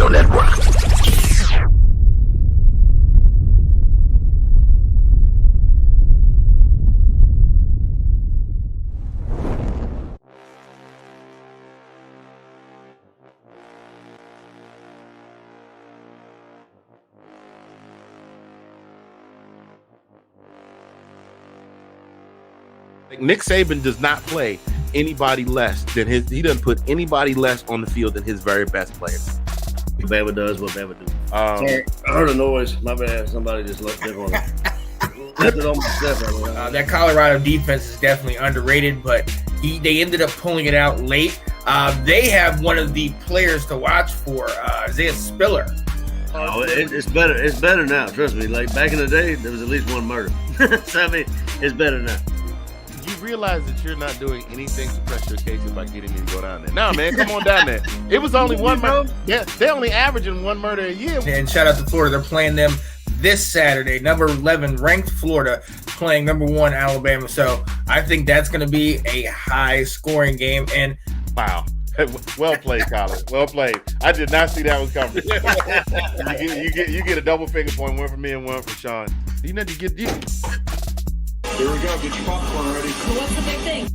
Radio Network. Nick Saban does not play anybody less than his. He doesn't put anybody less on the field than his very best players. Bama does what Bama do. Sorry, I heard a noise. My bad. Somebody just left it on. Left it on my step. That Colorado defense is definitely underrated, but they ended up pulling it out late. They have one of the players to watch for, Isaiah Spiller. Oh, it's better. It's better now. Trust me. Like back in the day, there was at least one murder. So I mean, it's better now. You realize that you're not doing anything to press your cases by getting me to go down there. No, man, come on down there. It was only one murder. Yeah, they're only averaging one murder a year. And shout out to Florida. They're playing them this Saturday. Number 11 ranked Florida playing number 1 Alabama. So I think that's going to be a high scoring game. And wow. Well played, Colin. Well played. I did not see that was coming. you get a double finger point, one for me and one for Sean. You know, you. Here we go. Get your popcorn ready. Well, what's the big thing?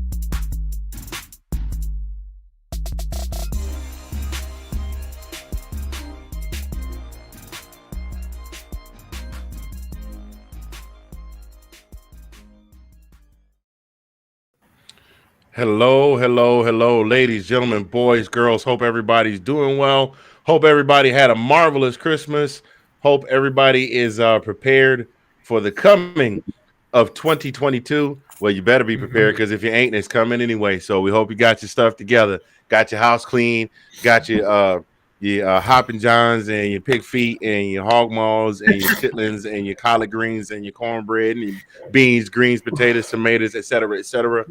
Hello, ladies, gentlemen, boys, girls. Hope everybody's doing well. Hope everybody had a marvelous Christmas. Hope everybody is prepared for the coming of 2022. Well, you better be prepared because if you ain't, it's coming anyway. So we hope you got your stuff together, got your house clean, got your Hoppin' Johns and your pig feet and your hog maws and your chitlins and your collard greens and your cornbread and your beans, greens, potatoes, tomatoes, etc., etc.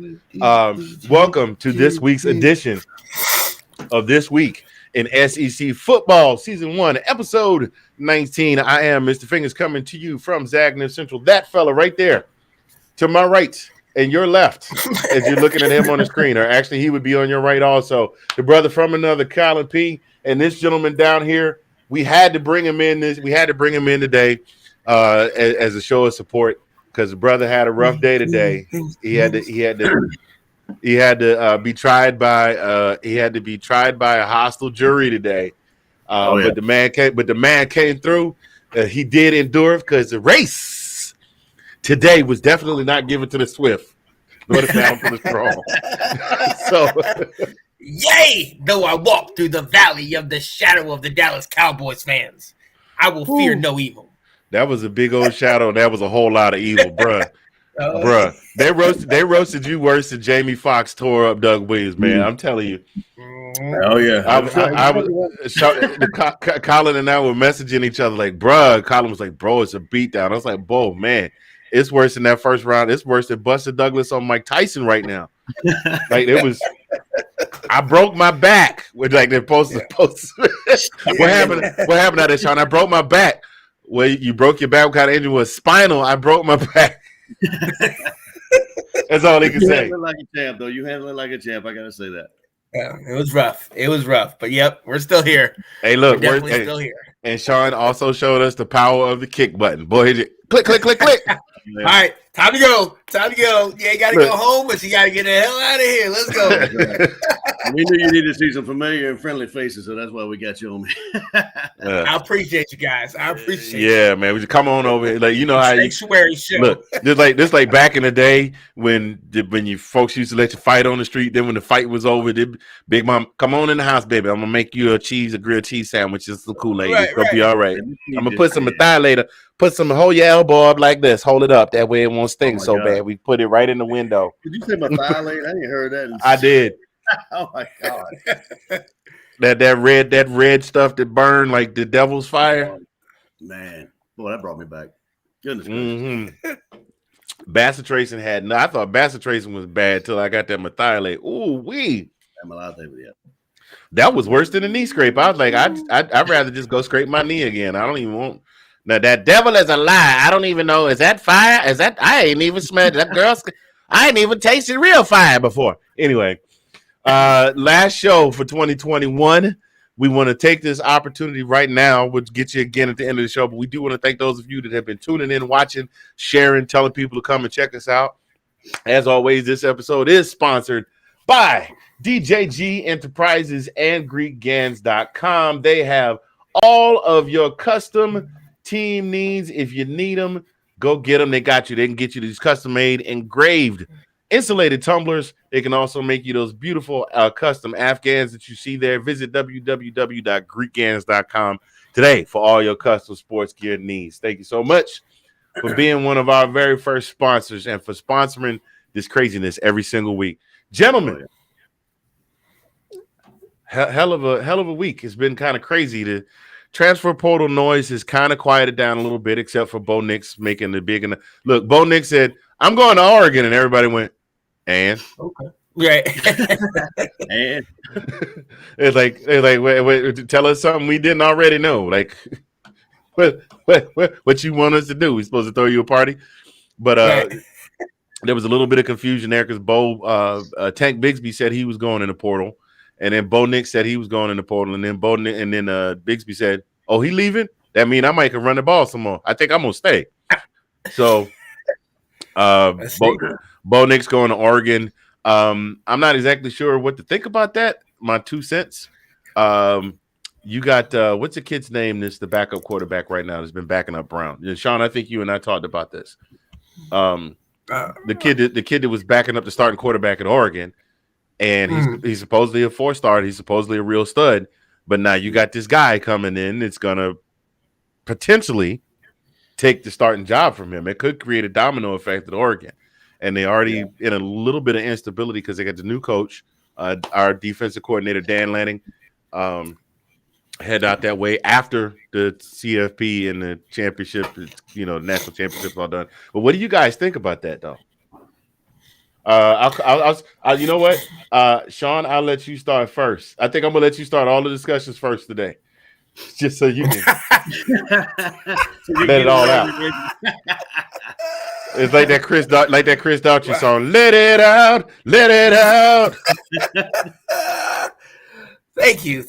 Welcome to this week's edition of This Week in SEC Football, Season 1, Episode 19. I am Mr. Fingers coming to you from Zagnip Central. That fella right there to my right and your left as you're looking at him on the screen, or actually he would be on your right also. The brother from another, Colin P. And this gentleman down here, we had to bring him in today as a show of support because the brother had a rough day today. He had to be tried by a hostile jury today. But the man came through. He did endure because the race today was definitely not given to the swift, nor the sound for the strong. So. Yea, though I walk through the valley of the shadow of the Dallas Cowboys fans, I will fear no evil. That was a big old shadow. That was a whole lot of evil, bruh. Bruh, they roasted you worse than Jamie Foxx tore up Doug Williams, man. I'm telling you. Oh yeah, Colin and I were messaging each other like, bruh. Colin was like, bro, it's a beatdown. I was like, bro, man, it's worse than that first round. It's worse than Buster Douglas on Mike Tyson right now. Like it was. I broke my back with like they're posted. What happened? What happened out there, Sean? I broke my back. Well, you broke your back. What kind of injury was spinal? I broke my back. That's all he can say. You handle it like a champ, though. You handle it like a champ. I gotta say that. Yeah, it was rough. But yep, we're still here. Hey, look, we're definitely still here. And Sean also showed us the power of the kick button. Boy, click. All right, time to go. You ain't got to go home, but you got to get the hell out of here. Let's go. We knew you needed to see some familiar and friendly faces, so that's why we got you on. I appreciate you guys. I appreciate it. Yeah, man. We just come on over here. Like, you know how you show. Look, this like back in the day when you folks used to let you fight on the street. Then when the fight was over, Big Mom, come on in the house, baby. I'm gonna make you a grilled cheese sandwich and some Kool-Aid. It's gonna be all right. I'm gonna put some later. Hold your elbow up like this. Hold it up. That way it won't sting so bad. We put it right in the window. Did you say methylate? I didn't hear that. I did. Oh my God. that red stuff that burned like the devil's fire. Man, boy, that brought me back. Goodness. Mm-hmm. Bacitracin I thought bacitracin was bad till I got that methylate. Ooh wee. That was worse than a knee scrape. I was like, I'd rather just go scrape my knee again. I don't even want. Now that devil is a lie. I don't even know. Is that fire? Is that? I ain't even smelled that girl. I ain't even tasted real fire before. Anyway, last show for 2021. We want to take this opportunity right now, which gets you again at the end of the show. But we do want to thank those of you that have been tuning in, watching, sharing, telling people to come and check us out. As always, this episode is sponsored by DJG Enterprises and GreekGans.com. They have all of your custom team needs. If you need them, go get them. They got you. They can get you these custom-made, engraved, insulated tumblers. They can also make you those beautiful custom Afghans that you see there. Visit www.greekgans.com today for all your custom sports gear needs. Thank you so much for being one of our very first sponsors and for sponsoring this craziness every single week. Gentlemen, hell of a week. It's been kind of crazy. The transfer portal noise has kind of quieted down a little bit, except for Bo Nix making the big. Look, Bo Nix said, "I'm going to Oregon," and everybody went, "And okay, right." And it's like, wait, tell us something we didn't already know. Like, what you want us to do? We supposed to throw you a party, but Right. there was a little bit of confusion there because Tank Bigsby said he was going in the portal. And then Bo Nix said he was going in the portal, and then Bigsby said, "Oh, he leaving? That mean I might can run the ball some more. I think I'm gonna stay." So, Bo Nix going to Oregon. I'm not exactly sure what to think about that. My 2 cents. You got what's the kid's name? That's the backup quarterback right now that's been backing up Brown. And Sean, I think you and I talked about this. The kid that was backing up the starting quarterback at Oregon. And he's supposedly a 4-star. He's supposedly a real stud. But now you got this guy coming in that's going to potentially take the starting job from him. It could create a domino effect at Oregon. And they already in a little bit of instability because they got the new coach, our defensive coordinator, Dan Lanning, head out that way after the CFP and the championship, national championship's all done. But what do you guys think about that, though? You know what, Sean, I'll let you start first. I think I'm gonna let you start all the discussions first today, just so you can let it all out. It's like that Chris Daughtry song. Let it out, let it out. Thank you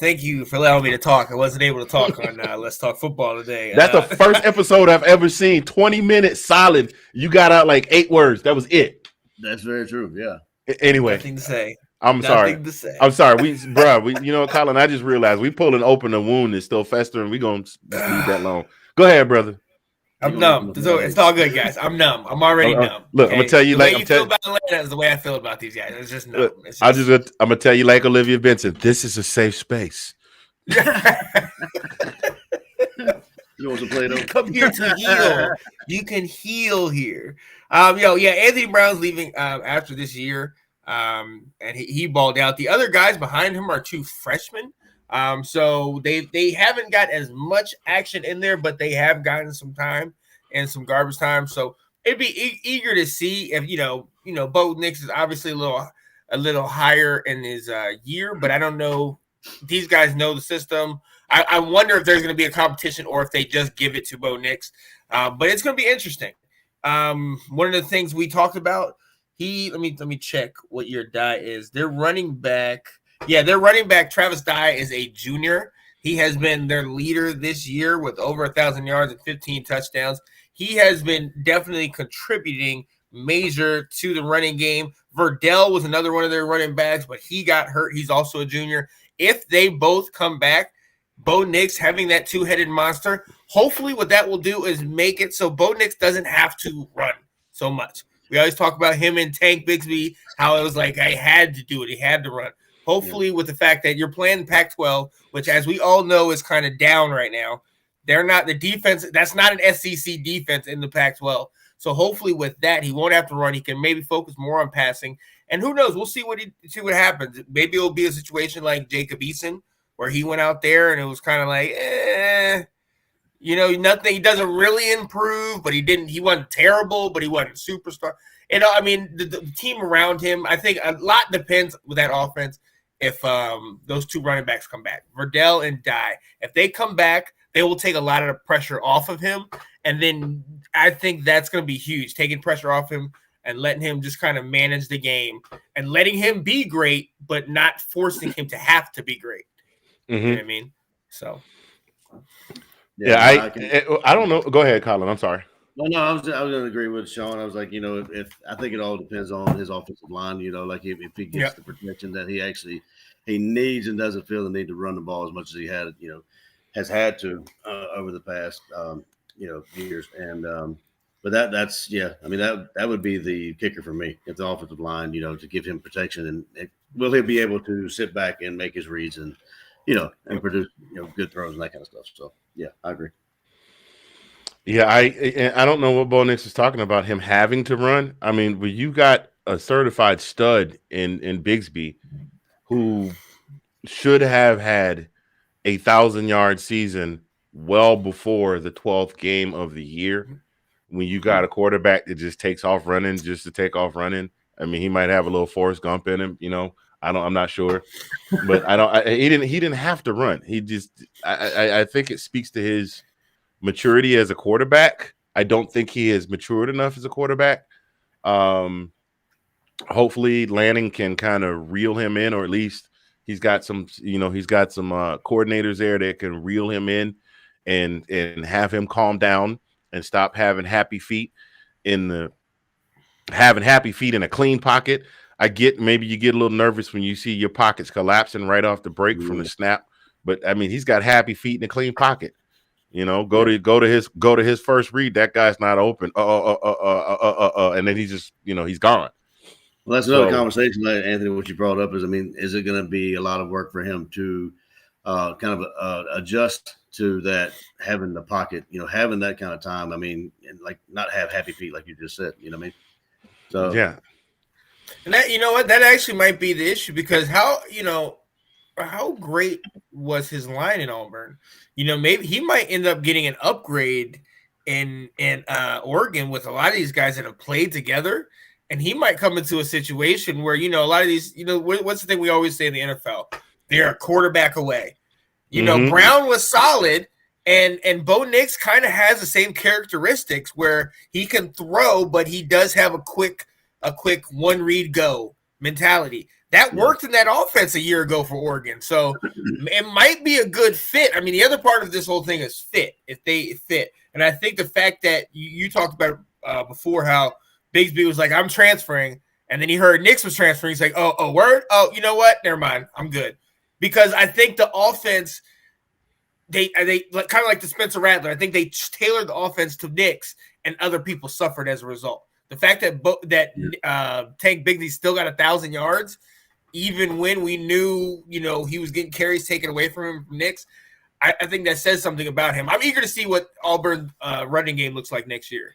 for allowing me to talk. I wasn't able to talk on Let's Talk Football today. That's the first episode I've ever seen. 20 minutes solid. You got out like 8 words. That was it. that's very true. Yeah. Anyway, nothing to say. I'm sorry. Nothing to say. I'm sorry. Colin, I just realized we pulling open a wound that's still festering. We're going to leave that alone. Go ahead, brother. I'm numb. It's all good, guys. I'm numb. I'm already numb. Look, I'm gonna tell you, the way you feel about Atlanta is the way I feel about these guys. It's just numb. I'm gonna tell you, like Olivia Benson, this is a safe space. You want to play though? Come here to heal. You can heal here. Anthony Brown's leaving after this year, and he balled out. The other guys behind him are 2 freshmen. So they haven't got as much action in there, but they have gotten some time and some garbage time. So it'd be eager to see if Bo Nix is obviously a little higher in his year, but I don't know. These guys know the system. I wonder if there's going to be a competition or if they just give it to Bo Nix. But it's going to be interesting. One of the things we talked about, let me check what your Dye is. Their running back. Yeah, their running back, Travis Dye, is a junior. He has been their leader this year with over 1,000 yards and 15 touchdowns. He has been definitely contributing major to the running game. Verdell was another one of their running backs, but he got hurt. He's also a junior. If they both come back, Bo Nix having that 2-headed monster, hopefully what that will do is make it so Bo Nix doesn't have to run so much. We always talk about him and Tank Bigsby, how it was like, I had to do it. He had to run. Hopefully, with the fact that you're playing Pac-12, which, as we all know, is kind of down right now, they're not the defense. That's not an SEC defense in the Pac-12. So hopefully, with that, he won't have to run. He can maybe focus more on passing. And who knows? We'll see what happens. Maybe it'll be a situation like Jacob Eason, where he went out there and it was kind of like, nothing. He doesn't really improve, but he wasn't terrible, but he wasn't a superstar. The team around him, I think a lot depends with that offense. If those 2 running backs come back, Verdell and Dye, if they come back, they will take a lot of the pressure off of him. And then I think that's going to be huge, taking pressure off him and letting him just kind of manage the game and letting him be great, but not forcing him to have to be great. You know what I mean? So. Yeah, I don't know. Go ahead, Colin. I'm sorry. No, I was going to agree with Sean. I was like, if I think it all depends on his offensive line. Like if he gets the protection that he needs and doesn't feel the need to run the ball as much as he had, has had to over the past years. And but that's I mean that would be the kicker for me, if the offensive line, to give him protection, and will he be able to sit back and make his reads and and produce good throws and that kind of stuff. So yeah, I agree. Yeah, I don't know what Bo Nix is talking about, him having to run. I mean, when you got a certified stud in Bigsby who should have had 1,000-yard season well before the 12th game of the year, when you got a quarterback that just takes off running just to take off running. I mean, he might have a little Forrest Gump in him, I'm not sure, but he didn't have to run. He just, I think it speaks to his maturity as a quarterback. I don't think he is matured enough as a quarterback. Hopefully Lanning can kind of reel him in, or at least he's got some coordinators there that can reel him in and have him calm down and stop having happy feet in a clean pocket. I get, maybe you get a little nervous when you see your pockets collapsing right off the break from the snap, but I mean, he's got happy feet in a clean pocket. Go to his first read. That guy's not open. And then he's just, he's gone. Well, that's another conversation, Anthony. What you brought up is, I mean, is it going to be a lot of work for him to kind of adjust to that, having the pocket, having that kind of time? I mean, and like not have happy feet, like you just said. You know what I mean? So yeah. And that, what, that actually might be the issue, because how great was his line in Auburn? Maybe he might end up getting an upgrade in Oregon with a lot of these guys that have played together, and he might come into a situation where a lot of these, what's the thing we always say in the NFL? They're a quarterback away. Brown was solid, and Bo Nix kind of has the same characteristics where he can throw, but he does have a quick one read go mentality. That worked in that offense a year ago for Oregon. So it might be a good fit. I mean, the other part of this whole thing is fit, if they fit. And I think the fact that you talked about before how Bigsby was like, I'm transferring. And then he heard Nix was transferring. He's like, oh, word? Oh, you know what? Never mind. I'm good. Because I think the offense, they kind of like the Spencer Rattler. I think they tailored the offense to Nix, and other people suffered as a result. The fact that Tank Bigsby still got 1,000 yards, even when we knew, he was getting carries taken away from him from Nix, I think that says something about him. I'm eager to see what Auburn's running game looks like next year.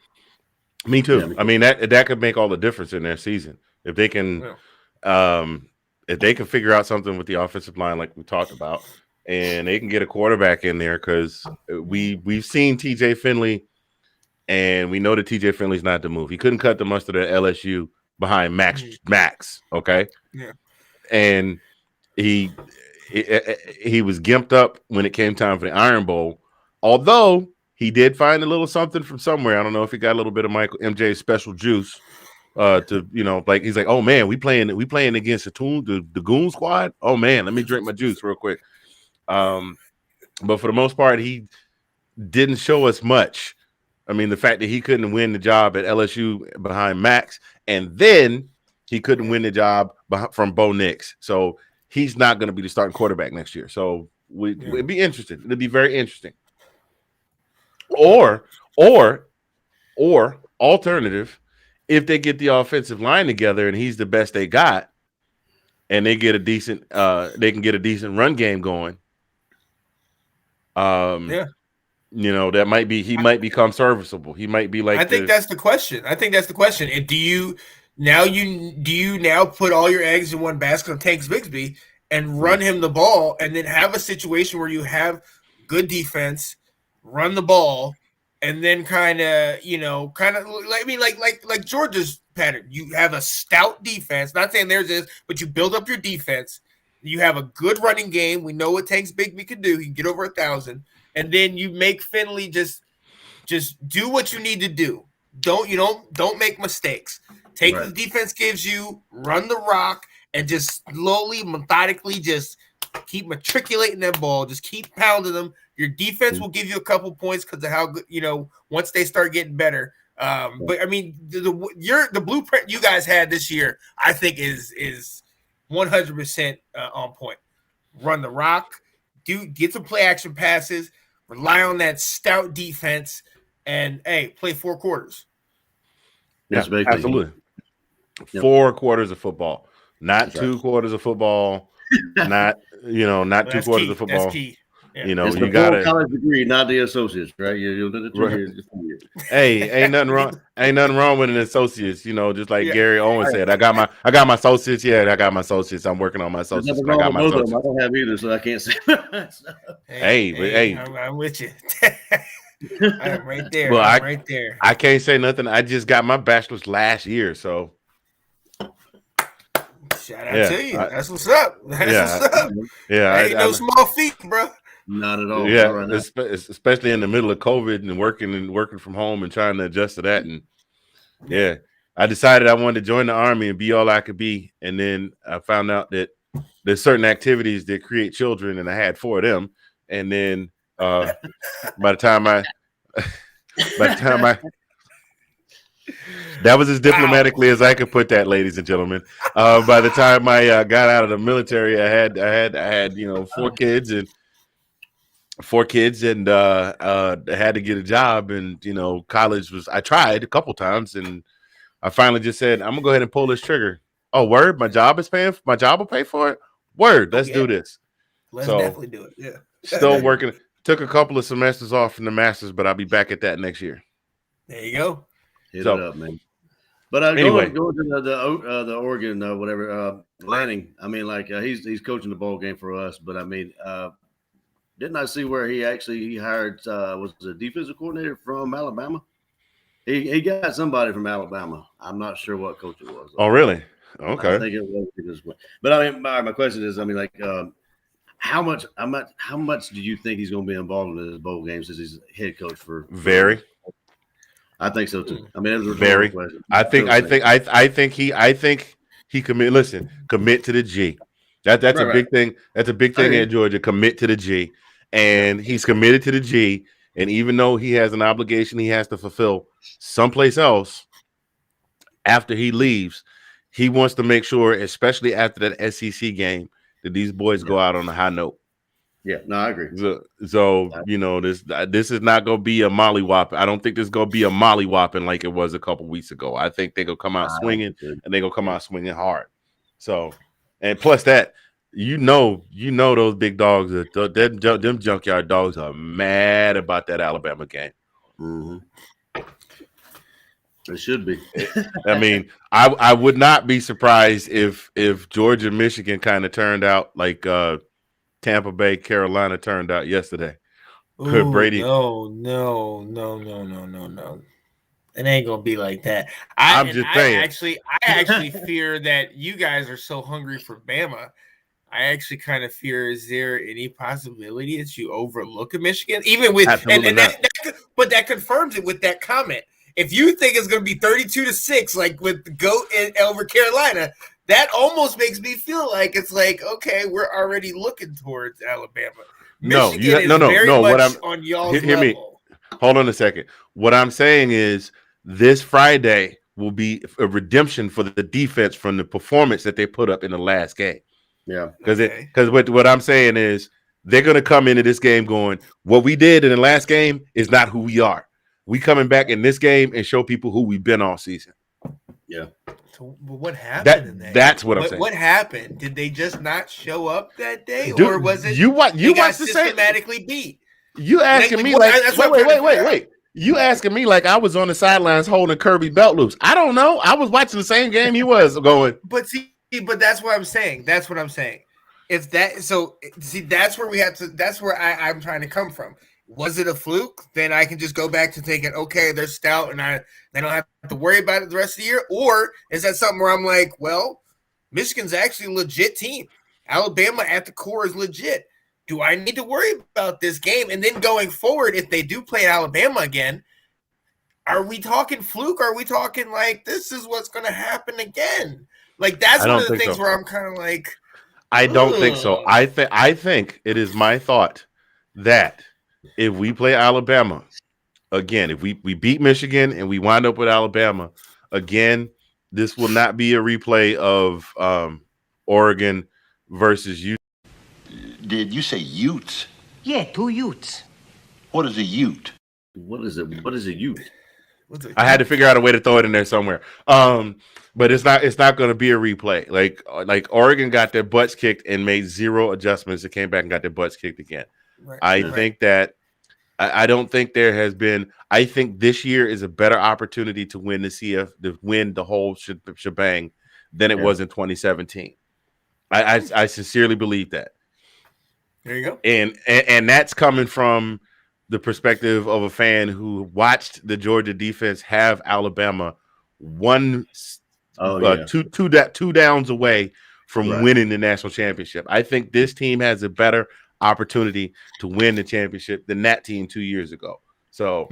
Me too. Yeah. I mean, that could make all the difference in their season if they can, figure out something with the offensive line, like we talked about, and they can get a quarterback in there, because we've seen TJ Finley. And we know that TJ Finley's not the move. He couldn't cut the mustard at LSU behind Max. Okay. Yeah. And he was gimped up when it came time for the Iron Bowl. Although he did find a little something from somewhere. I don't know if he got a little bit of Michael MJ's special juice. Like he's like, oh man, we playing against the Goon Squad. Oh man, let me drink my juice real quick. But for the most part, he didn't show us much. I mean, the fact that he couldn't win the job at LSU behind Max, and then he couldn't win the job from Bo Nix. So he's not going to be the starting quarterback next year. So it'd be interesting. It'd be very interesting. Or alternative, if they get the offensive line together and he's the best they got, and they get they can get a decent run game going. That might be, he might become serviceable. He might be like, I think that's the question. And do you now put all your eggs in one basket on Tank Bigsby and run him the ball, and then have a situation where you have good defense, run the ball, and then kind of like Georgia's pattern. You have a stout defense. Not saying theirs is, but you build up your defense. You have a good running game. We know what Tank Bigsby can do. He can get over 1,000. And then you make Finley just do what you need to do. Don't make mistakes. Take what the defense gives you, run the rock, and just slowly, methodically just Keep matriculating that ball. Just keep pounding them. Your defense will give you a couple points because of how good, once they start getting better. But I mean, the blueprint you guys had this year, I think is 100% on point. Run the rock, get some play action passes, rely on that stout defense, and play 4 quarters. Yeah, absolutely. Yep. 4 quarters of football, not 2 quarters of football, not 2 quarters of football. That's key. Yeah. It's you got a college degree, not the associates, right? You'll do the 2 years. Hey, ain't nothing wrong with an associates. Just like Gary Owens said, I got my associates. Yeah, I got my associates. I'm working on my associates. I got my associates. I don't have either, so I can't say. I'm with you. I'm right there. Well, I'm right there. I can't say nothing. I just got my bachelor's last year, so. Shout out to you. That's what's up. That's what's up. Yeah, ain't no small feat, bro. Not at all. Yeah, especially in the middle of COVID and working from home and trying to adjust to that. And I decided I wanted to join the Army and be all I could be. And then I found out that there's certain activities that create children, and I had 4 of them. And then by the time I that was as diplomatically as I could put that, ladies and gentlemen. By the time I got out of the military, I had 4 kids and I had to get a job, and college was. I tried a couple times, and I finally just said, I'm gonna go ahead and pull this trigger. Oh, word! My job will pay for it. Word! Let's do this. Let's definitely do it. Yeah. Still working. Took a couple of semesters off from the masters, but I'll be back at that next year. There you go. Hit it up, man. But anyway, going to the Oregon whatever Lanning. I mean, like he's coaching the bowl game for us, but I mean, didn't I see where he hired was the defensive coordinator from Alabama? He got somebody from Alabama. I'm not sure what coach it was. Oh, really? Okay. I think it was. But I mean, my question is, I mean, like, how much do you think he's going to be involved in this bowl game since he's head coach for? Very. I think so too. I mean, it was a very. Question. I think he commit. Listen, commit to the G. That's a big thing. That's a big thing at Georgia. Commit to the G, and he's committed to the G. And even though he has an obligation he has to fulfill someplace else after he leaves, he wants to make sure, especially after that SEC game, that these boys go out on a high note. Yeah, no, I agree. So this is not going to be a mollywhopping. I don't think this is going to be a mollywhopping like it was a couple weeks ago. I think they're going to come out swinging, and they're going to come out swinging hard. So, and plus that, those big dogs, them junkyard dogs are mad about that Alabama game. Mm-hmm. It should be. I mean, I would not be surprised if Georgia, Michigan kind of turned out like Tampa Bay, Carolina turned out yesterday. Ooh, Brady. No. It ain't gonna be like that. I actually fear that you guys are so hungry for Bama. I actually kind of fear, is there any possibility that you overlook a Michigan? Even with but that confirms it with that comment. If you think it's going to be 32-6, like with the GOAT over Carolina, that almost makes me feel like it's like, okay, we're already looking towards Alabama. No. What I'm on y'all's hear me. Hold on a second. What I'm saying is this Friday will be a redemption for the defense from the performance that they put up in the last game. Yeah, because what I'm saying is they're going to come into this game going, what we did in the last game is not who we are. We coming back in this game and show people who we've been all season. Yeah. So what happened in that? That's what I'm saying. What happened? Did they just not show up that day, or was it you watched the systematically beat? You asking me like wait. You asking me like I was on the sidelines holding Kirby belt loops. I don't know. I was watching the same game he was going. But that's what I'm saying. That's what I'm saying. If that, so see, that's where we have to. That's where I'm trying to come from. Was it a fluke? Then I can just go back to thinking, okay, they're stout, and they don't have to worry about it the rest of the year. Or is that something where I'm like, well, Michigan's actually a legit team. Alabama at the core is legit. Do I need to worry about this game? And then going forward, if they do play Alabama again, are we talking fluke? Or are we talking like this is what's going to happen again? Like that's one of the things where I'm kind of like, I don't think so. I think it is my thought that if we play Alabama again, if we beat Michigan and we wind up with Alabama again, this will not be a replay of Oregon versus Utah. Did you say Utes? Yeah, 2 Utes. What is a Ute? What is it? What is a Ute? I had to figure out a way to throw it in there somewhere. But it's not going to be a replay. Like Oregon got their butts kicked and made 0 adjustments. It came back and got their butts kicked again. Right. I think that I don't think there has been. I think this year is a better opportunity to win the CF, to win the whole shebang than it was in 2017. I sincerely believe that. There you go. And that's coming from the perspective of a fan who watched the Georgia defense have Alabama two downs away from winning the national championship. I think this team has a better opportunity to win the championship than that team 2 years ago. So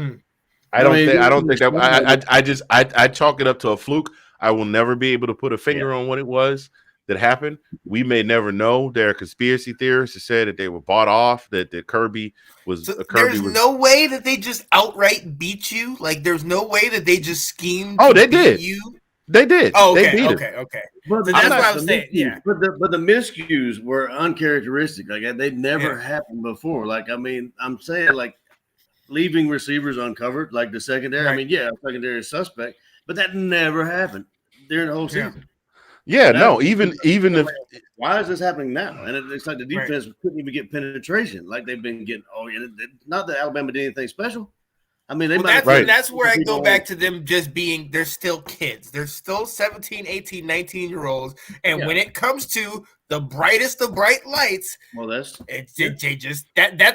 I don't think that I chalk it up to a fluke. I will never be able to put a finger on what it was that happened. We may never know. There are conspiracy theorists that said that they were bought off, that Kirby was. There's no way that they just outright beat you. Like, there's no way that they just schemed. Oh, they did. You. They did. Oh, okay, they beat okay. But So that's what I was saying. Yeah, but the miscues were uncharacteristic. Like they'd never happened before. Like I'm saying, like leaving receivers uncovered, like the secondary. Right. Secondary is suspect, but that never happened during the whole season. Yeah, no. Even if why is this happening now? And it's like the defense couldn't even get penetration, like they've been getting. Not that Alabama did anything special. I mean, that's where I go back to them just being, they're still kids. They're still 17, 18, 19-year-olds. And when it comes to the brightest of bright lights, that's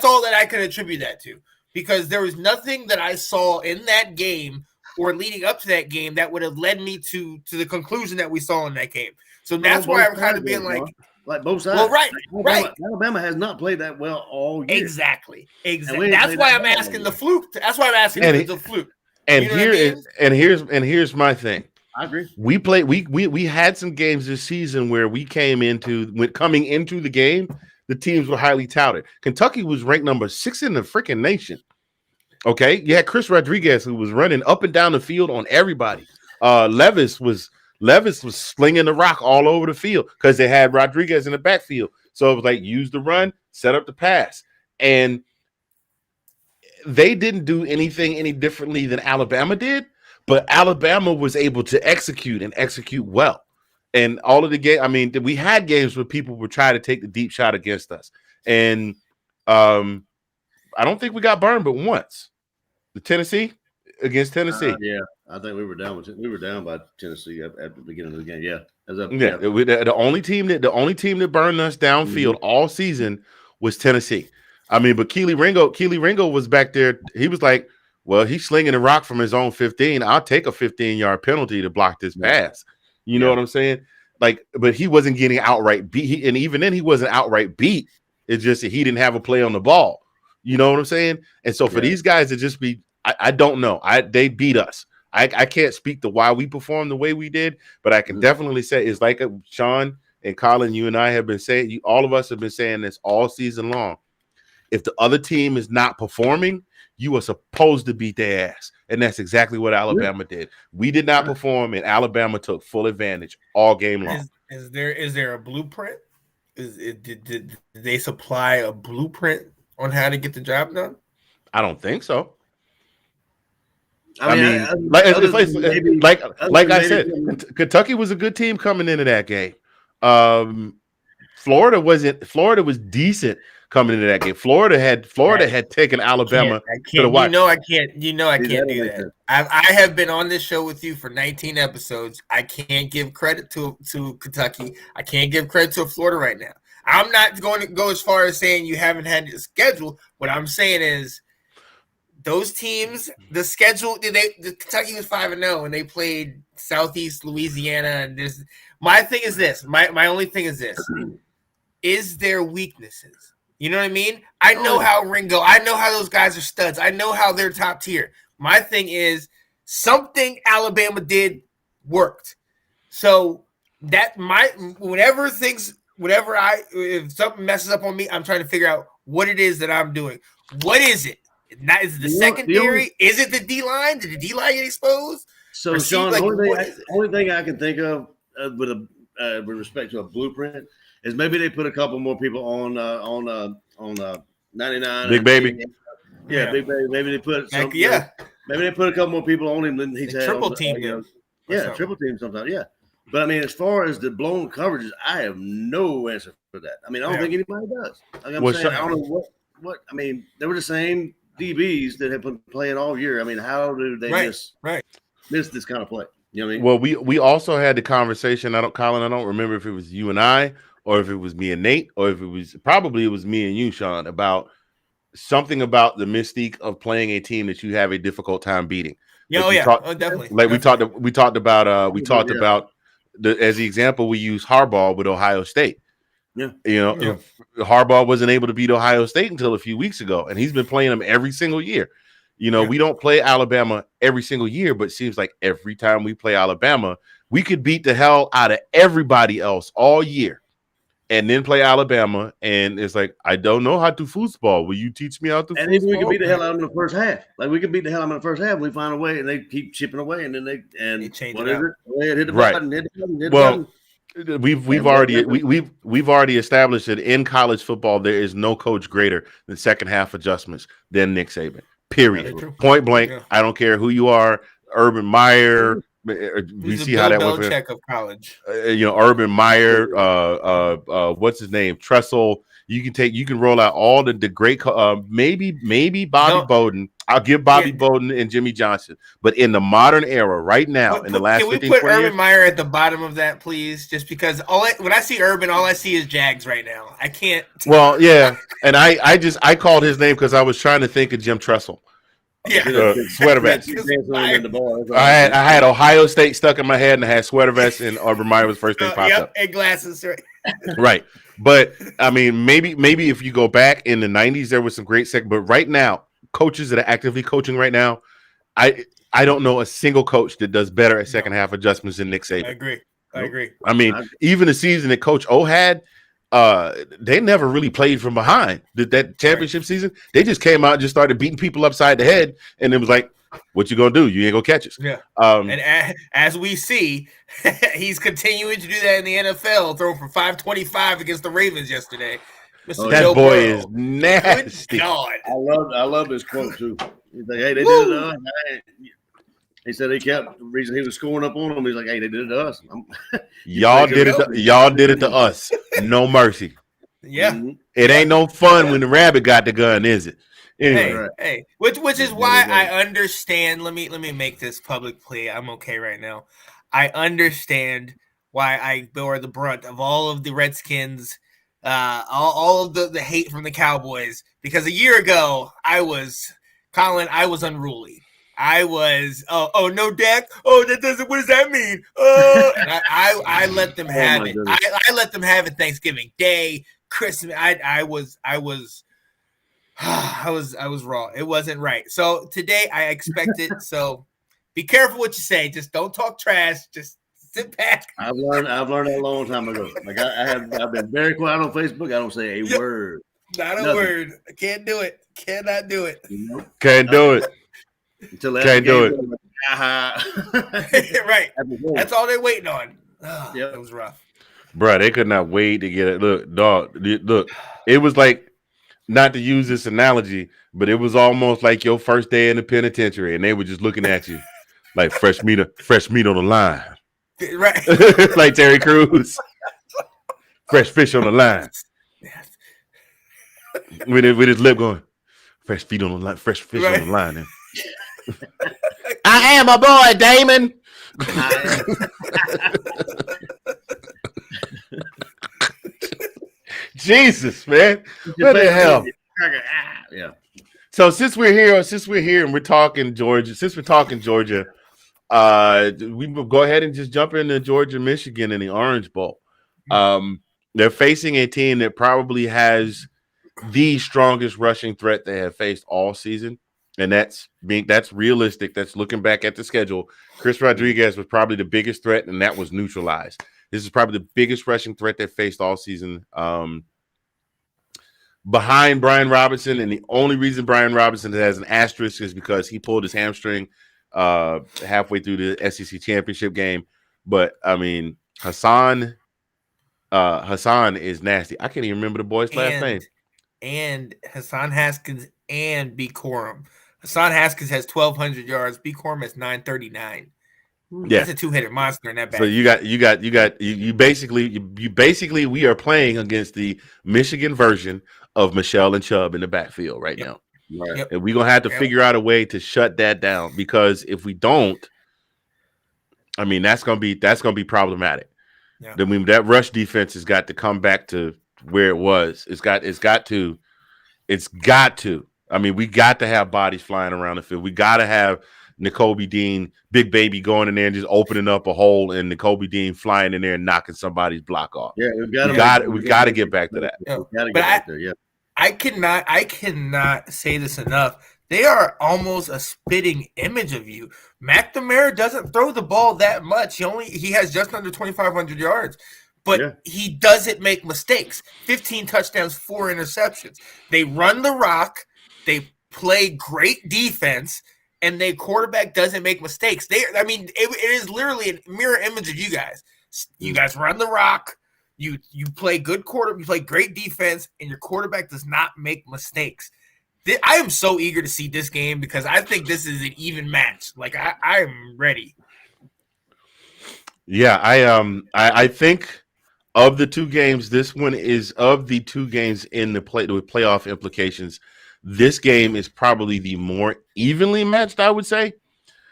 all that I can attribute that to. Because there was nothing that I saw in that game or leading up to that game that would have led me to the conclusion that we saw in that game. So that's why I'm kind of being like both sides. Well, right. Alabama has not played that well all year. Exactly. That's why I'm asking the fluke. That's why I'm asking the fluke. And here's my thing. I agree. We had some games this season where coming into the game, the teams were highly touted. Kentucky was ranked number 6 in the freaking nation. Okay, you had Chris Rodriguez who was running up and down the field on everybody. Levis was slinging the rock all over the field because they had Rodriguez in the backfield. So it was like, use the run, set up the pass. And they didn't do anything any differently than Alabama did, but Alabama was able to execute well. And all of the game, I mean, we had games where people were trying to take the deep shot against us. And I don't think we got burned but once. Against Tennessee. I think we were down by Tennessee at the beginning of the game. Yeah. The only team that burned us downfield all season was Tennessee. I mean, but Keely Ringo was back there. He was like, well, he's slinging a rock from his own 15. I'll take a 15-yard penalty to block this pass. You know what I'm saying? Like, but he wasn't getting outright beat. And even then, he wasn't outright beat. It's just that he didn't have a play on the ball. You know what I'm saying? And so for these guys to just be, I don't know. They beat us. I can't speak to why we performed the way we did, but I can definitely say it's like Sean and Colin, you and I have been saying, all of us have been saying this all season long. If the other team is not performing, you are supposed to beat their ass. And that's exactly what Alabama did. We did not perform, and Alabama took full advantage all game long. Is there a blueprint? Did they supply a blueprint on how to get the job done? I don't think so. I mean, like I said, Kentucky was a good team coming into that game. Florida was decent coming into that game. Florida had taken Alabama to the wire. I can't do that. I have been on this show with you for 19 episodes. I can't give credit to Kentucky. I can't give credit to Florida right now. I'm not going to go as far as saying you haven't had your schedule. What I'm saying is those teams, the schedule, Kentucky was 5-0 and they played Southeast Louisiana. And my thing is this. My only thing is this. Is there weaknesses? You know what I mean? I know how Ringo, I know how those guys are studs. I know how they're top tier. My thing is something Alabama did worked. So whenever things if something messes up on me, I'm trying to figure out what it is that I'm doing. What is it? Is it the secondary? Is it the D line? Did the D line get exposed? So, Sean, the only thing I can think of with respect to a blueprint is maybe they put a couple more people on 99. Big Baby. Yeah, Big Baby. Maybe they put maybe they put a couple more people on him than he's had. Triple team him. Triple team sometimes. Yeah. But I mean, as far as the blown coverages, I have no answer for that. I mean, I don't think anybody does. Like I'm saying, I don't know what. I mean, they were the same DBs that have been playing all year. I mean, how do they miss this kind of play? You know what I mean? Well, we also had the conversation. Colin, I don't remember if it was you and I, or if it was me and Nate, or if it was me and you, Sean, about something about the mystique of playing a team that you have a difficult time beating. Definitely. Like we talked about as the example we use Harbaugh with Ohio State. Yeah. Harbaugh wasn't able to beat Ohio State until a few weeks ago, and he's been playing them every single year. We don't play Alabama every single year, but it seems like every time we play Alabama, we could beat the hell out of everybody else all year and then play Alabama. And it's like, I don't know how to football. Will you teach me how to football? And even we could beat the hell out of them in the first half. Like we could beat the hell out of them in the first half. We find a way and they keep chipping away. And then they change what it is out. it? Hit the button, hit the button, well, we've already established that in college football, there is no coach greater than second half adjustments than Nick Saban. Period. Point blank. Yeah. I don't care who you are. Urban Meyer. We see how that was. Of college. Urban Meyer. What's his name? Tressel. You can roll out all the great. Maybe Bobby Bowden. I'll give Bobby Bowden and Jimmy Johnson. But in the modern era, right now, in the last 15 years, can we put Urban Meyer at the bottom of that, please? Just because when I see Urban, all I see is Jags right now. I can't. Well, yeah, and I called his name because I was trying to think of Jim Tressel. Yeah, sweater vest. I had Ohio State stuck in my head, and I had sweater vest, and Urban Meyer was the first thing popped up. And glasses, right? Right. But I mean, maybe if you go back in the 90s, there was some great but right now, coaches that are actively coaching right now, I don't know a single coach that does better at second half adjustments than Nick Saban. I agree. I mean, even the season that Coach O had, they never really played from behind. That championship season, they just came out and just started beating people upside the head, and it was like, what you gonna do? You ain't gonna catch us. Yeah. And as we see, he's continuing to do that in the NFL, throwing for 525 against the Ravens yesterday. That boy is nasty. God. I love his quote too. He's like, hey, they did it to us. He said he kept the reason he was scoring up on them. He's like, hey, they did it to us. Y'all did it to us. No mercy. Yeah. Mm-hmm. It ain't no fun when the rabbit got the gun, is it? Anyway. Hey, which is why I understand. Let me make this public plea. I'm okay right now. I understand why I bore the brunt of all of the Redskins, all of the hate from the Cowboys, because a year ago I was unruly. I was no Dak. Oh, that doesn't. What does that mean? And I let them have it. I let them have it Thanksgiving Day, Christmas. I was raw. It wasn't right. So today I expect it. So be careful what you say. Just don't talk trash. Just sit back. I've learned that a long time ago. Like I've been very quiet on Facebook. I don't say a word. Not a word. I can't do it. Cannot do it. Can't do it. Can't do it. Right. That's all they're waiting on. It was rough. Bro, they could not wait to get it. Look, dog. Look, it was like, not to use this analogy, but it was almost like your first day in the penitentiary, and they were just looking at you like fresh meat on the line. Right. Like Terry Crews. Fresh fish on the line. With his lip going, fresh fish on the line. Then. I am a boy, Damon. Jesus, man. What the hell? Yeah. So since we're here and we're talking Georgia, we will go ahead and just jump into Georgia, Michigan in the Orange Bowl. They're facing a team that probably has the strongest rushing threat they have faced all season. And that's realistic. That's looking back at the schedule. Chris Rodriguez was probably the biggest threat, and that was neutralized. This is probably the biggest rushing threat they faced all season. Behind Brian Robinson, and the only reason Brian Robinson has an asterisk is because he pulled his hamstring halfway through the SEC championship game. But I mean, Hassan is nasty. I can't even remember the boy's last name. And Hassan Haskins and B. Corum. Hassan Haskins has 1,200 yards. B. Corum has 939. Yeah, that's a two-headed monster in that back. So you basically we are playing against the Michigan version of Michelle and Chubb in the backfield right now. Right. Yep. And we're gonna have to figure out a way to shut that down, because if we don't, I mean that's gonna be problematic. Yeah. I mean, that rush defense has got to come back to where it was. It's got to. I mean, we got to have bodies flying around the field. We got to have Nakobe Dean, Big Baby, going in there and just opening up a hole, and Nakobe Dean flying in there and knocking somebody's block off. Yeah, we got to get back to that. I cannot say this enough. They are almost a spitting image of you. McNamara doesn't throw the ball that much. He has just under 2,500 yards, but he doesn't make mistakes. 15 touchdowns, 4 interceptions. They run the rock. They play great defense, and their quarterback doesn't make mistakes. It is literally a mirror image of you guys. You guys run the rock. You play good you play great defense, and your quarterback does not make mistakes. I am so eager to see this game, because I think this is an even match. Like I am ready. Yeah, I think of the two games, this one is of the two games in the playoff implications. This game is probably the more evenly matched, I would say.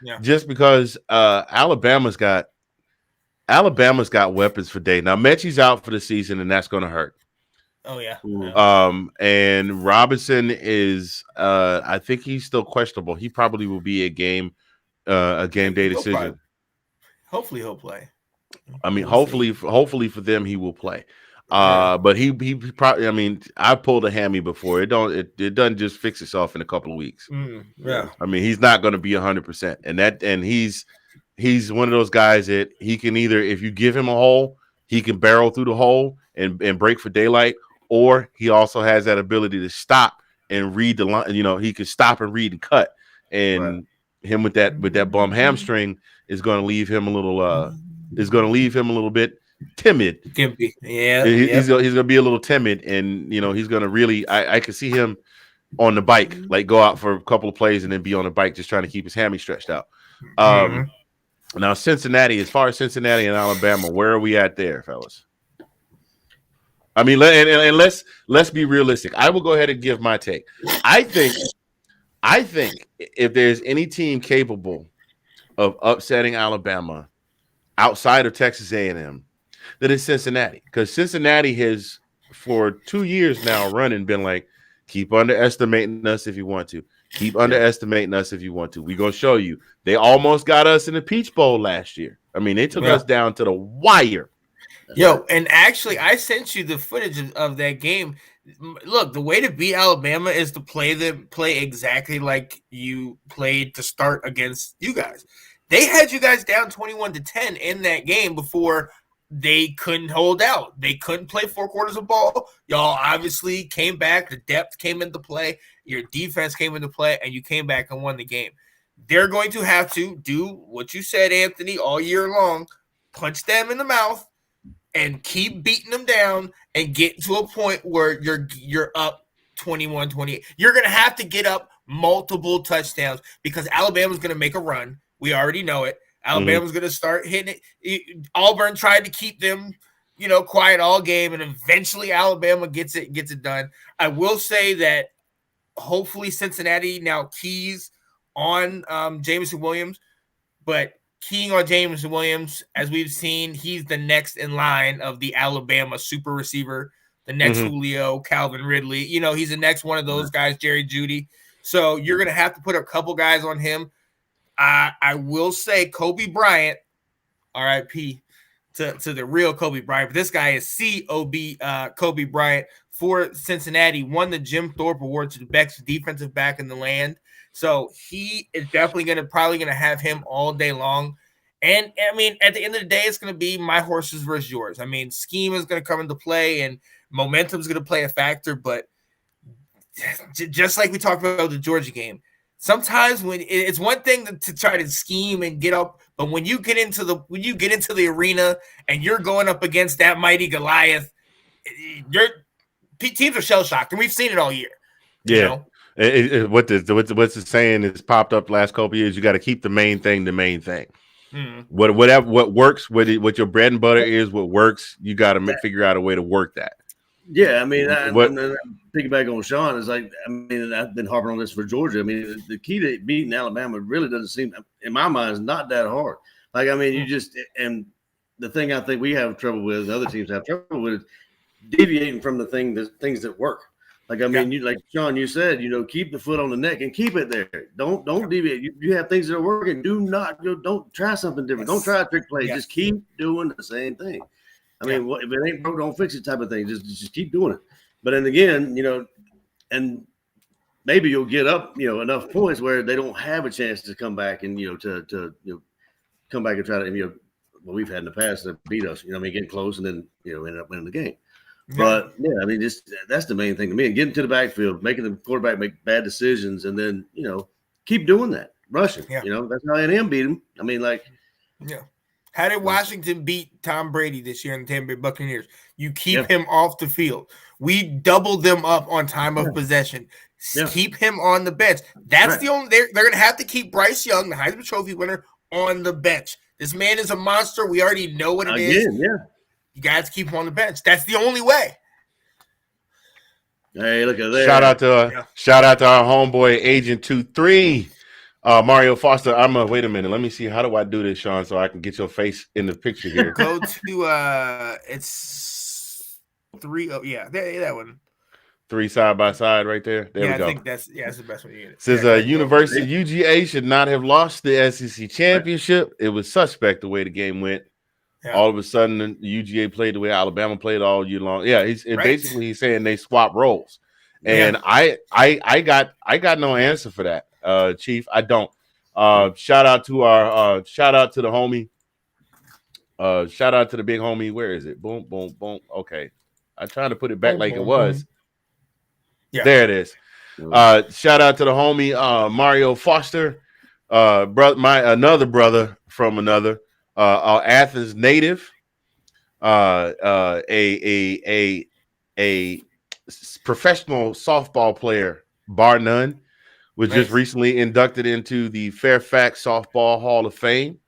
Yeah. Just because Alabama's got weapons for day. Now Mechie's out for the season, and that's going to hurt. Oh yeah. And Robinson is I think he's still questionable. He probably will be a game day decision. Hopefully he'll play. I mean, hopefully for them he will play. But he probably, I mean, I pulled a hammy before. It doesn't just fix itself in a couple of weeks. Yeah. I mean, he's not going to be 100%. And he's one of those guys that he can either, if you give him a hole, he can barrel through the hole and break for daylight, or he also has that ability to stop and read the line. He can stop and read and cut. And him with that bum hamstring is going to leave him a little bit timid. Yeah, he's gonna be a little timid, and he's gonna really. I could see him on the bike, like go out for a couple of plays and then be on the bike just trying to keep his hammy stretched out. Now Cincinnati, as far as Cincinnati and Alabama, where are we at there, fellas? I mean, and let's be realistic. I will go ahead and give my take. I think if there's any team capable of upsetting Alabama outside of Texas A&M, that is Cincinnati, because Cincinnati has for 2 years now running been like, keep underestimating us if you want to. Keep underestimating us if you want to. We're going to show you. They almost got us in the Peach Bowl last year. I mean, they took us down to the wire. Yo, and actually, I sent you the footage of that game. Look, the way to beat Alabama is to play exactly like you played to start against you guys. They had you guys down 21-10 in that game before they couldn't hold out. They couldn't play 4 quarters of ball. Y'all obviously came back. The depth came into play. Your defense came into play, and you came back and won the game. They're going to have to do what you said, Anthony, all year long. Punch them in the mouth and keep beating them down and get to a point where you're up 21-28. You're going to have to get up multiple touchdowns, because Alabama's going to make a run. We already know it. Alabama's going to start hitting it. Auburn tried to keep them, quiet all game, and eventually Alabama gets it done. I will say that hopefully Cincinnati now keys on Jameson Williams, but keying on Jameson Williams, as we've seen, he's the next in line of the Alabama super receiver, the next Julio, Calvin Ridley. He's the next one of those guys, Jerry Jeudy. So you're going to have to put a couple guys on him. I will say Kobe Bryant, RIP to the real Kobe Bryant, but this guy is Kobe Bryant for Cincinnati, won the Jim Thorpe Award to the best defensive back in the land. So he is definitely probably going to have him all day long. And I mean, at the end of the day, it's going to be my horses versus yours. I mean, scheme is going to come into play and momentum is going to play a factor. But just like we talked about the Georgia game, sometimes when it's one thing to try to scheme and get up, but when you get into the arena and you're going up against that mighty Goliath, teams are shell shocked, and we've seen it all year. Yeah. You know? What's the saying is popped up the last couple of years? You got to keep the main thing the main thing. What works, what your bread and butter is, what works, you got to figure out a way to work that. Yeah, I mean, piggyback on Sean is like, I mean, I've been harping on this for Georgia. I mean, the key to beating Alabama really doesn't seem, in my mind, is not that hard. Like, I mean, and the thing I think we have trouble with, other teams have trouble with, is deviating from the things that work. Like, I mean, like Sean, you said, keep the foot on the neck and keep it there. Don't deviate. You have things that are working. Don't try something different. Don't try a trick play. Just keep doing the same thing. I mean, if it ain't broke, don't fix it type of thing. Just keep doing it. But then again, and maybe you'll get up, enough points where they don't have a chance to come back and, to come back and try to, what we've had in the past to beat us, getting close and then, end up winning the game. But I mean, that's the main thing to me. And getting to the backfield, making the quarterback make bad decisions, and then keep doing that, rushing. That's how A&M beat them. I mean, how did Washington beat Tom Brady this year in the Tampa Bay Buccaneers? You keep him off the field. We doubled them up on time of possession. Keep him on the bench. That's the only. They're going to have to keep Bryce Young, the Heisman Trophy winner, on the bench. This man is a monster. We already know what it is. You guys keep him on the bench. That's the only way. Hey, look at that! Shout out to our homeboy Agent 23, Mario Foster. Wait a minute. Let me see. How do I do this, Sean, so I can get your face in the picture here? Go to it's 3. Oh yeah, that one. 3 side by side right there. There we go. I think that's the best one you get. Says University UGA should not have lost the SEC championship. It was suspect the way the game went. Yeah. All of a sudden, the UGA played the way Alabama played all year long. Yeah, basically he's saying they swap roles, and I got no answer for that, Chief. I don't. Shout out to the homie. Shout out to the big homie. Where is it? Boom, boom, boom. Okay, I'm trying to put it back like it was. Yeah, there it is. Shout out to the homie Mario Foster, another brother from another. Athens native, a professional softball player, bar none, was just recently inducted into the Fairfax Softball Hall of Fame.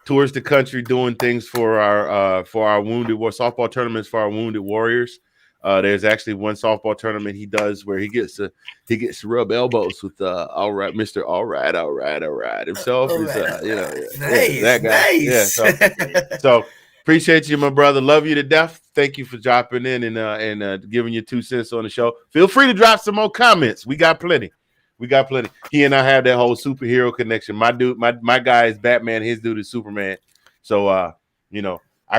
Tours the country doing things for our wounded softball tournaments for our wounded warriors. There's actually one softball tournament he does where he gets to rub elbows with Mr. All right himself. Nice, that guy. Nice. Yeah, so appreciate you, my brother. Love you to death. Thank you for dropping in and giving your 2 cents on the show. Feel free to drop some more comments. We got plenty. He and I have that whole superhero connection. My dude, my guy is Batman. His dude is Superman. So I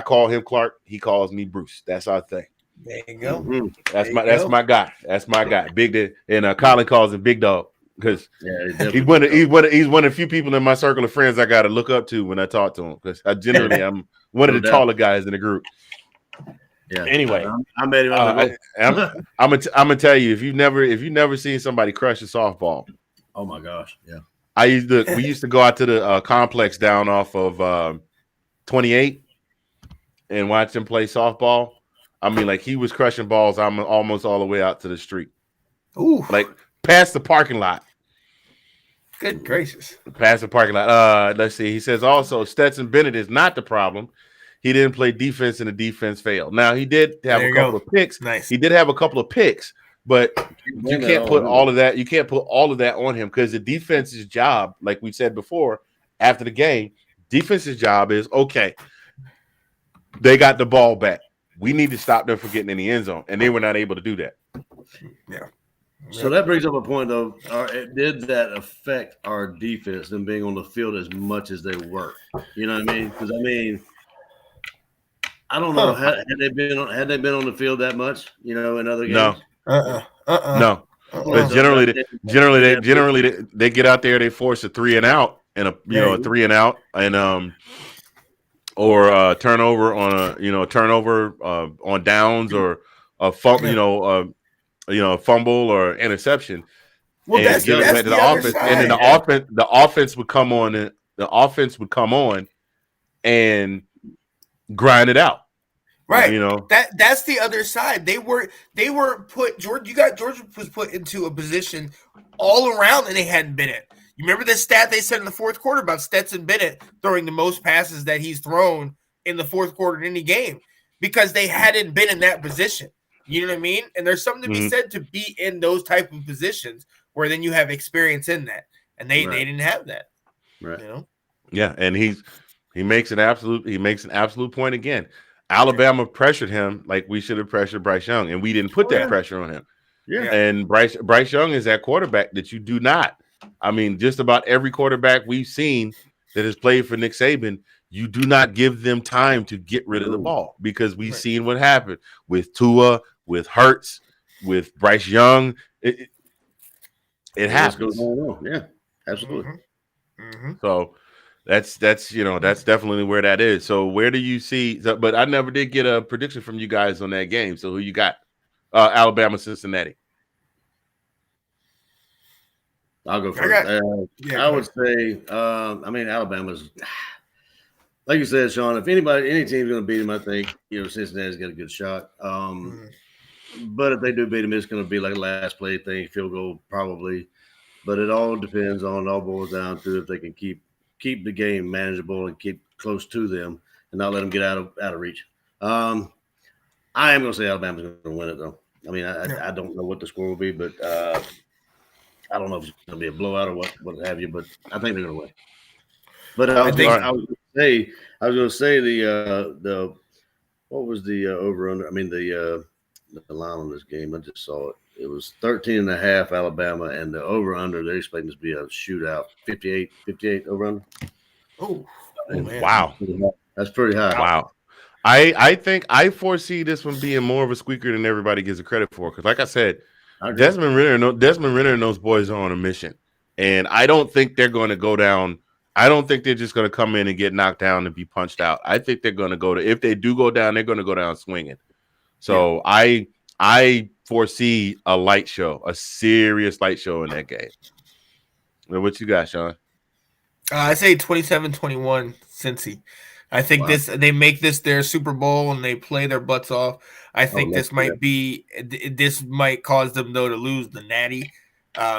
call him Clark. He calls me Bruce. That's our thing. There you go. Mm-hmm. That's my guy. Big Dad. And Colin calls him Big Dog because he's one of the few people in my circle of friends I got to look up to when I talk to him because I'm one of the taller guys in the group. Yeah. Anyway, I made him. I'm gonna tell you if you've never seen somebody crush a softball. Oh my gosh! Yeah. We used to go out to the complex down off of 28 and watch him play softball. I mean, like he was crushing balls. I'm almost all the way out to the street. Ooh, like past the parking lot. Good gracious. Past the parking lot. Let's see. He says also Stetson Bennett is not the problem. He didn't play defense and the defense failed. Now he did have a couple of picks. Nice. He did have a couple of picks, but you can't put all of that. You can't put all of that on him because the defense's job, like we said before, after the game, defense's job is okay. They got the ball back. We need to stop them from getting in the end zone, and they were not able to do that. Yeah. So that brings up a point, though. Did that affect our defense, them being on the field as much as they were? You know what I mean? Because I don't know. Had they been on the field that much? In other games? No. No. But generally they get out there, they force a 3 and out and a 3 and out and or turnover on on downs or a fumble, a fumble or interception. Well, and that's give it back to the offense, and then the offense would come on, and the offense would come on and grind it out. Right. That's the other side. They were put Georgia was put into a position all around and they hadn't been in. You remember the stat they said in the fourth quarter about Stetson Bennett throwing the most passes that he's thrown in the fourth quarter in any game because they hadn't been in that position. You know what I mean? And there's something to be said to be in those type of positions where then you have experience in that. And they didn't have that. Right. Yeah, and he makes an absolute point again. Alabama pressured him like we should have pressured Bryce Young, and we didn't put that pressure on him. Yeah. And Bryce Young is that quarterback that you do not. I mean, just about every quarterback we've seen that has played for Nick Saban, you do not give them time to get rid of the ball because we've seen what happened with Tua, with Hurts, with Bryce Young. It happens. Yeah, absolutely. So that's definitely where that is. So where do you see? But I never did get a prediction from you guys on that game. So who you got? Alabama, Cincinnati. I'll go first. I would say, Alabama's, like you said, Sean, if any team's going to beat them, I think, Cincinnati's got a good shot. But if they do beat them, it's going to be like a last play thing, field goal probably. But it all depends on, all boils down to if they can keep the game manageable and keep close to them and not let them get out of reach. I am going to say Alabama's going to win it, though. I mean, I don't know what the score will be, but I don't know if it's going to be a blowout or what have you, but I think they're going to win. But I was going to say the what was the over under? I mean the line on this game. I just saw it. It was 13.5 Alabama, and the over under they're expecting this to be a shootout. 58 over under. Oh, wow, that's pretty high. Wow. I think I foresee this one being more of a squeaker than everybody gives it credit for. Because, like I said, Desmond Ritter and those boys are on a mission, and I don't think they're going to go down. I don't think they're just going to come in and get knocked down and be punched out. I think they're going to if they do go down, they're going to go down swinging. So I foresee a light show, a serious light show in that game. What you got, Sean? I say 27-21 Cincy. I think they make this their Super Bowl and they play their butts off. I think this might cause them though to lose the Natty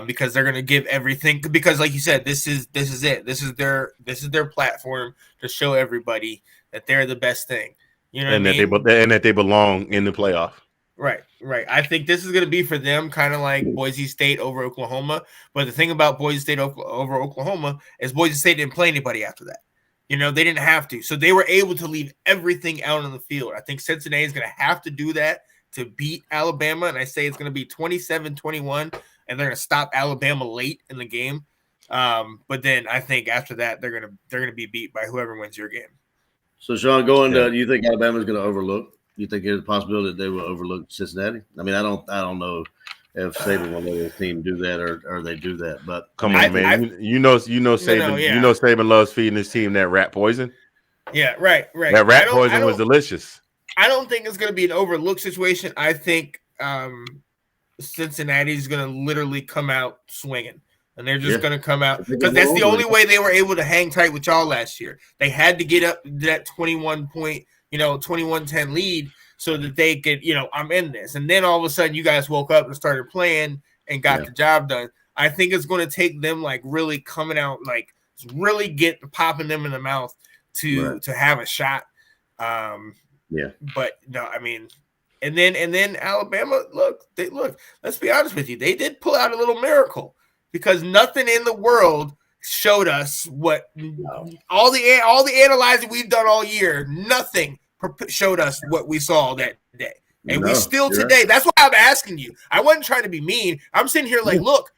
because they're going to give everything. Because like you said, this is it. This is their platform to show everybody that they're the best thing. You know, and that they belong in the playoff. Right. I think this is going to be for them kind of like Boise State over Oklahoma. But the thing about Boise State over Oklahoma is Boise State didn't play anybody after that. You know, they didn't have to. So they were able to leave everything out on the field. I think Cincinnati is going to have to do that to beat Alabama. And I say it's going to be 27-21, and they're going to stop Alabama late in the game. But then I think after that, they're going to be beat by whoever wins your game. So, Sean, do you think Alabama's going to overlook? You think there's a possibility that they will overlook Cincinnati? I mean, I don't know if Saban will let his team do that or they do that. But come on, man, you know Saban. You know Saban loves feeding his team that rat poison. Yeah, right. That rat poison was delicious. I don't think it's going to be an overlook situation. I think Cincinnati's going to literally come out swinging. And they're just going to come out because that's the only way they were able to hang tight with y'all last year. They had to get up to that 21-point, 21-10 lead so that they could, I'm in this. And then all of a sudden you guys woke up and started playing and got the job done. I think it's going to take them like really coming out, like really popping them in the mouth to have a shot. But no, I mean, and then Alabama, let's be honest with you. They did pull out a little miracle. Because nothing in the world showed us what all the analyzing we've done all year, nothing showed us what we saw that day. And we still today, that's why I'm asking you. I wasn't trying to be mean. I'm sitting here like, look,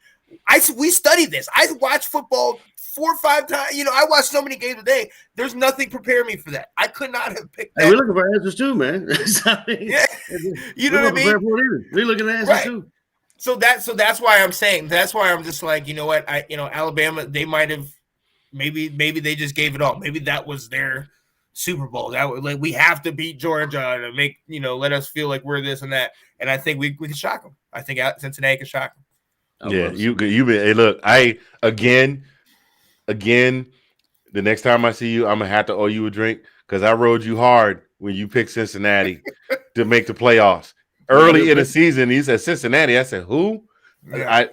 we studied this. I watched football 4 or 5 times. I watched so many games a day. There's nothing preparing me for that. I could not have picked that. Hey, we're looking for answers too, man. You know what I mean? We're looking at answers too. So that's why I'm saying, that's why I'm just like, you know what, Alabama, they might have, maybe they just gave it all. Maybe that was their Super Bowl. That was like, we have to beat Georgia to make, let us feel like we're this and that. And I think we can shock them. I think Cincinnati can shock them. Yeah, you hey, look, again, the next time I see you, I'm gonna have to owe you a drink because I rode you hard when you picked Cincinnati to make the playoffs early in the season. He said Cincinnati. I said who? Yeah.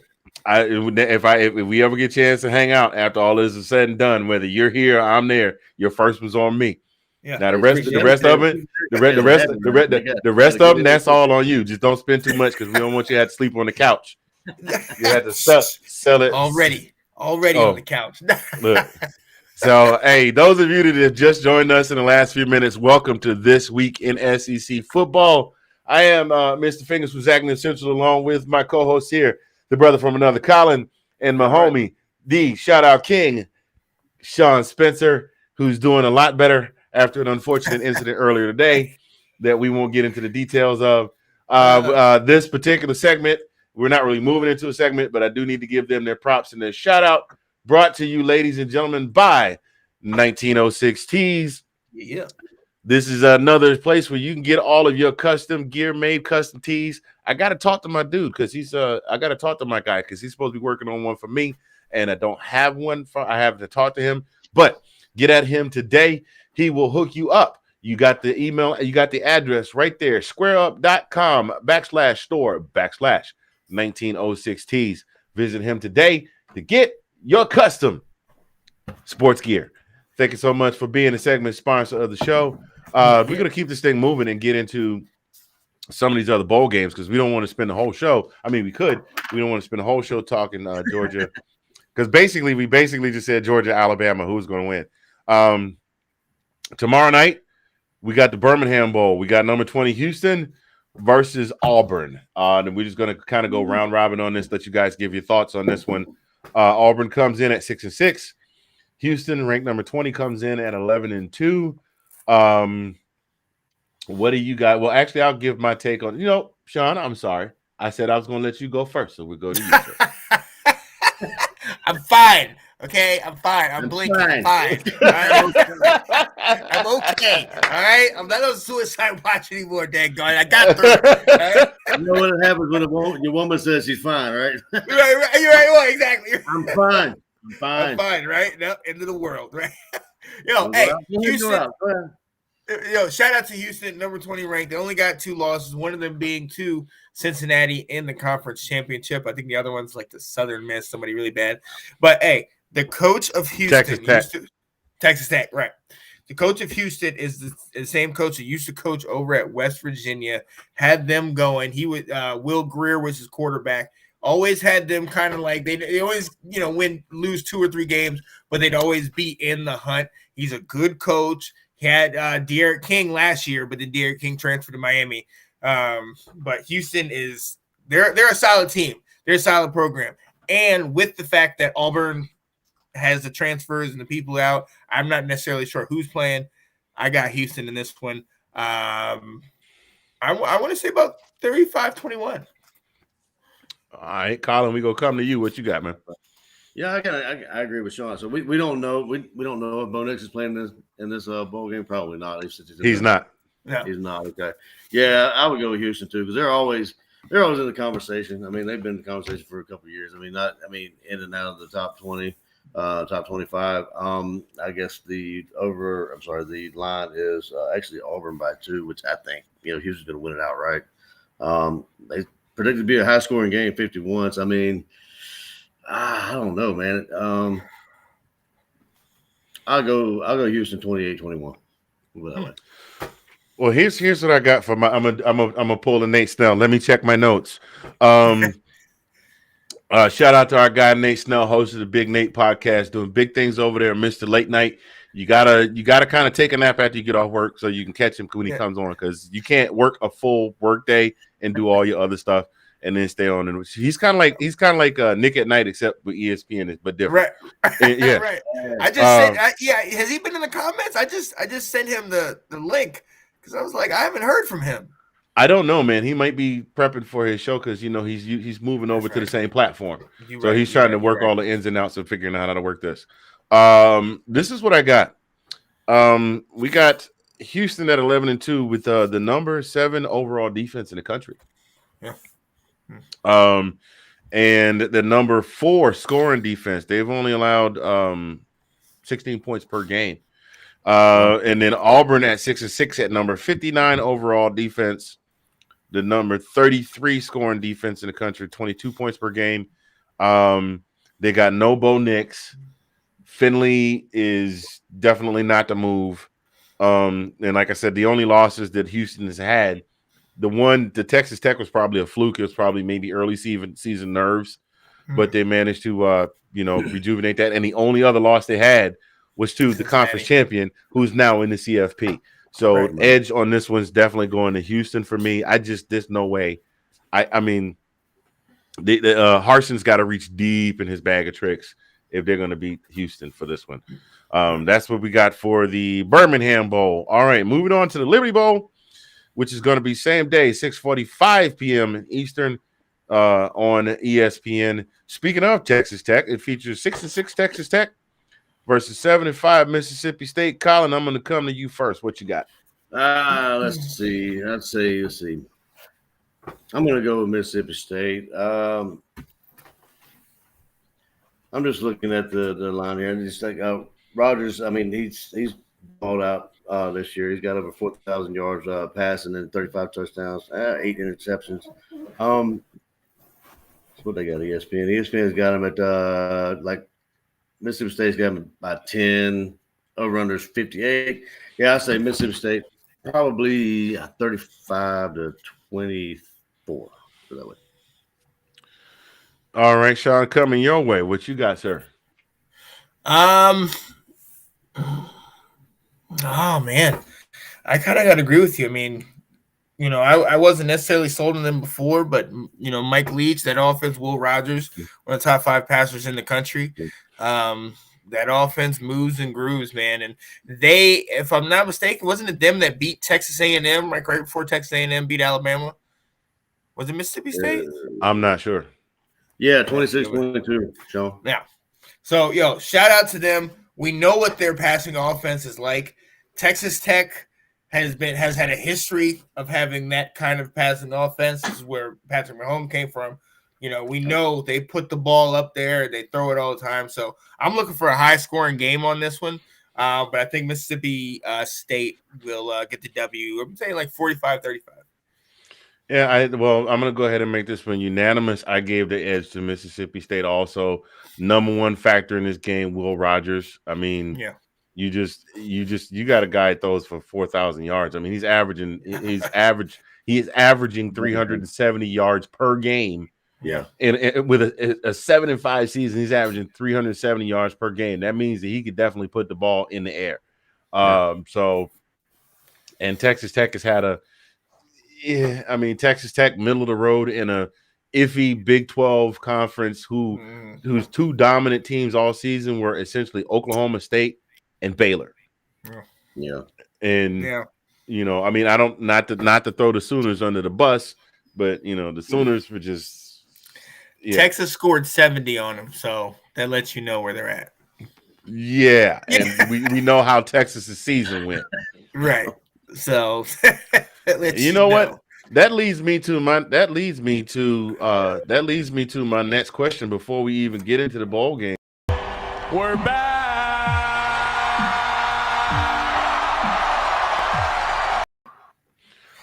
If we ever get a chance to hang out after all this is said and done, whether you're here or I'm there, your first one's on me. Yeah. Now the rest of them, that's all on you. Just don't spend too much because we don't want you to have to sleep on the couch. You have to sell it already on the couch. Look. So, hey, those of you that have just joined us in the last few minutes, welcome to This Week in SEC Football. I am Mr. Fingers from Zachman Central, along with my co-host here, the brother from another Colin, and my homie, the shout-out king, Sean Spencer, who's doing a lot better after an unfortunate incident earlier today that we won't get into the details of. This particular segment, we're not really moving into a segment, but I do need to give them their props and their shout-out. Brought to you, ladies and gentlemen, by 1906 Tees. Yeah. This is another place where you can get all of your custom gear made, custom tees. I got to talk to my dude because I got to talk to my guy because he's supposed to be working on one for me, and I don't have one. I have to talk to him, but get at him today. He will hook you up. You got the email, you got the address right there, squareup.com/store/1906 Tees. Visit him today to get your custom sports gear. Thank you so much for being a segment sponsor of the show. We're going to keep this thing moving and get into some of these other bowl games because we don't want to spend the whole show. I mean, we could. We don't want to spend the whole show talking Georgia because we basically just said Georgia, Alabama, who's going to win. Tomorrow night, we got the Birmingham Bowl. We got number 20 Houston versus Auburn. And we're just going to kind of go round robin on this, let you guys give your thoughts on this one. Auburn comes in at 6-6. Houston, ranked number 20, comes in at 11-2. What do you got? Well, actually, I'll give my take on. Sean, I'm sorry. I said I was going to let you go first, so we'll go to you. I'm fine. Okay, I'm fine. I'm blinking. I'm fine. All right? I'm okay. All right, I'm not on suicide watch anymore. Dang God, I got through. Right? You know what happens when your woman says she's fine, right? You're right. Well, exactly. I'm fine. I'm fine. Right now, into the world. Right. Hey, Houston. Shout out to Houston, number 20 ranked. They only got 2 losses. One of them being to Cincinnati in the conference championship. I think the other one's like the Southern Miss, somebody really bad. But hey, the coach of Houston, Texas Tech, right? The coach of Houston is the same coach that used to coach over at West Virginia. Had them going. He would Will Greer was his quarterback. Always had them kind of like they always lose 2 or 3 games, but they'd always be in the hunt. He's a good coach. He had Derek King last year, but then Derek King transferred to Miami. But Houston they're a solid team. They're a solid program. And with the fact that Auburn has the transfers and the people out, I'm not necessarily sure who's playing. I got Houston in this one. I want to say about 35-21. All right, Colin, we gonna come to you. What you got, man? Yeah, I agree with Sean. So we don't know we don't know if Bo Nix is playing in this bowl game. Probably not. He's not. No. He's not. Okay. Yeah, I would go with Houston too because they're always in the conversation. I mean, they've been in the conversation for a couple of years. I mean, in and out of the top 20, top 25. I guess the line is actually Auburn by 2, which I think Houston's going to win it outright. They predicted to be a high scoring game, 51. So, I mean, I don't know, man. I'll go Houston 28-21. We'll go that way. Well, here's what I got for my. I'm gonna pull a Nate Snell. Let me check my notes. Shout out to our guy Nate Snell, host of the Big Nate podcast, doing big things over there, Mr. Late Night. You gotta kind of take a nap after you get off work so you can catch him when he comes on because you can't work a full work day and do all your other stuff and then stay on. And he's kind of like Nick at Night except with ESPN, but different. Right. Yeah. Right. I just said, has he been in the comments? I just sent him the link. Because I was like, I haven't heard from him. I don't know, man. He might be prepping for his show because he's moving over to the same platform. So he's trying to work all the ins and outs of figuring out how to work this. This is what I got. We got Houston at 11-2 with the number 7 overall defense in the country. Yeah. And the number 4 scoring defense. They've only allowed 16 points per game. And then Auburn at 6-6 at number 59 overall defense. The number 33 scoring defense in the country, 22 points per game. They got no Bo Nix. Finley is definitely not the move. And like I said, the only losses that Houston has had, the Texas Tech was probably a fluke. It was probably maybe early season nerves, but they managed to rejuvenate that. And the only other loss they had was to the conference champion, who's now in the CFP. So edge on this one's definitely going to Houston for me. There's no way. I mean, Harson's got to reach deep in his bag of tricks if they're going to beat Houston for this one. That's what we got for the Birmingham Bowl. All right, moving on to the Liberty Bowl, which is going to be same day, 6:45 p.m. Eastern on ESPN. Speaking of Texas Tech, it features 6-6 Texas Tech versus 7-5 Mississippi State. Colin, I'm going to come to you first. What you got? Let's see. Let's see. I'm going to go with Mississippi State. I'm just looking at the line here. Just like Rogers. I mean, he's balled out this year. He's got over 4,000 yards passing and 35 touchdowns, 8 interceptions. That's what they got. ESPN. ESPN's got him at Mississippi State's got him by 10. Over-under's 58. Yeah, I say Mississippi State probably 35-24. That way. All right, Sean, coming your way. What you got, sir? Oh man, I kind of got to agree with you. I mean, I wasn't necessarily sold on them before, but Mike Leach, that offense, Will Rogers, one of the top 5 passers in the country. That offense moves and grooves, man. And they, if I'm not mistaken, wasn't it them that beat Texas A&M right before Texas A&M beat Alabama? Was it Mississippi State? I'm not sure. Yeah, 26-22, Sean. Yeah. So, shout out to them. We know what their passing offense is like. Texas Tech has had a history of having that kind of passing offense. This is where Patrick Mahomes came from. We know they put the ball up there. They throw it all the time. So I'm looking for a high-scoring game on this one. But I think Mississippi State will get the W. I'm saying like 45-35. Yeah, I'm going to go ahead and make this one unanimous. I gave the edge to Mississippi State also. Number 1 factor in this game, Will Rogers. I mean, you got a guy that throws for 4,000 yards. I mean, he is averaging 370 yards per game. Yeah. And with a 7-5 season, he's averaging 370 yards per game. That means that he could definitely put the ball in the air. And Texas Tech has had Texas Tech middle of the road in a iffy Big 12 conference whose 2 dominant teams all season were essentially Oklahoma State and Baylor. Yeah. And I mean, I don't not to throw the Sooners under the bus, but the Sooners were just Texas scored 70 on them, so that lets you know where they're at. Yeah, and we know how Texas's season went. Right. So you know what? That leads me to my next question before we even get into the bowl game. We're back.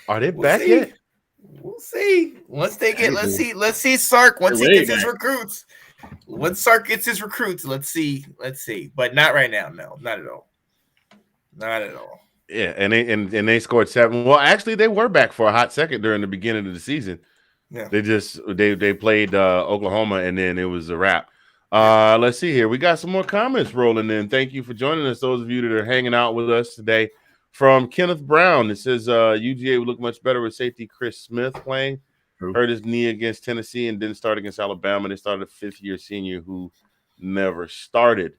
Are they back yet? We'll see. Once they get, let's see Sark once he gets his recruits. Once Sark gets his recruits, let's see. But not right now. No, not at all. Not at all. Yeah, and they scored 7. Well, actually, they were back for a hot second during the beginning of the season. Yeah, they played Oklahoma, and then it was a wrap. Let's see here. We got some more comments rolling in. Thank you for joining us, those of you that are hanging out with us today. From Kenneth Brown, it says UGA would look much better with safety Chris Smith playing. Hurt his knee against Tennessee and didn't start against Alabama. They started a 5th-year senior who never started.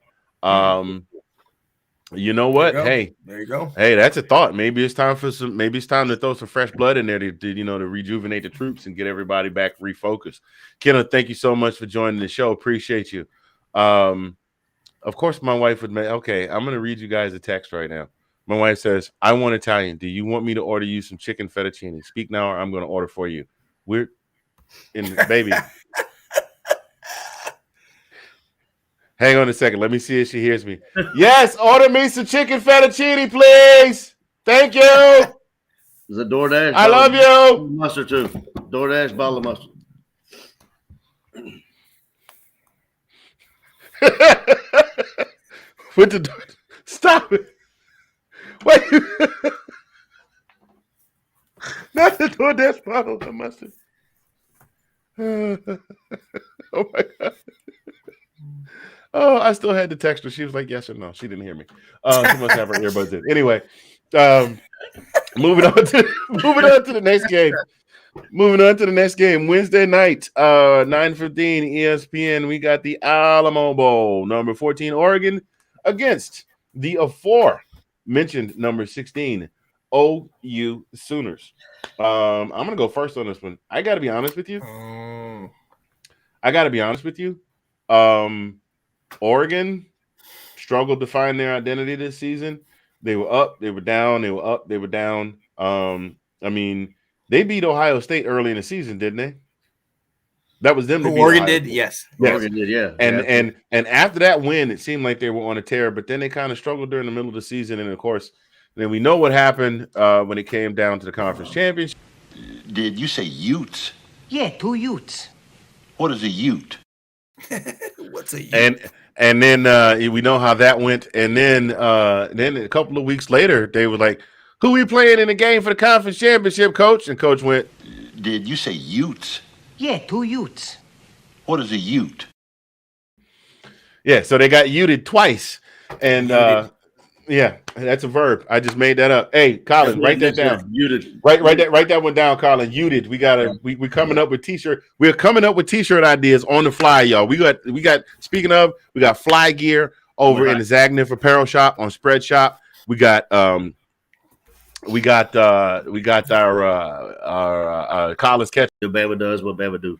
You know what? Hey, there you go. Hey, that's a thought. Maybe it's time to throw some fresh blood in there to rejuvenate the troops and get everybody back refocused. Kenneth, thank you so much for joining the show. Appreciate you. Of course, my wife would make. Okay, I'm gonna read you guys a text right now. My wife says, "I want Italian. Do you want me to order you some chicken fettuccine? Speak now, or I'm gonna order for you." We're in, baby. Hang on a second. Let me see if she hears me. Yes, order me some chicken fettuccine, please. Thank you. Is it DoorDash? I love you. Mustard too. DoorDash, bottle of mustard. With the stop it. Wait. Not the DoorDash bottle of mustard. Oh my God. Oh, I still had to text her. She was like, yes or no. She didn't hear me. She must have her earbuds in. Anyway, moving on to the next game. Moving on to the next game. Wednesday night, 9:15 ESPN. We got the Alamo Bowl. Number 14, Oregon, against the aforementioned number 16, OU Sooners. I'm going to go first on this one. I got to be honest with you. Oregon struggled to find their identity this season. They were up, they were down, they were up, they were down. I mean, they beat Ohio State early in the season, didn't they? That was them. That Oregon did, yes. Oregon did, yeah. And after that win, it seemed like they were on a tear, but then they kind of struggled during the middle of the season. And of course, then we know what happened when it came down to the conference championship. Did you say Utes? Yeah, 2 Utes. What is a Ute? What's a Ute? And then we know how that went. And then a couple of weeks later, they were like, "Who we playing in the game for the conference championship, Coach?" And Coach went, Did you say Utes? Yeah, 2 Utes. What is a Ute? Yeah, so they got Uted twice. And yeah, that's a verb. I just made that up. Hey, Colin, write that down. Uted. Write that one down, Colin. Uted. We're coming up with t-shirt. We're coming up with t-shirt ideas on the fly, y'all. We got speaking of, we got fly gear over in the Zagnif apparel shop on Spread Shop. We got our Colin's catch. Bama does what Bama do.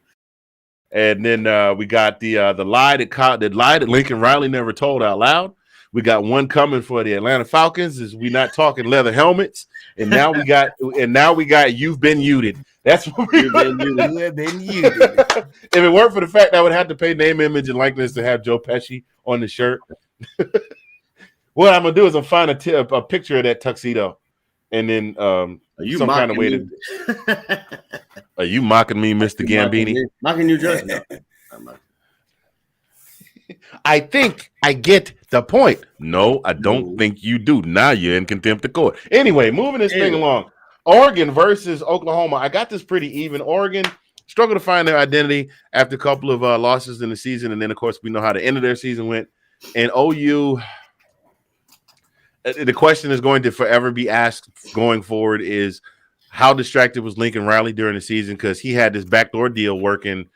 And then we got the lie that Lincoln Riley never told out loud. We got one coming for the Atlanta Falcons. Is we not talking leather helmets, and now we got you've been Uted. That's what we've been Uted. If it weren't for the fact I would have to pay name, image, and likeness to have Joe Pesci on the shirt. What I'm gonna do is I'll find a picture of that tuxedo, and then some kind of way to. Are you mocking me, Mr. Gambini? Mocking you, Judge? No. I think I get the point. No, I don't think you do. Now you're in contempt of court. Anyway, moving this thing along. Oregon versus Oklahoma. I got this pretty even. Oregon struggled to find their identity after a couple of losses in the season. And then, of course, we know how the end of their season went. And OU, the question is going to forever be asked going forward is how distracted was Lincoln Riley during the season? Because he had this backdoor deal working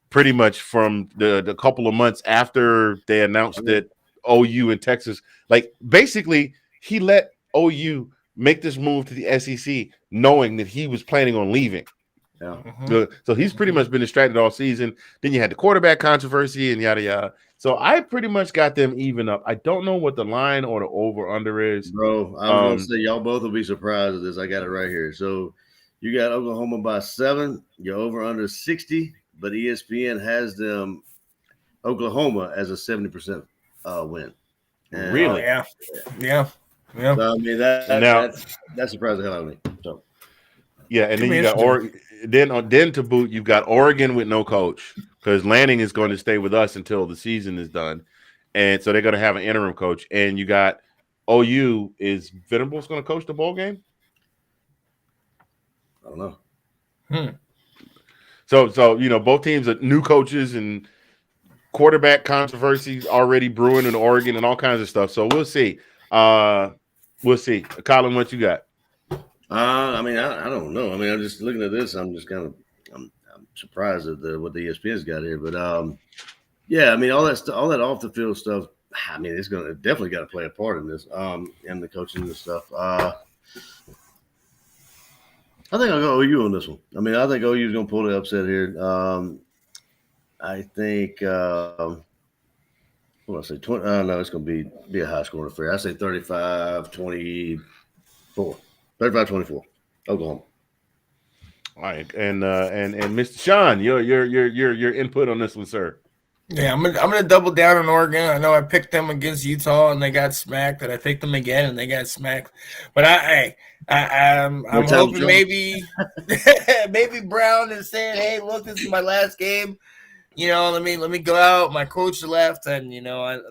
pretty much from the couple of months after they announced that OU and Texas, like basically he let OU make this move to the SEC knowing that he was planning on leaving. Yeah. So he's pretty much been distracted all season. Then you had the quarterback controversy and yada, yada. So I pretty much got them even up. I don't know what the line or the over under is. Bro, I was going to say, y'all both will be surprised at this. I got it right here. So you got Oklahoma by 7. You're over under 60. But ESPN has them Oklahoma as a 70% win. And really? Yeah. So, I mean that surprised the hell out of me. So yeah, and then you got Oregon. Then to boot, you've got Oregon with no coach because Lanning is going to stay with us until the season is done, and so they're going to have an interim coach. And you got OU. Is Venables going to coach the bowl game? I don't know. So both teams are new coaches and quarterback controversies already brewing in Oregon and all kinds of stuff. So we'll see. We'll see. Colin, what you got? I mean, I don't know. I mean, I'm just looking at this. I'm just kind of I'm surprised at what the ESPN's got here. But yeah, I mean, all that off the field stuff I mean, it's gonna definitely got to play a part in this, and the coaching and stuff. I think I'll go OU on this one. I mean, I think OU is gonna pull the upset here. I think. What do I say? 20. No, it's gonna be a high scoring affair. I say 35-24. 35-24. Oklahoma. All right, and Mr. Sean, your input on this one, sir. Yeah, I'm gonna double down on Oregon. I know I picked them against Utah and they got smacked, and I picked them again and they got smacked. But I'm hoping maybe maybe Brown is saying, "Hey, look, this is my last game. Let me go out. My coach left, and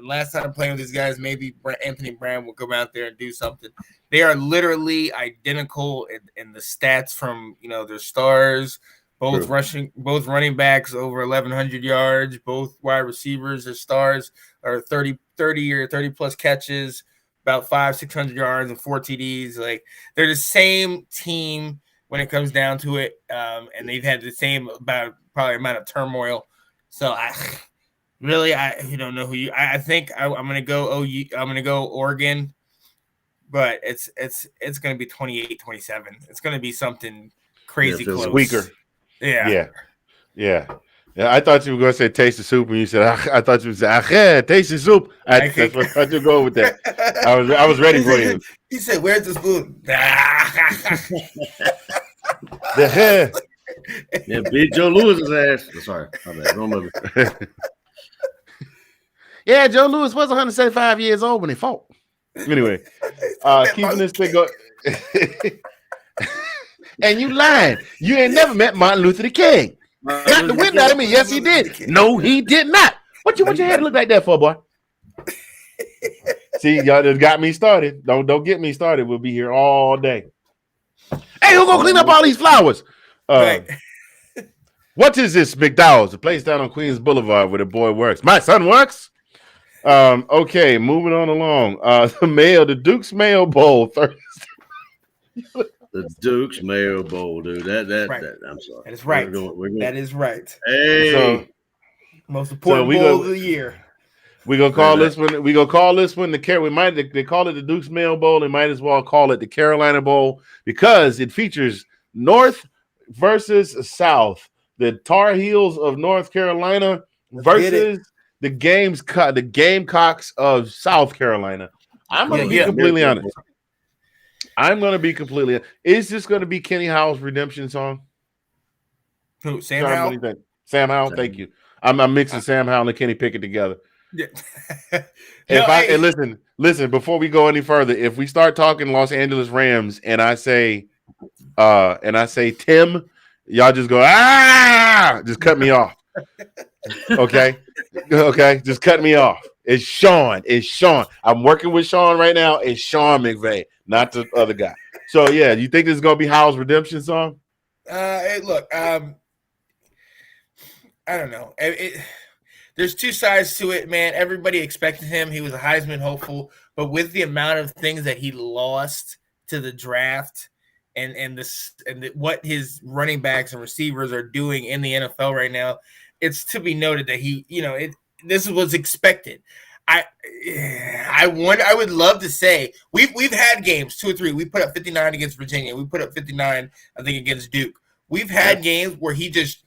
last time I'm playing with these guys, maybe Anthony Brown will come out there and do something." They are literally identical in the stats from their stars. Both running backs over 1,100 yards. Both wide receivers are stars, or 30 or 30 plus catches, about 500-600 yards and 4 TDs. Like, they're the same team when it comes down to it, and they've had the same probably amount of turmoil. So I don't know who you. I think I'm gonna go OU. I'm gonna go Oregon, but it's gonna be 28-27. It's gonna be something crazy close. Squeaker. Yeah. I thought you were going to say taste the soup, and you said, I thought you would say, taste the soup. That's what I thought you were going with that. I was ready for you. He said, "Where's the spoon?" Yeah, beat Joe Lewis's ass. Sorry, my bad. Wrong movie. Yeah, Joe Lewis was 175 years old when he fought. Anyway, keeping this thing going. And you lying. You ain't never met Martin Luther King. Not the wind out of me. Yes, he did. No, he did not. What your head look like that for, boy? See, y'all just got me started. Don't get me started. We'll be here all day. Hey, who gonna clean up all these flowers? Right. What is this, McDowell's? The place down on Queens Boulevard where the boy works. My son works. Okay, moving on along. The Duke's Mayo Bowl Thursday. The Duke's Mayo Bowl, dude. Right. I'm sorry. That is right. That is right. Hey, most important bowl of the year. We're gonna call this one. We're gonna call this one they call it the Duke's Mayo Bowl. They might as well call it the Carolina Bowl because it features North versus South. The Tar Heels of North Carolina versus the Gamecocks of South Carolina. I'm gonna be completely honest. Is this going to be Kenny Howell's redemption song? Who? Sam Howell? Sam Howell, thank you. I'm mixing Sam Howell and Kenny Pickett together. Yeah. And listen, before we go any further, if we start talking Los Angeles Rams and I say Tim, y'all just go, just cut me off. Okay. Just cut me off. It's Sean. I'm working with Sean right now. It's Sean McVay, not the other guy. So yeah, you think this is gonna be Howell's redemption song? Hey, look, I don't know. There's two sides to it, man. Everybody expected him. He was a Heisman hopeful, but with the amount of things that he lost to the draft and what his running backs and receivers are doing in the NFL right now, it's to be noted that this was expected. I would love to say we've had games 2 or 3. We put up 59 against Virginia. We put up 59, I think, against Duke. We've had games where he just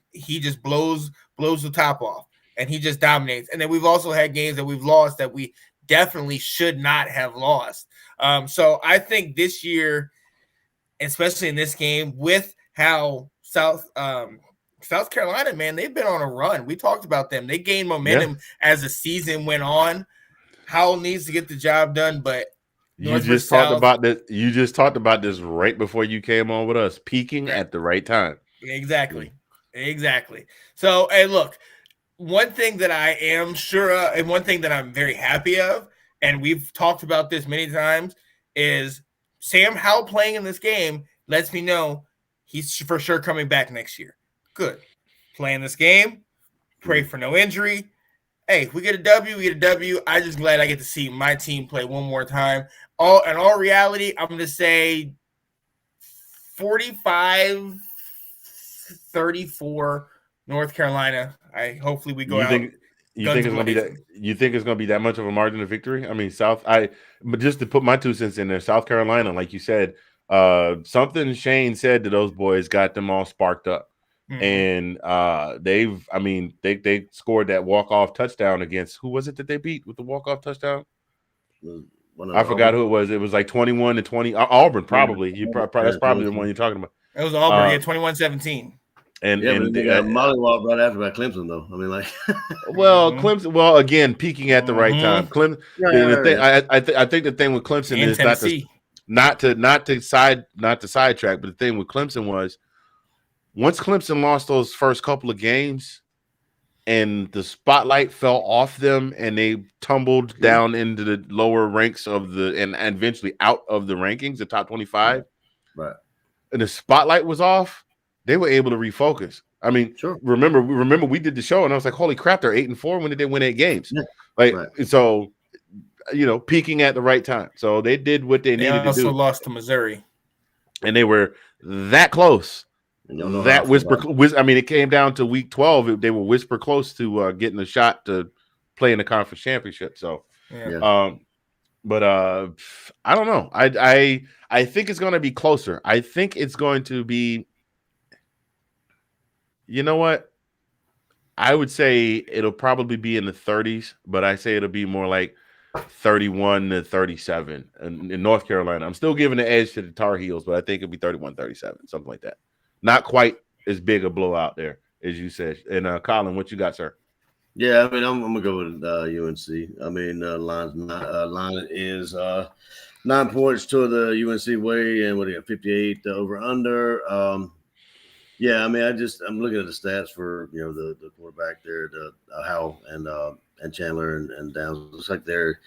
blows the top off and he just dominates. And then we've also had games that we've lost that we definitely should not have lost. So I think this year, especially in this game, with how South Carolina, man, they've been on a run. We talked about them. They gained momentum as the season went on. Howell needs to get the job done, but you just talked about this right before you came on with us, peaking at the right time. Exactly. So, hey, look, one thing that I am sure of, and one thing that I'm very happy of, and we've talked about this many times, is Sam Howell playing in this game lets me know he's for sure coming back next year. Good. Playing this game. Pray for no injury. Hey, if we get a W, we get a W. I'm just glad I get to see my team play one more time. In all reality, I'm going to say 45-34 North Carolina. Hopefully we go out. You think it's gonna be that? You think it's gonna be that much of a margin of victory? I mean, but just to put my 2 cents in there, South Carolina, like you said, something Shane said to those boys got them all sparked up, and they scored that walk-off touchdown against who was it that they beat with the walk-off touchdown? I forgot who it was. It was like 21-20. Auburn, probably. That's probably the one you're talking about. It was Auburn, 21-17. And they got mollywop right after by Clemson, though. I mean, like, Clemson. Well, again, peaking at the right time. Clemson. I think the thing with Clemson is not to sidetrack, but the thing with Clemson was once Clemson lost those first couple of games, and the spotlight fell off them, and they tumbled down into the lower ranks and eventually out of the rankings, the top 25. Right. And the spotlight was off. They were able to refocus. I mean, remember we did the show, and I was like, "Holy crap, they're 8-4. When did they win 8 games?" Yeah. So, peaking at the right time. So they did what they needed to do. They also lost to Missouri, and they were that close. That whisper. I mean, it came down to week 12. They were whisper close to getting a shot to play in the conference championship. So, but I don't know. I think it's going to be closer. I think it's going to be. You know what? I would say it'll probably be in the 30s, but I say it'll be more like 31-37 in North Carolina. I'm still giving the edge to the Tar Heels, but I think it'll be 31-37, something like that. Not quite as big a blowout there as you said. And Colin, what you got, sir? Yeah, I mean, I'm gonna go with UNC. I mean, line is 9 points to the UNC way, and what do you have? 58 over under. Yeah, I mean, I'm looking at the stats for the quarterback there, Howell and Chandler and Downs. Looks like they're.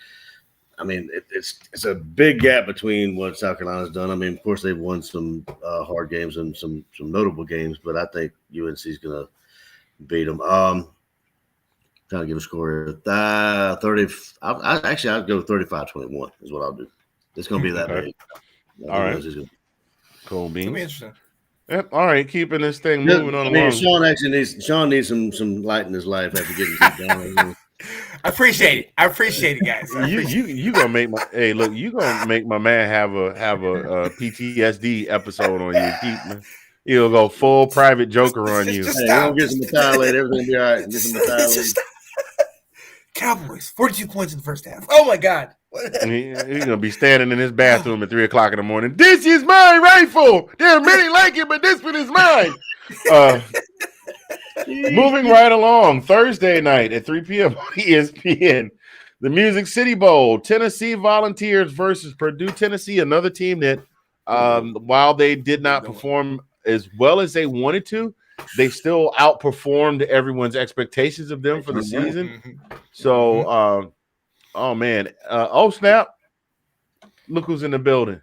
I mean, it's a big gap between what South Carolina's done. I mean, of course, they've won some hard games and some notable games, but I think UNC's gonna beat them. Trying to give a score 30. I'd go 35-21 is what I'll do. It's gonna be that big. All right. Cool beans. It's gonna be interesting. Yep. All right, keeping this thing moving on along. Sean needs some light in his life after getting beat down. I appreciate it, guys. You gonna make you gonna make my man have a PTSD episode on you. He'll go full private Joker on you. Hey, don't get some methylate. Everything will be all right. Get some methylate. Cowboys, 42 points in the first half. Oh my God. He's gonna be standing in his bathroom at 3:00 in the morning. This is my rifle. There are many like it, but this one is mine. Moving right along, Thursday night at 3 p.m. on ESPN, the Music City Bowl, Tennessee Volunteers versus Purdue. Tennessee, another team that, while they did not perform as well as they wanted to, they still outperformed everyone's expectations of them for the season. So, oh man, oh snap! Look who's in the building.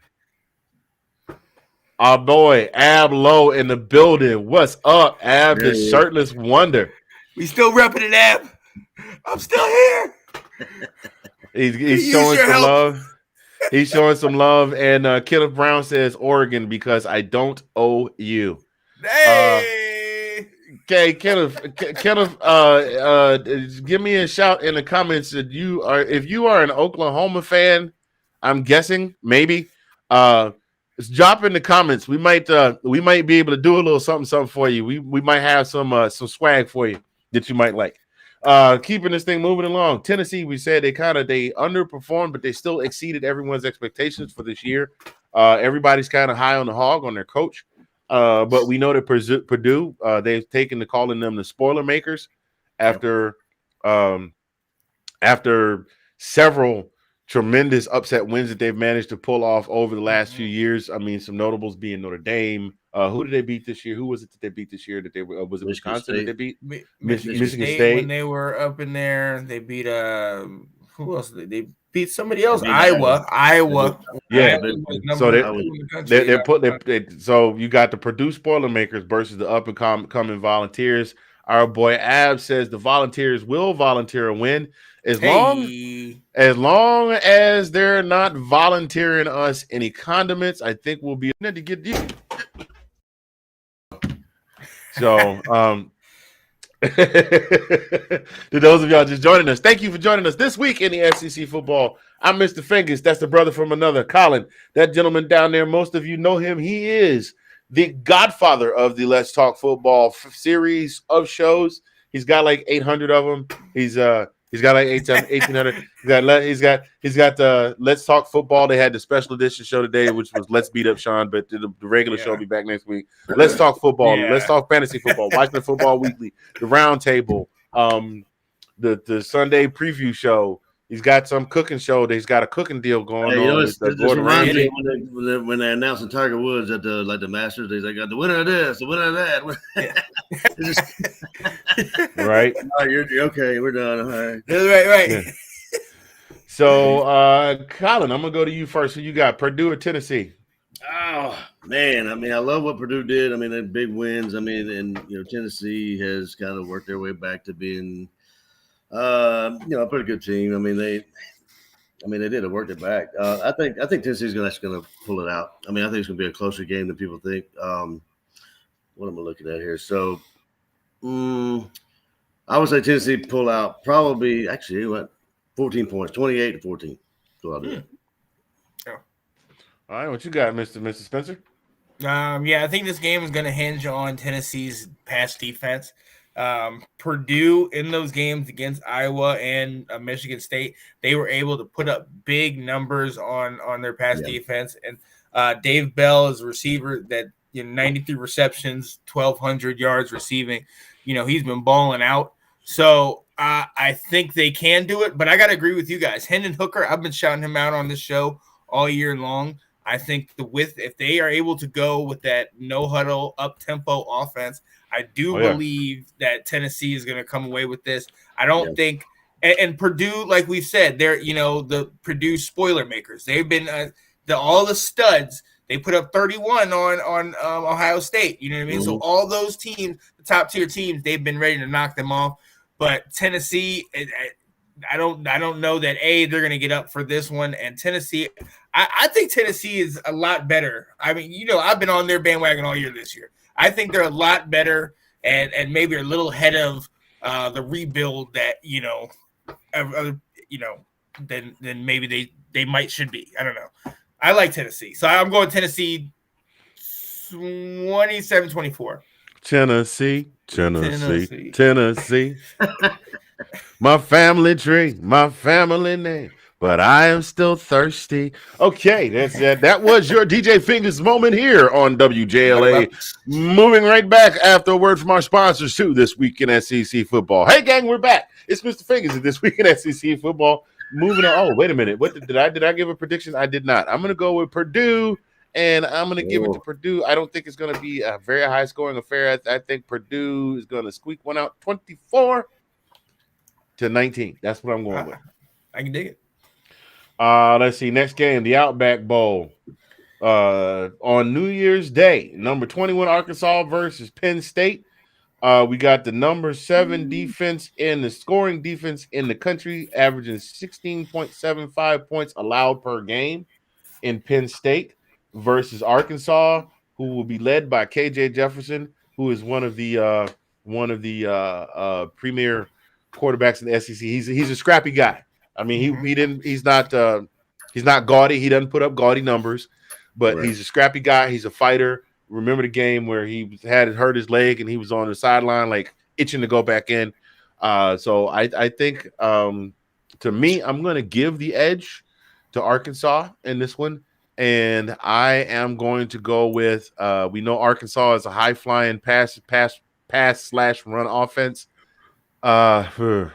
Our boy Ab Lowe in the building. What's up, Ab? The shirtless wonder. We still repping it, Ab. I'm still here. He's showing some love. He's showing some love. And Kenneth Brown says Oregon because I don't owe you. Hey. Okay, Kenneth, give me a shout in the comments that if you are an Oklahoma fan, I'm guessing maybe. Drop in the comments. We might be able to do a little something for you. We might have some swag for you that you might like. Keeping this thing moving along. Tennessee, we said they underperformed, but they still exceeded everyone's expectations for this year. Everybody's kind of high on the hog on their coach. But we know that Purdue, they've taken to calling them the spoiler makers after several tremendous upset wins that they've managed to pull off over the last few years. I mean, some notables being Notre Dame. Who did they beat this year? Who was it that they beat this year? That they were was it Wisconsin that they beat? Michigan State when they were up in there. They beat who else? They beat somebody else. Iowa. Yeah. So so you got the Purdue Spoiler Makers versus the up and coming Volunteers. Our boy Ab says the Volunteers will volunteer a win as long as they're not volunteering us any condiments. I think we'll be able to get these. So To those of y'all just joining us, thank you for joining us this week in the SEC football. I'm Mr. Fingers. That's the brother from another, Colin. That gentleman down there, most of you know him. He is the godfather of the Let's Talk Football series of shows. He's got like 800 of them. He's got like 1,800. He's got the Let's Talk Football. They had the special edition show today, which was Let's Beat Up Sean, but the regular show will be back next week. Let's Talk Football. Let's Talk Fantasy Football. Washington Football Weekly. The Round Table. The Sunday preview show. He's got some cooking show. He's got a cooking deal going on. This reminds me when they announcing Tiger Woods at the Masters. They got the winner of this, the winner of that. Right. Oh, you're okay. We're done. All right. Right. Yeah. So, Colin, I'm gonna go to you first. Who you got? Purdue or Tennessee? Oh man, I mean, I love what Purdue did. I mean, they big wins. I mean, and Tennessee has kind of worked their way back to being, a pretty good team. I mean, they did. It worked it back. I think Tennessee's gonna pull it out. I mean, I think it's gonna be a closer game than people think. What am I looking at here? So, I would say Tennessee pull out probably. Actually, what 14 points, 28-14. So I'll do it. All right, what you got, Mr. Spencer? I think this game is going to hinge on Tennessee's pass defense. Purdue in those games against Iowa and Michigan State, they were able to put up big numbers on their pass defense. And Dave Bell is a receiver that 93 receptions, 1,200 yards receiving. He's been balling out. So I think they can do it. But I got to agree with you guys. Hendon Hooker, I've been shouting him out on this show all year long. I think if they are able to go with that no huddle up tempo offense, I do believe that Tennessee is going to come away with this. I don't think, and Purdue, like we've said, they're the Purdue spoiler makers. They've been all the studs. They put up 31 on Ohio State. You know what I mean? Mm-hmm. So all those teams, the top tier teams, they've been ready to knock them off. But Tennessee, I don't know that they're going to get up for this one. And Tennessee, I think Tennessee is a lot better. I mean, I've been on their bandwagon all year this year. I think they're a lot better and maybe a little ahead of the rebuild that than maybe they might be. I don't know. I like Tennessee, so I'm going Tennessee 27-24. Tennessee. My family tree, my family name, but I am still thirsty. Okay, that's it. That was your DJ Fingers moment here on WJLA. Moving right back after a word from our sponsors too this week in SEC football. Hey gang, we're back. It's Mr. Fingers this week in SEC football. Moving on. Oh, wait a minute. What did I give a prediction? I did not. I'm gonna go with Purdue. And I'm going to give it to Purdue. I don't think it's going to be a very high-scoring affair. I think Purdue is going to squeak one out 24-19. That's what I'm going with. I can dig it. Let's see. Next game, the Outback Bowl. On New Year's Day, number 21 Arkansas versus Penn State. We got the number 7 defense in the scoring defense in the country, averaging 16.75 points allowed per game in Penn State, versus Arkansas, who will be led by KJ Jefferson, who is one of the premier quarterbacks in the SEC. He's a scrappy guy. I mean, he's not gaudy. He doesn't put up gaudy numbers, but he's a scrappy guy. He's a fighter. Remember the game where he had hurt his leg and he was on the sideline, like itching to go back in. So I think to me, I'm going to give the edge to Arkansas in this one. And I am going to go with we know Arkansas is a high flying pass/run offense. I'm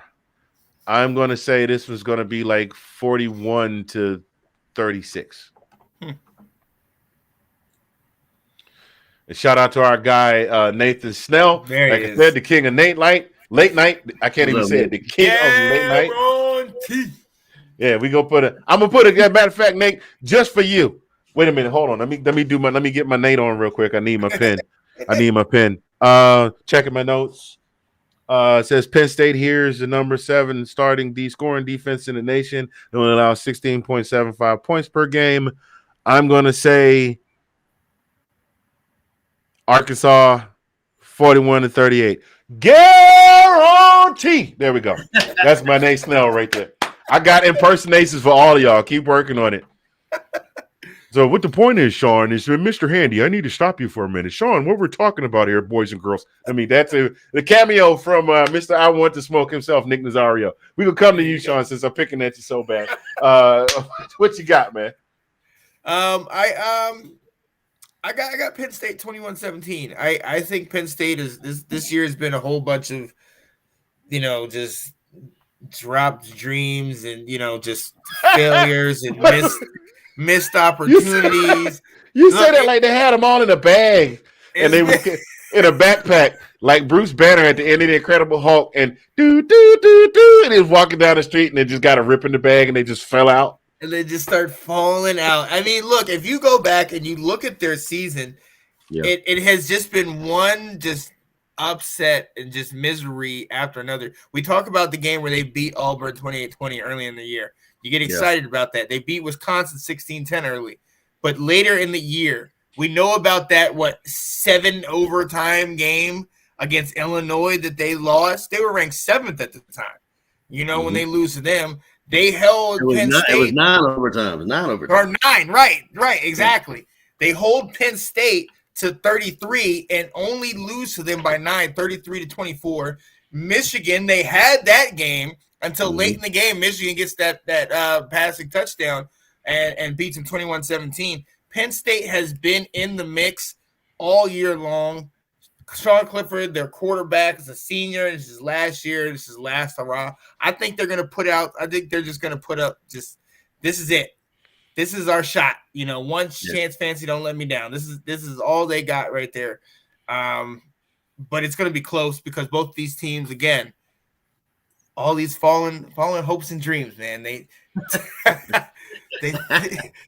going to say this was going to be like 41-36. And shout out to our guy Nathan Snell. Like I said, the king of late night. I can't even say it. The king of late night. Yeah, we gonna put it. I'm gonna put it. As a matter of fact, Nate, just for you. Wait a minute, hold on. Let me get my Nate on real quick. I need my pen. Checking my notes. It says Penn State here is the number 7 starting scoring defense in the nation. They only allow 16.75 points per game. I'm gonna say Arkansas 41-38. Guarantee. There we go. That's my Nate Snell right there. I got impersonations for all of y'all. Keep working on it. So what the point is, Sean, is Mr. Handy, I need to stop you for a minute. Sean, what we're talking about here, boys and girls. I mean, that's the cameo from Mr. I Want to Smoke himself, Nick Nazario. We will come to you, Sean, since I'm picking at you so bad. What you got, man? I got Penn State 21-17. I think Penn State is this year has been a whole bunch of, just dropped dreams and just failures and missed opportunities. You said it like they had them all in a bag and they were in a backpack, like Bruce Banner at the end of the Incredible Hulk, and do, and he was walking down the street and they just got a rip in the bag and they just fell out. And they just start falling out. I mean, look, if you go back and you look at their season, it has just been one just upset and just misery after another. We talk about the game where they beat Auburn 28-20 early in the year. You get excited about that. They beat Wisconsin 16-10 early. But later in the year, we know about that, 7 overtime game against Illinois that they lost. They were ranked 7th at the time. When they lose to them, they held Penn State. It was 9 overtime. It was 9 overtime. Or 9, right, exactly. They hold Penn State to 33 and only lose to them by 9, 33-24. Michigan, they had that game until late in the game. Michigan gets that passing touchdown and beats them 21-17. Penn State has been in the mix all year long. Sean Clifford, their quarterback, is a senior. This is last year. This is last hurrah. I think they're just going to put up this is it. This is our shot. One chance, Fancy, don't let me down. This is all they got right there. But it's going to be close because both these teams, again, all these fallen hopes and dreams, man. They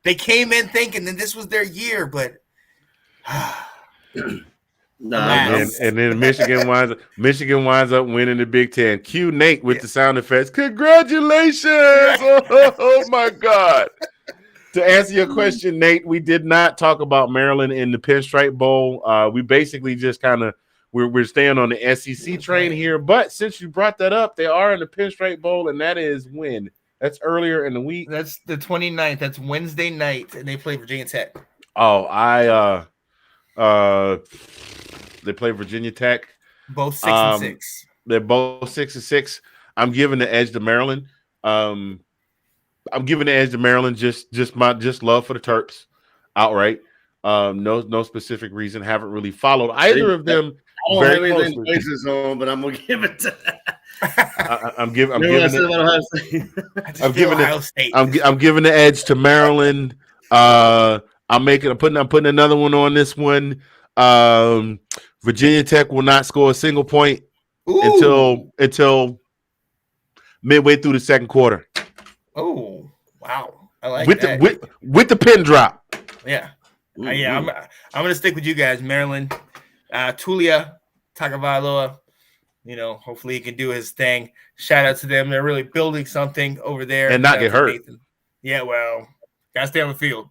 they came in thinking that this was their year, but and then Michigan winds up winning the Big Ten. Cue Nate with the sound effects. Congratulations! Oh my God. To answer your question, Nate, we did not talk about Maryland in the Pinstripe Bowl. We basically just kind of we're staying on the SEC train here. But since you brought that up, they are in the Pinstripe Bowl, and that is when? That's earlier in the week. That's the 29th. That's Wednesday night, and they play Virginia Tech. Oh, they play Virginia Tech. Both 6 and 6. They're both 6 and 6. I'm giving the edge to Maryland. I'm giving the edge to Maryland. Just love for the Terps, outright. No specific reason. Haven't really followed either of them. I don't have anything to base this on, but I'm gonna give it to. I'm giving the edge to Maryland. I'm putting another one on this one. Virginia Tech will not score a single point until midway through the second quarter. Oh, wow. I like with that. With the pin drop. Yeah. I'm going to stick with you guys. Maryland, Tulia Tagovailoa, hopefully he can do his thing. Shout out to them. They're really building something over there. And not get hurt. Nathan. Yeah, well, got to stay on the field.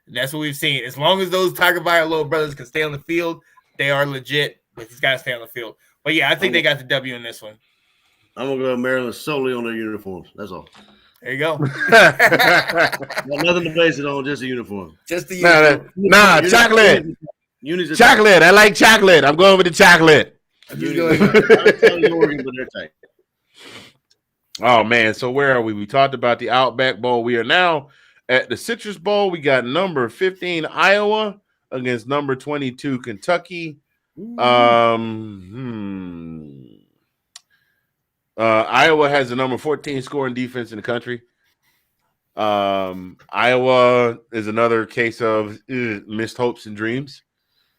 That's what we've seen. As long as those Tagovailoa brothers can stay on the field, they are legit, but he's got to stay on the field. But, yeah, I think they got the W in this one. I'm going to go Maryland solely on their uniforms. That's all. There you go. Got nothing to base it on, just a uniform. Just the uniform. Chocolate. Chocolate. I like chocolate. I'm going with the chocolate. Oh, man. So where are we? We talked about the Outback Bowl. We are now at the Citrus Bowl. We got number 15 Iowa against number 22 Kentucky. Iowa has the number 14 scoring defense in the country. Iowa is another case of missed hopes and dreams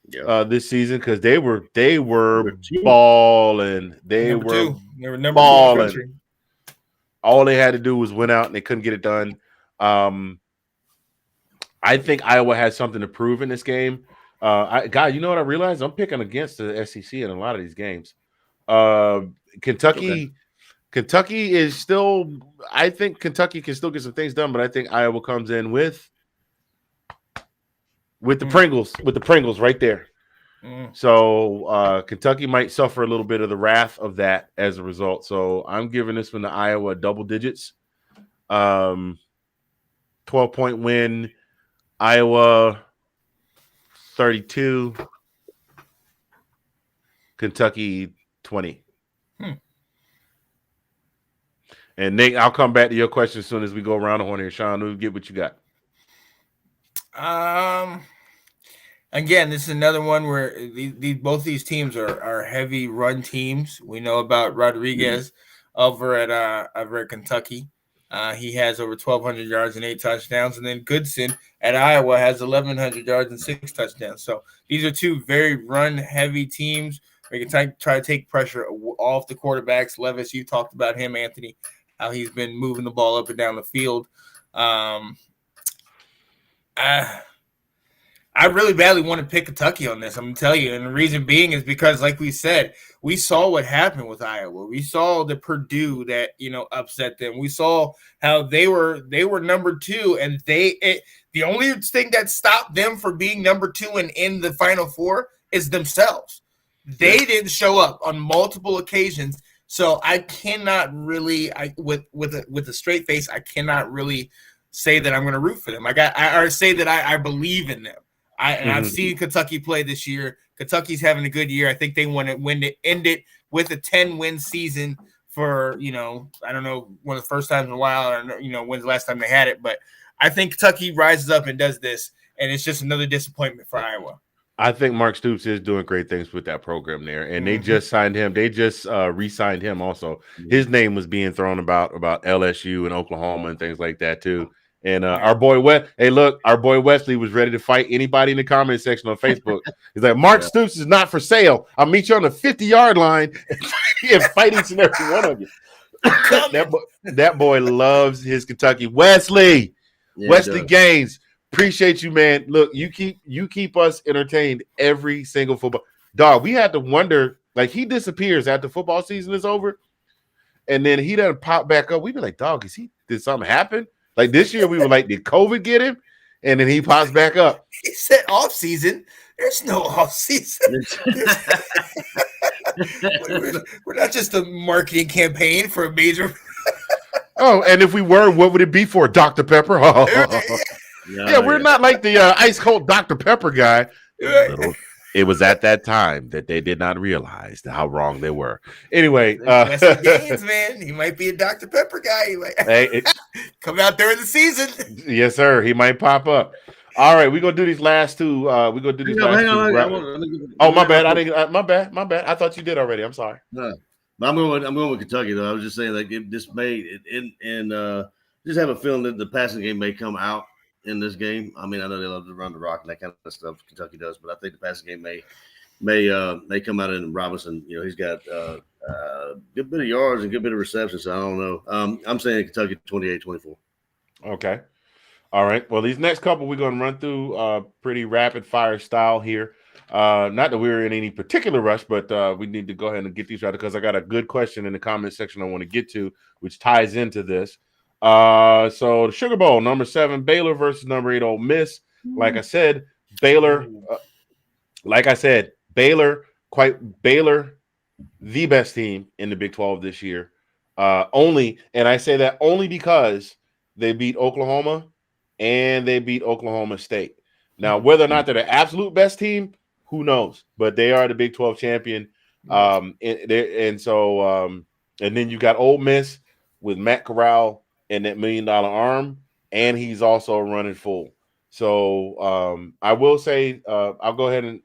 this season because they were balling. They were balling. All they had to do was win out, and they couldn't get it done. I think Iowa has something to prove in this game. You know what I realized? I'm picking against the SEC in a lot of these games. Kentucky is still. I think Kentucky can still get some things done, but I think Iowa comes in with the Pringles right there. So Kentucky might suffer a little bit of the wrath of that as a result. So I'm giving this one to Iowa double digits. 12-point win. Iowa 32. Kentucky 20. And Nate, I'll come back to your question as soon as we go around the horn here. Sean, we'll get what you got. Again, this is another one where both these teams are heavy run teams. We know about Rodriguez over at Kentucky. He has over 1,200 yards and 8 touchdowns. And then Goodson at Iowa has 1,100 yards and 6 touchdowns. So these are two very run-heavy teams. We can try to take pressure off the quarterbacks. Levis, you talked about him, Anthony, how he's been moving the ball up and down the field. I really badly want to pick Kentucky on this. I'm going to tell you. And the reason being is because, like we said, we saw what happened with Iowa. We saw the Purdue that, upset them. We saw how they were number 2, and the only thing that stopped them from being number 2 and in the Final Four is themselves. They didn't show up on multiple occasions. So I cannot really, with a straight face, I cannot really say that I'm going to root for them. I say that I believe in them. I've seen Kentucky play this year. Kentucky's having a good year. I think they want to end it with a 10-win season for, I don't know, one of the first times in a while, or, when's the last time they had it. But I think Kentucky rises up and does this, and it's just another disappointment for Iowa. I think Mark Stoops is doing great things with that program there, and they just signed him. They just re-signed him also. His name was being thrown about LSU and Oklahoma and things like that too. And our boy Wesley was ready to fight anybody in the comment section on Facebook. He's like, Mark Stoops is not for sale. I'll meet you on the 50-yard line and fight each and every one of you. that boy loves his Kentucky. Wesley Gaines. Appreciate you, man. Look, you keep us entertained every single football. Dog, we had to wonder, like, he disappears after football season is over, and then he doesn't pop back up. We'd be like, dog, did something happen? Like this year, we were like, did COVID get him? And then he pops back up. He said off season. There's no off season. We're not just a marketing campaign for a major. Oh, and if we were, what would it be for? Dr. Pepper? Yeah, we're not like the ice cold Dr. Pepper guy. It was at that time that they did not realize how wrong they were. Anyway, Wesley Gaines, man, he might be a Dr. Pepper guy. He might come out during the season. Yes, sir. He might pop up. All right, we're gonna do these last two. We're gonna do these last two. Oh, my bad. I didn't. My bad. I thought you did already. I'm sorry. No, but I'm going with Kentucky though. I was just saying, like, just have a feeling that the passing game may come out in this game. I mean, I know they love to run the rock and that kind of stuff Kentucky does, but I think the passing game may come out in Robinson. He's got a good bit of yards and good bit of receptions. So I don't know. I'm saying Kentucky 28-24. Okay. All right. Well, these next couple we're going to run through pretty rapid fire style here. Not that we're in any particular rush, but we need to go ahead and get these right because I got a good question in the comment section I want to get to, which ties into this. So the Sugar Bowl, number 7 Baylor versus number 8 Ole Miss. Like I said, Baylor, the best team in the Big 12 this year. And I say that only because they beat Oklahoma and they beat Oklahoma State. Now, whether or not they're the absolute best team, who knows? But they are the Big 12 champion. And then you got Ole Miss with Matt Corral and that $1 million arm, and he's also running full. So I will say I'll go ahead and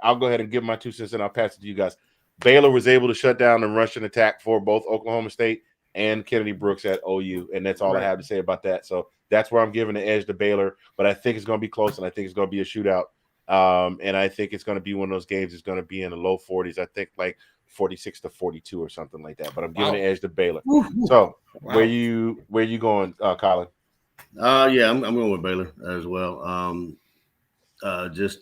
give my 2 cents and I'll pass it to you guys. Baylor was able to shut down the rushing attack for both Oklahoma State and Kennedy Brooks at OU, and that's all I have to say about that. So that's where I'm giving the edge to Baylor, but I think it's going to be close, and I think it's going to be a shootout. And I think it's going to be one of those games that's going to be in the low 40s. I think like 46-42 or something like that. But I'm giving the edge to Baylor. So where you going, Colin? Yeah, I'm going with Baylor as well. Let's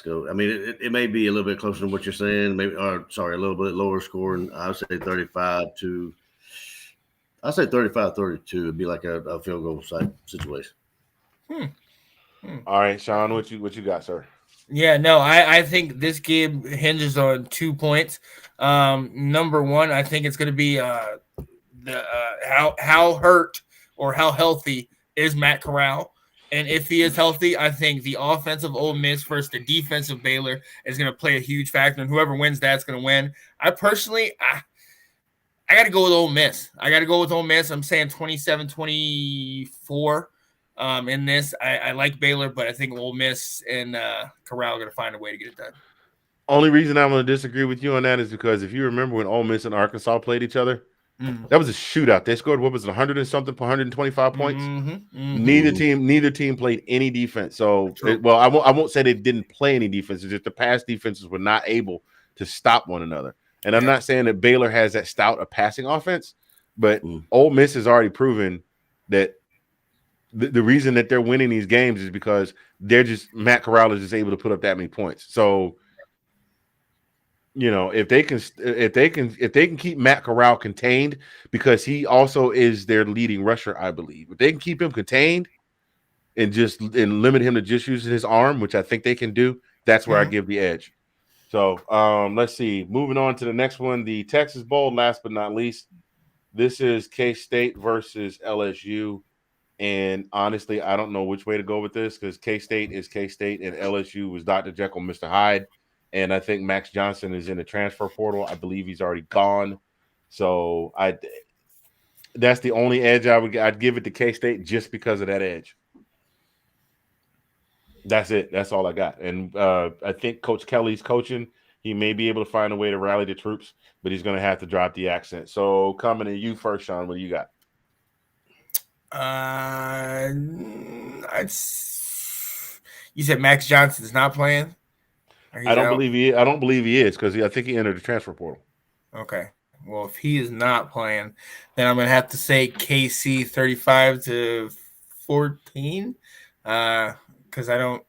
go. I mean, it may be a little bit closer than what you're saying. Maybe, a little bit lower scoring. I would say 35-32. It'd be like a field goal type situation. All right, Sean, what you got, sir? Yeah, no, I think this game hinges on 2 points. Number one, I think it's going to be how hurt or how healthy is Matt Corral, and if he is healthy, I think the offensive Ole Miss versus the defensive Baylor is going to play a huge factor, and whoever wins that's going to win. I personally, I got to go with Ole Miss. I'm saying 27-24. In this, I like Baylor, but I think Ole Miss and Corral are going to find a way to get it done. Only reason I'm going to disagree with you on that is because if you remember when Ole Miss and Arkansas played each other, that was a shootout. They scored, what was it, 100 and something, 125 points? Neither team played any defense. So, I won't say they didn't play any defense. It's just the past defenses were not able to stop one another. And I'm not saying that Baylor has that stout of passing offense, but Ole Miss has already proven that the reason that they're winning these games is because Matt Corral is just able to put up that many points. So, if they can keep Matt Corral contained, because he also is their leading rusher, I believe. If they can keep him contained and limit him to just using his arm, which I think they can do, that's where I give the edge. So let's see. Moving on to the next one, the Texas Bowl, last but not least. This is K-State versus LSU. And honestly, I don't know which way to go with this, because K-State is K-State and LSU was Dr. Jekyll, Mr. Hyde. And I think Max Johnson is in the transfer portal. I believe he's already gone. So that's the only edge I'd give it to K-State, just because of that edge. That's it. That's all I got. And I think Coach Kelly's coaching. He may be able to find a way to rally the troops, but he's going to have to drop the accent. So coming to you first, Sean, what do you got? You said Max Johnson's not playing? I don't believe he is, because I think he entered the transfer portal. Okay. Well, if he is not playing, then I'm going to have to say KC 35-14. Because I don't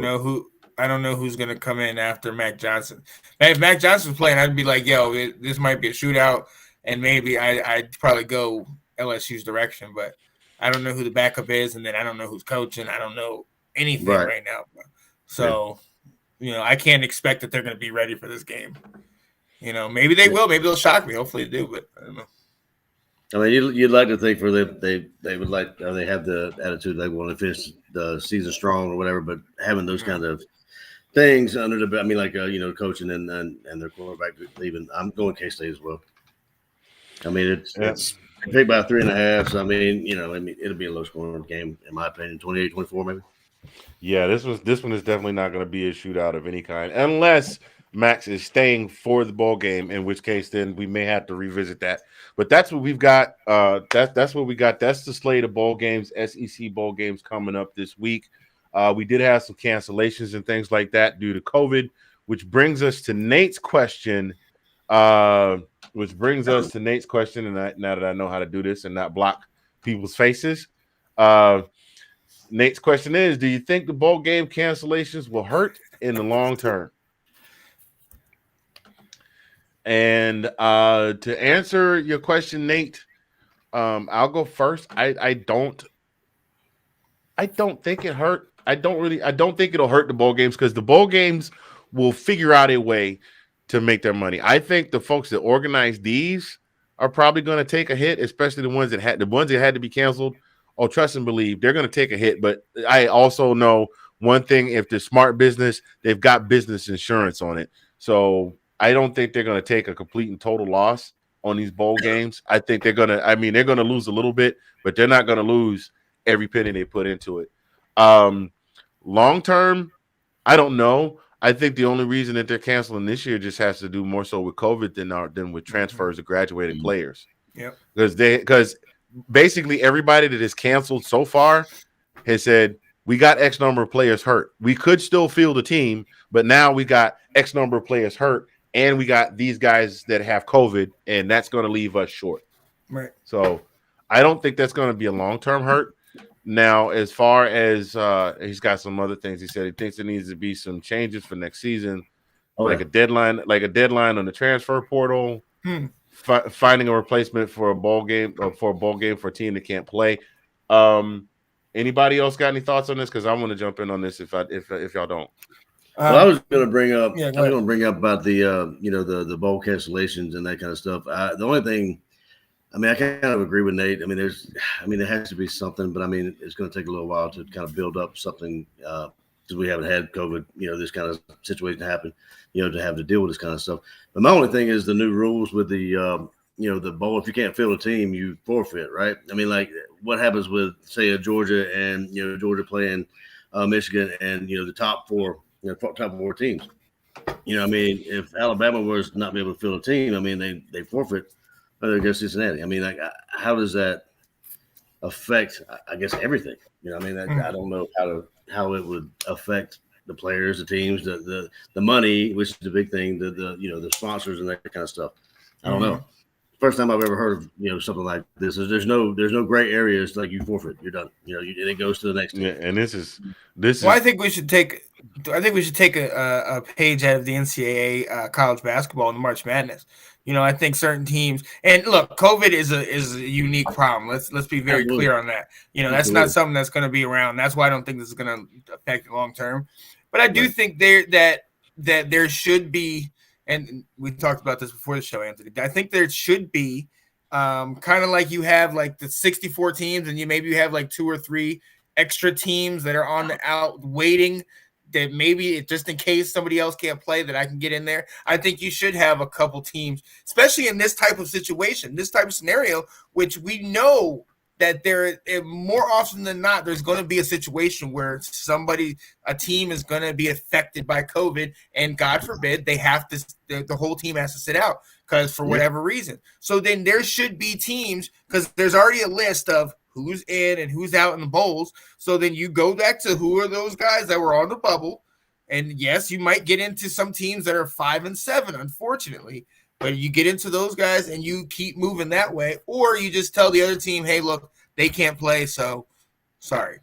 know who's going to come in after Mac Johnson. And if Mac Johnson's playing, I'd be like, yo, this might be a shootout, and maybe I'd probably go LSU's direction, but I don't know who the backup is, and then I don't know who's coaching. I don't know anything right now. So, I can't expect that they're going to be ready for this game. Maybe they will. Maybe they'll shock me. Hopefully they do, but I don't know. I mean, you'd like to think for them they would like, or they have the attitude they want to finish the season strong or whatever, but having those kind of things under the, I mean, like coaching and their quarterback leaving, I'm going K-State as well. I mean, it's big by 3.5. So I mean, it'll be a low scoring game in my opinion, 28-24 maybe. Yeah, this one is definitely not going to be a shootout of any kind, unless Max is staying for the bowl game, in which case then we may have to revisit that. But that's what we've got. That's what we got. That's the slate of bowl games, SEC bowl games coming up this week. We did have some cancellations and things like that due to COVID, which brings us to Nate's question. And now that I know how to do this and not block people's faces, Nate's question is, do you think the bowl game cancellations will hurt in the long term? And to answer your question, Nate, I'll go first. I don't think it hurt. I don't think it'll hurt the bowl games, because the bowl games will figure out a way to make their money. I think the folks that organize these are probably going to take a hit, especially the ones that had to be canceled. Oh, trust and believe, they're going to take a hit. But I also know one thing: if they're smart business, they've got business insurance on it. So I don't think they're going to take a complete and total loss on these bowl games. I think they're going to lose a little bit, but they're not going to lose every penny they put into it. Long term, I don't know. I think the only reason that they're canceling this year just has to do more so with COVID than with transfers of graduated players. Yeah, because basically everybody that is canceled so far has said, we got X number of players hurt. We could still field the team, but now we got X number of players hurt, and we got these guys that have COVID, and that's going to leave us short. Right. So I don't think that's going to be a long-term hurt. Now, as far as he's got some other things, he said he thinks there needs to be some changes for next season, like a deadline on the transfer portal, finding a replacement for a bowl game for a team that can't play. Anybody else got any thoughts on this? Because I want to jump in on this if y'all don't. Well, I was going to bring up. Yeah, I was going to bring up about the the bowl cancellations and that kind of stuff. The only thing, I mean, I kind of agree with Nate. I mean, there has to be something, but I mean, it's going to take a little while to kind of build up something because we haven't had COVID, this kind of situation happen, to have to deal with this kind of stuff. But my only thing is the new rules with the the bowl. If you can't field a team, you forfeit, right? I mean, like what happens with say a Georgia and Georgia playing Michigan and the top four. Top four teams. I mean, if Alabama was not be able to field a team, I mean, they forfeit against Cincinnati. I mean, like, how does that affect? I guess everything. I mean, I don't know how it would affect the players, the teams, the money, which is the big thing, the sponsors and that kind of stuff. I don't know. First time I've ever heard of something like this. There's no gray areas. Like you forfeit, you're done. And it goes to the next team. Yeah, and this is. Well, I think we should take a page out of the NCAA college basketball and the March Madness. I think certain teams, and look, COVID is a unique problem. Let's be very clear on that. That's not something that's going to be around. That's why I don't think this is going to affect it long term. But I do think that there should be, and we talked about this before the show, Anthony. I think there should be kind of like you have like the 64 teams, and you have like 2 or 3 extra teams that are on the out waiting that maybe just in case somebody else can't play that I can get in there. I think you should have a couple teams, especially in this type of situation, this type of scenario, which we know that there more often than not, there's going to be a situation where a team is going to be affected by COVID, and God forbid they have to, the whole team has to sit out because for whatever reason. So then there should be teams because there's already a list of who's in and who's out in the bowls. So then you go back to who are those guys that were on the bubble. And yes, you might get into some teams that are 5 and 7, unfortunately, but you get into those guys and you keep moving that way, or you just tell the other team, hey, look, they can't play. So sorry.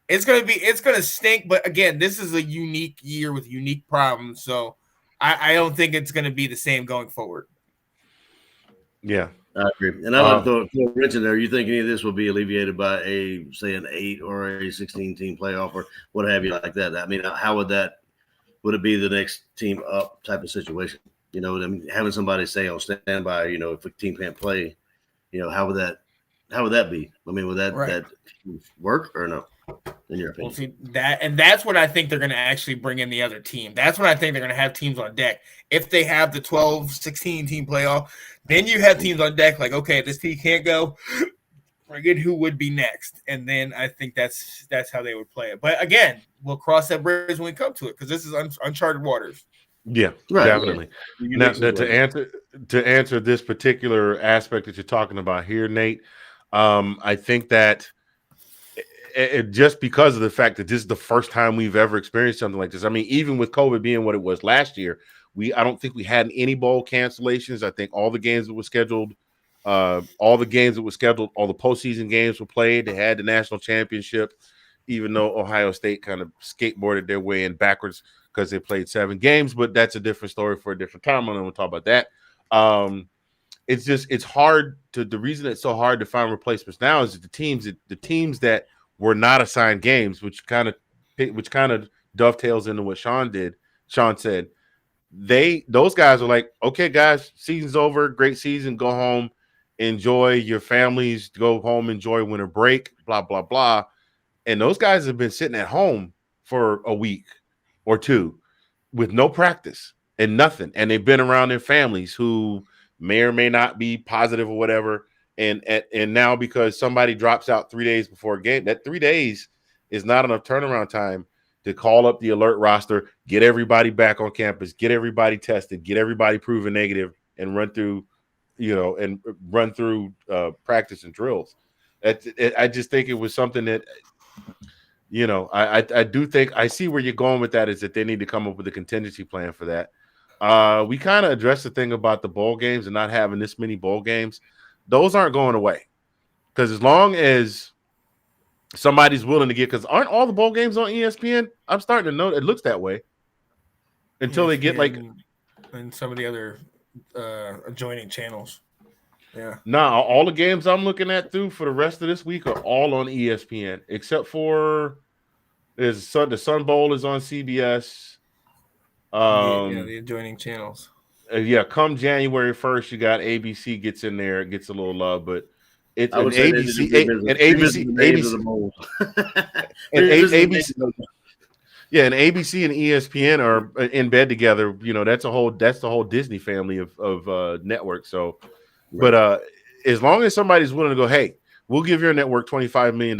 It's going to stink. But again, this is a unique year with unique problems. So I don't think it's going to be the same going forward. Yeah. I agree. And I would throw Rich in there. You think any of this will be alleviated by an 8 or a 16 team playoff or what have you like that? I mean, how would it be the next team up type of situation? I mean, having somebody say on standby, if a team can't play, how would that be? I mean, would that work or no? In your opinion? We'll see that, and that's what I think they're going to actually bring in the other team. That's when I think they're going to have teams on deck. If they have the 12-16 team playoff, then you have teams on deck like, okay, if this team can't go, forget who would be next. And then I think that's how they would play it. But again, we'll cross that bridge when we come to it because this is uncharted waters. Yeah, right, definitely. Yeah. Now, to answer this particular aspect that you're talking about here, Nate, I think that just because of the fact that this is the first time we've ever experienced something like this. I mean, even with COVID being what it was last year, I don't think we had any bowl cancellations. I think all the games that were scheduled, all the postseason games were played. They had the national championship, even though Ohio State kind of skateboarded their way in backwards because they played 7 games, but that's a different story for a different time. I'm going to talk about that. It's hard the reason it's so hard to find replacements now is that the teams that were not assigned games, which kind of dovetails into what Sean said. Those guys are like, okay, guys, season's over, great season, go home, enjoy your families, go home, enjoy winter break, blah, blah, blah. And those guys have been sitting at home for a week or 2 with no practice and nothing. And they've been around their families who may or may not be positive or whatever. And now because somebody drops out 3 days before a game, that 3 days is not enough turnaround time to call up the alert roster, get everybody back on campus, get everybody tested, get everybody proven negative, and run through practice and drills. I just think it was something that, I do think I see where you're going with that is that they need to come up with a contingency plan for that. We kind of addressed the thing about the bowl games and not having this many bowl games. Those aren't going away because as long as somebody's willing to because aren't all the bowl games on ESPN? I'm starting to know it looks that way until they get like and some of the other adjoining channels. Yeah. Now, all the games I'm looking at through for the rest of this week are all on ESPN, except for the Sun Bowl is on CBS. The adjoining channels. Come January 1st, you got ABC gets in there, it gets a little love, but it's I an would say they ABC, need to an revisit the names of ABC, the bowls. and Revisit the ABC, names of the- yeah, and ABC and ESPN are in bed together. You know, that's the whole Disney family of networks. So, but as long as somebody's willing to go, hey, we'll give your network $25 million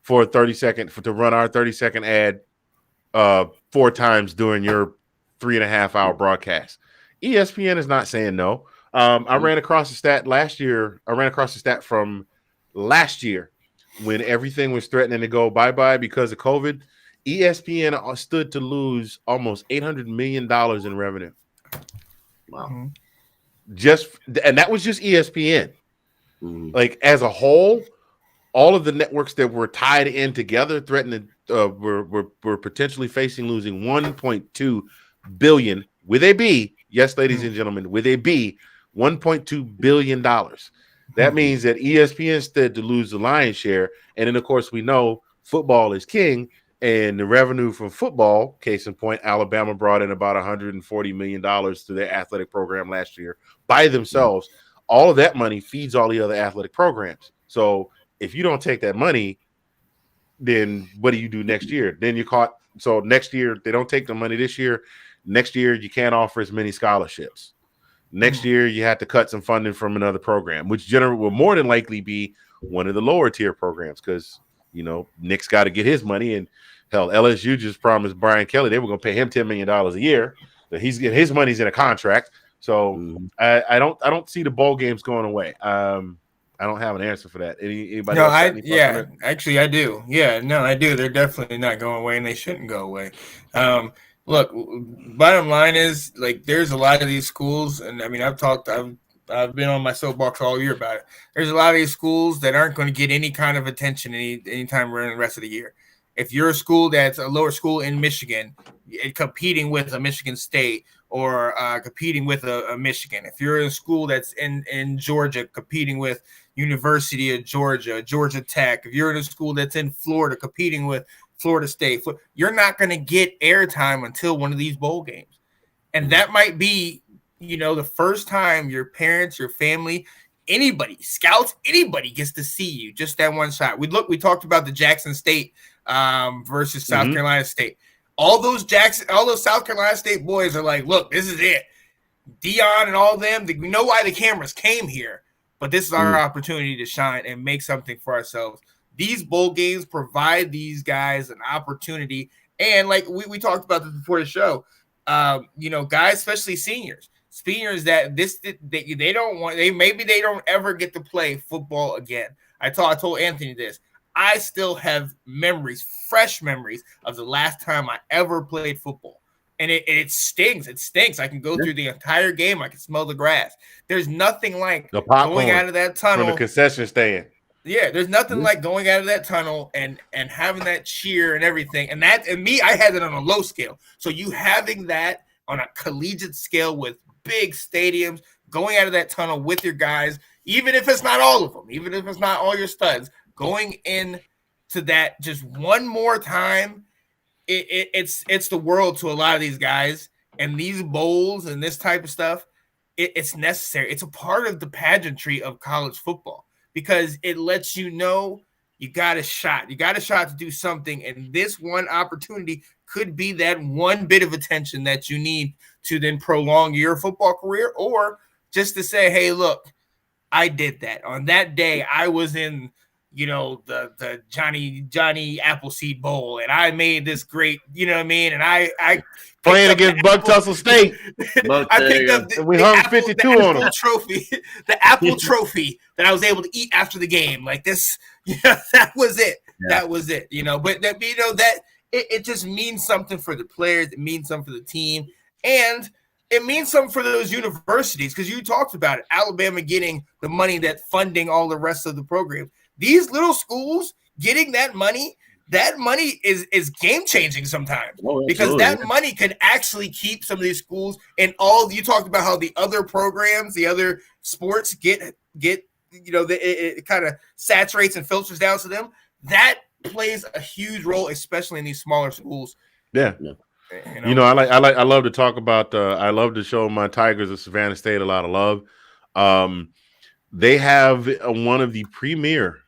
for a 30-second to run our 30-second ad 4 times during your 3.5-hour broadcast. ESPN is not saying no. I ran across the stat last year. I ran across the stat from last year when everything was threatening to go bye-bye because of COVID. ESPN stood to lose almost $800 million in revenue. Wow. And that was just ESPN. Mm-hmm. Like as a whole, all of the networks that were tied in together threatened were potentially facing losing 1.2 billion with a B. Yes, ladies and gentlemen, with a B, $1.2 billion. That means that ESPN stood to lose the lion's share. And then, of course, we know football is king. And the revenue from football, case in point, Alabama brought in about $140 million to their athletic program last year by themselves. All of that money feeds all the other athletic programs. So if you don't take that money, then what do you do next year? Then you're caught. So next year, they don't take the money this year. Next year, you can't offer as many scholarships. Next year, you have to cut some funding from another program, which will more than likely be one of the lower tier programs because, you know, Nick's got to get his money. And hell, LSU just promised Brian Kelly they were going to pay him $10 million a year. So he's getting his money's in a contract. So I don't see the bowl games going away. I don't have an answer for that. Anybody else? Actually, I do. Yeah, no, I do. They're definitely not going away, and they shouldn't go away. Look, bottom line is, like, there's a lot of these schools, and I mean, I've been on my soapbox all year about it. There's a lot of these schools that aren't going to get any kind of attention anytime around the rest of the year. If you're a school that's a lower school in Michigan, competing with a Michigan State or competing with a Michigan, if you're in a school that's in Georgia competing with University of Georgia, Georgia Tech, if you're in a school that's in Florida competing with Florida State, you're not going to get airtime until one of these bowl games. And that might be, you know, the first time your parents, your family, anybody, scouts, anybody gets to see you, just that one shot. We talked about the Jackson State versus South Carolina State. All those South Carolina State boys are like, look, this is it. Dion and all them, we know why the cameras came here, but this is our opportunity to shine and make something for ourselves. These bowl games provide these guys an opportunity. And like we talked about this before the show, you know, guys, especially seniors that they don't ever get to play football again. I told Anthony this. I still have fresh memories of the last time I ever played football. And it stings. It stinks. I can go through the entire game. I can smell the grass. There's nothing like going out of that tunnel. From the concession stand. Yeah, there's nothing like going out of that tunnel and having that cheer and everything. And me, I had it on a low scale. So you having that on a collegiate scale with big stadiums, going out of that tunnel with your guys, even if it's not all of them, even if it's not all your studs, going in to that just one more time, it's the world to a lot of these guys. And these bowls and this type of stuff, it's necessary. It's a part of the pageantry of college football because it lets you know you got a shot. You got a shot to do something, and this one opportunity could be that one bit of attention that you need to then prolong your football career, or just to say, hey, look, I did that. On that day, I was in, you know, the Johnny Appleseed Bowl, and I made this great, you know what I mean? And I playing against Buck Tussle State. I picked up we hung 52 on them. The Apple trophy that I was able to eat after the game. Like this, that was it. Yeah. That was it. You know, but that, you know, that it just means something for the players. It means something for the team, and it means something for those universities because you talked about it. Alabama getting the money that funding all the rest of the program. These little schools getting that money that money is game changing sometimes, because absolutely. that money can actually keep some of these schools. And all you talked about how the other programs, the other sports get it kind of saturates and filters down to them. That plays a huge role, especially in these smaller schools. Yeah. I love to talk about. I love to show my Tigers of Savannah State a lot of love. They have one of the premier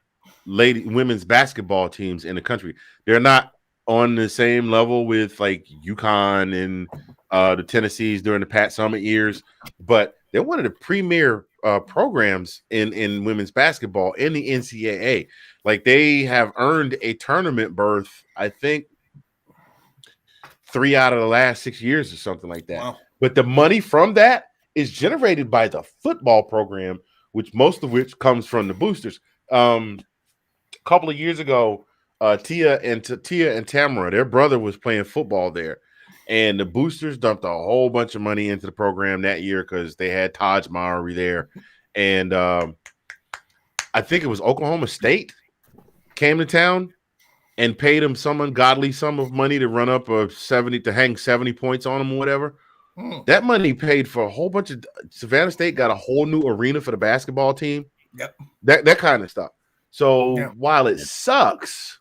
women's basketball teams in the country. They're not on the same level with like UConn and the Tennessees during the Pat Summitt years, but they're one of the premier programs in women's basketball in the NCAA. Like, they have earned a tournament berth, I think 3 out of the last 6 years or something like that. Wow. But the money from that is generated by the football program, which most of which comes from the boosters. A couple of years ago, Tia and Tamara, their brother, was playing football there, and the boosters dumped a whole bunch of money into the program that year because they had Taj Mowry there, and I think it was Oklahoma State came to town and paid him some ungodly sum of money to run up to hang 70 points on him or whatever. That money paid for a whole bunch of Savannah State got a whole new arena for the basketball team. Yep. That kind of stuff. So while it sucks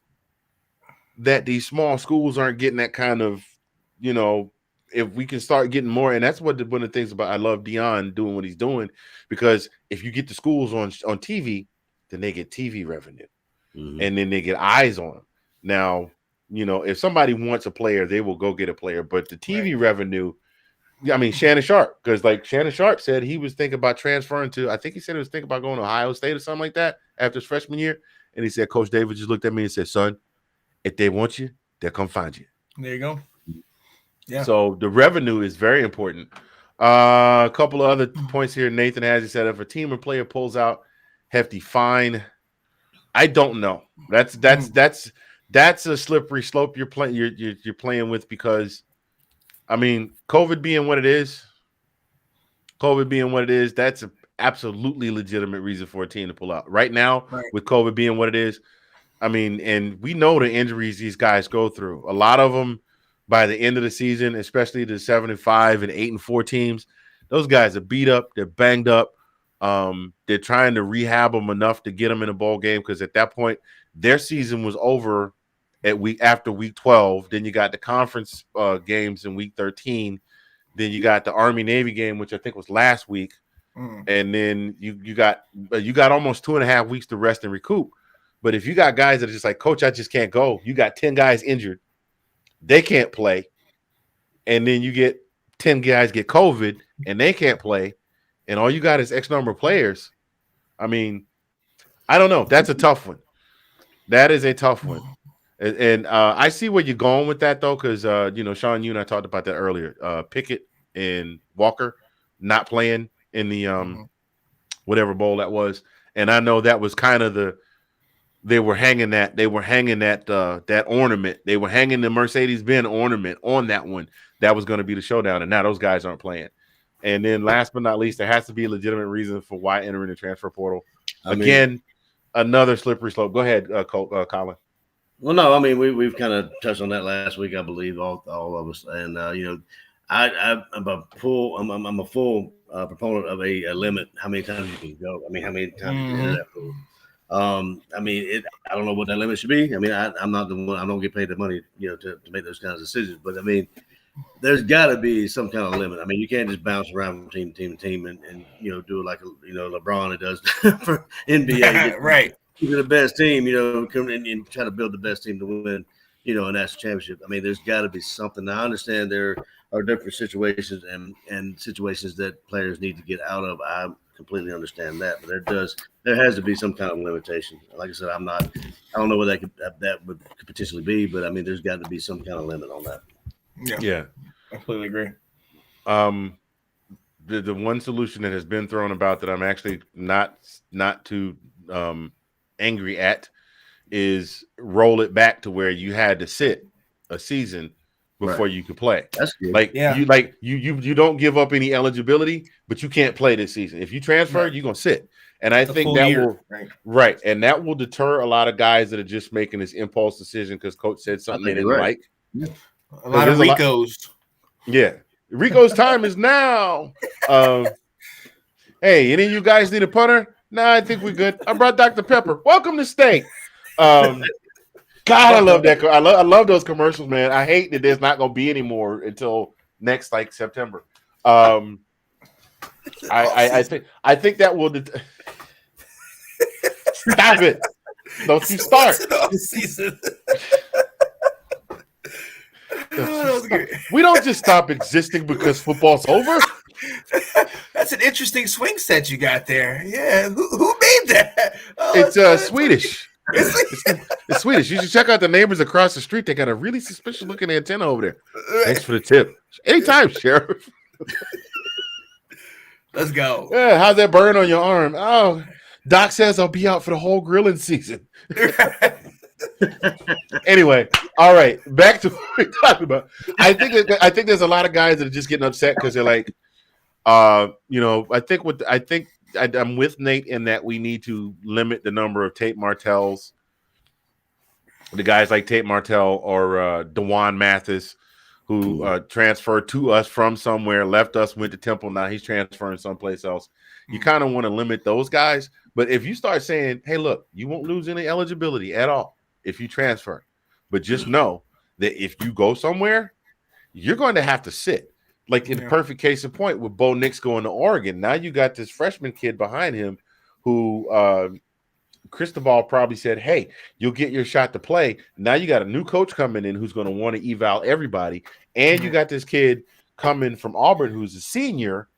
that these small schools aren't getting that kind of, if we can start getting more, and that's one of the things about I love Deion doing what he's doing, because if you get the schools on TV, then they get TV revenue, and then they get eyes on them. Now, if somebody wants a player, they will go get a player, but the TV revenue. I mean, Shannon Sharp, because like Shannon Sharp said he was thinking about transferring to, I think he said he was thinking about going to Ohio State or something like that after his freshman year. And he said, Coach David just looked at me and said, son, if they want you, they'll come find you. There you go. Yeah. So the revenue is very important. A couple of other points here. Nathan has, he said, if a team or player pulls out hefty fine, I don't know. That's a slippery slope you're playing with, because I mean, COVID being what it is, that's an absolutely legitimate reason for a team to pull out. Right now, with COVID being what it is, I mean, and we know the injuries these guys go through. A lot of them by the end of the season, especially the 7-5 and 8-4 teams, those guys are beat up, they're banged up. They're trying to rehab them enough to get them in a bowl game, because at that point, their season was over after week 12. Then you got the conference games in week 13. Then you got the Army-Navy game, which I think was last week. And then you got almost 2.5 weeks to rest and recoup. But if you got guys that are just like, Coach, I just can't go. You got 10 guys injured. They can't play. And then you get 10 guys get COVID and they can't play. And all you got is X number of players. I mean, I don't know. That's a tough one. That is a tough one. And I see where you're going with that, though, because, Sean, you and I talked about that earlier. Pickett and Walker not playing in the whatever bowl that was. And I know that was kind of they were hanging that ornament. They were hanging the Mercedes-Benz ornament on that one. That was going to be the showdown. And now those guys aren't playing. And then last but not least, there has to be a legitimate reason for why entering the transfer portal. Another slippery slope. Go ahead, Colin. Well, no, I mean, we've kind of touched on that last week, I believe, all of us. And, I'm a full proponent of a limit, how many times you can go. I mean, how many times you can enter that pool. I don't know what that limit should be. I mean, I'm not the one, I don't get paid the money, to make those kinds of decisions. But, I mean, there's got to be some kind of limit. I mean, you can't just bounce around from team to team and do it like, LeBron does for NBA. Right. You're the best team, come in and try to build the best team to win, a national championship. I mean, there's got to be something. Now, I understand there are different situations and situations that players need to get out of. I completely understand that, but there has to be some kind of limitation. Like I said, I don't know what that would potentially be, but I mean, there's got to be some kind of limit on that. Yeah. I completely agree. The one solution that has been thrown about that I'm actually not too angry at is roll it back to where you had to sit a season before you could play. That's good. You don't give up any eligibility, but you can't play this season. If you transfer, you're gonna sit. And I think that will right. And that will deter a lot of guys that are just making this impulse decision because coach said something they didn't like. A lot of Ricos. Rico's time is now. Hey, any of you guys need a punter? Nah, I think we're good. I brought Dr. Pepper. Welcome to state. God, I love that. I love those commercials, man. I hate that there's not going to be any more until next September. I think that will. Stop it! Don't you start. We don't just stop existing because football's over. That's an interesting swing set you got there. Yeah, who made that? It's Swedish. It's Swedish. You should check out the neighbors across the street. They got a really suspicious looking antenna over there. Thanks for the tip. Anytime, Sheriff. Let's go. Yeah, how's that burn on your arm? Oh, Doc says I'll be out for the whole grilling season. Anyway, all right, back to what we're talking about. I think there's a lot of guys that are just getting upset because they're like, I'm with Nate in that we need to limit the number of Tate Martells, the guys like Tate Martell or DeJuan Mathis, who transferred to us from somewhere, left us, went to Temple. Now he's transferring someplace else. You kind of want to limit those guys. But if you start saying, hey, look, you won't lose any eligibility at all if you transfer. But just know that if you go somewhere, you're going to have to sit. Like in the perfect case in point with Bo Nix going to Oregon. Now you got this freshman kid behind him who Cristobal probably said, hey, you'll get your shot to play. Now you got a new coach coming in who's going to want to eval everybody. And you got this kid coming from Auburn who's a senior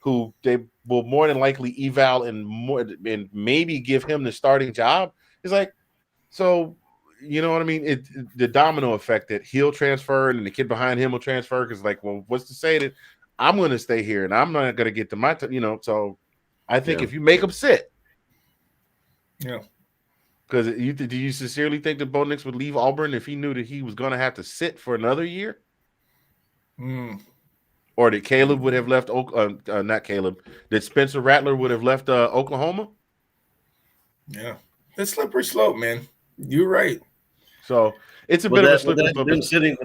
who they will more than likely eval and maybe give him the starting job. It's like, so, you know what I mean? The domino effect that he'll transfer and the kid behind him will transfer because, like, well, what's to say that I'm going to stay here and I'm not going to get to my so I think if you make them sit. Yeah. Because do you sincerely think that Bo Nix would leave Auburn if he knew that he was going to have to sit for another year? Or that Caleb would have left not Caleb, that Spencer Rattler would have left Oklahoma? Yeah. It's slippery slope, man. You're right. So it's a bit of a slippery slope. Them sitting,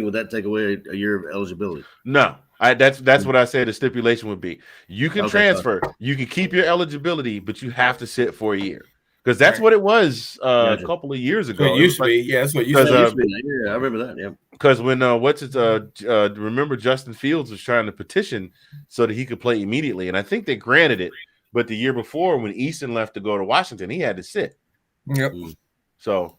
would that take away a year of eligibility? No. That's what I said the stipulation would be. You can transfer. You can keep your eligibility, but you have to sit for a year. Because that's what it was a couple of years ago. It used to be. Yeah, that's what it used to be. Yeah, I remember that. Yeah. Because when remember Justin Fields was trying to petition so that he could play immediately, and I think they granted it. But the year before, when Easton left to go to Washington, he had to sit. Yep. So,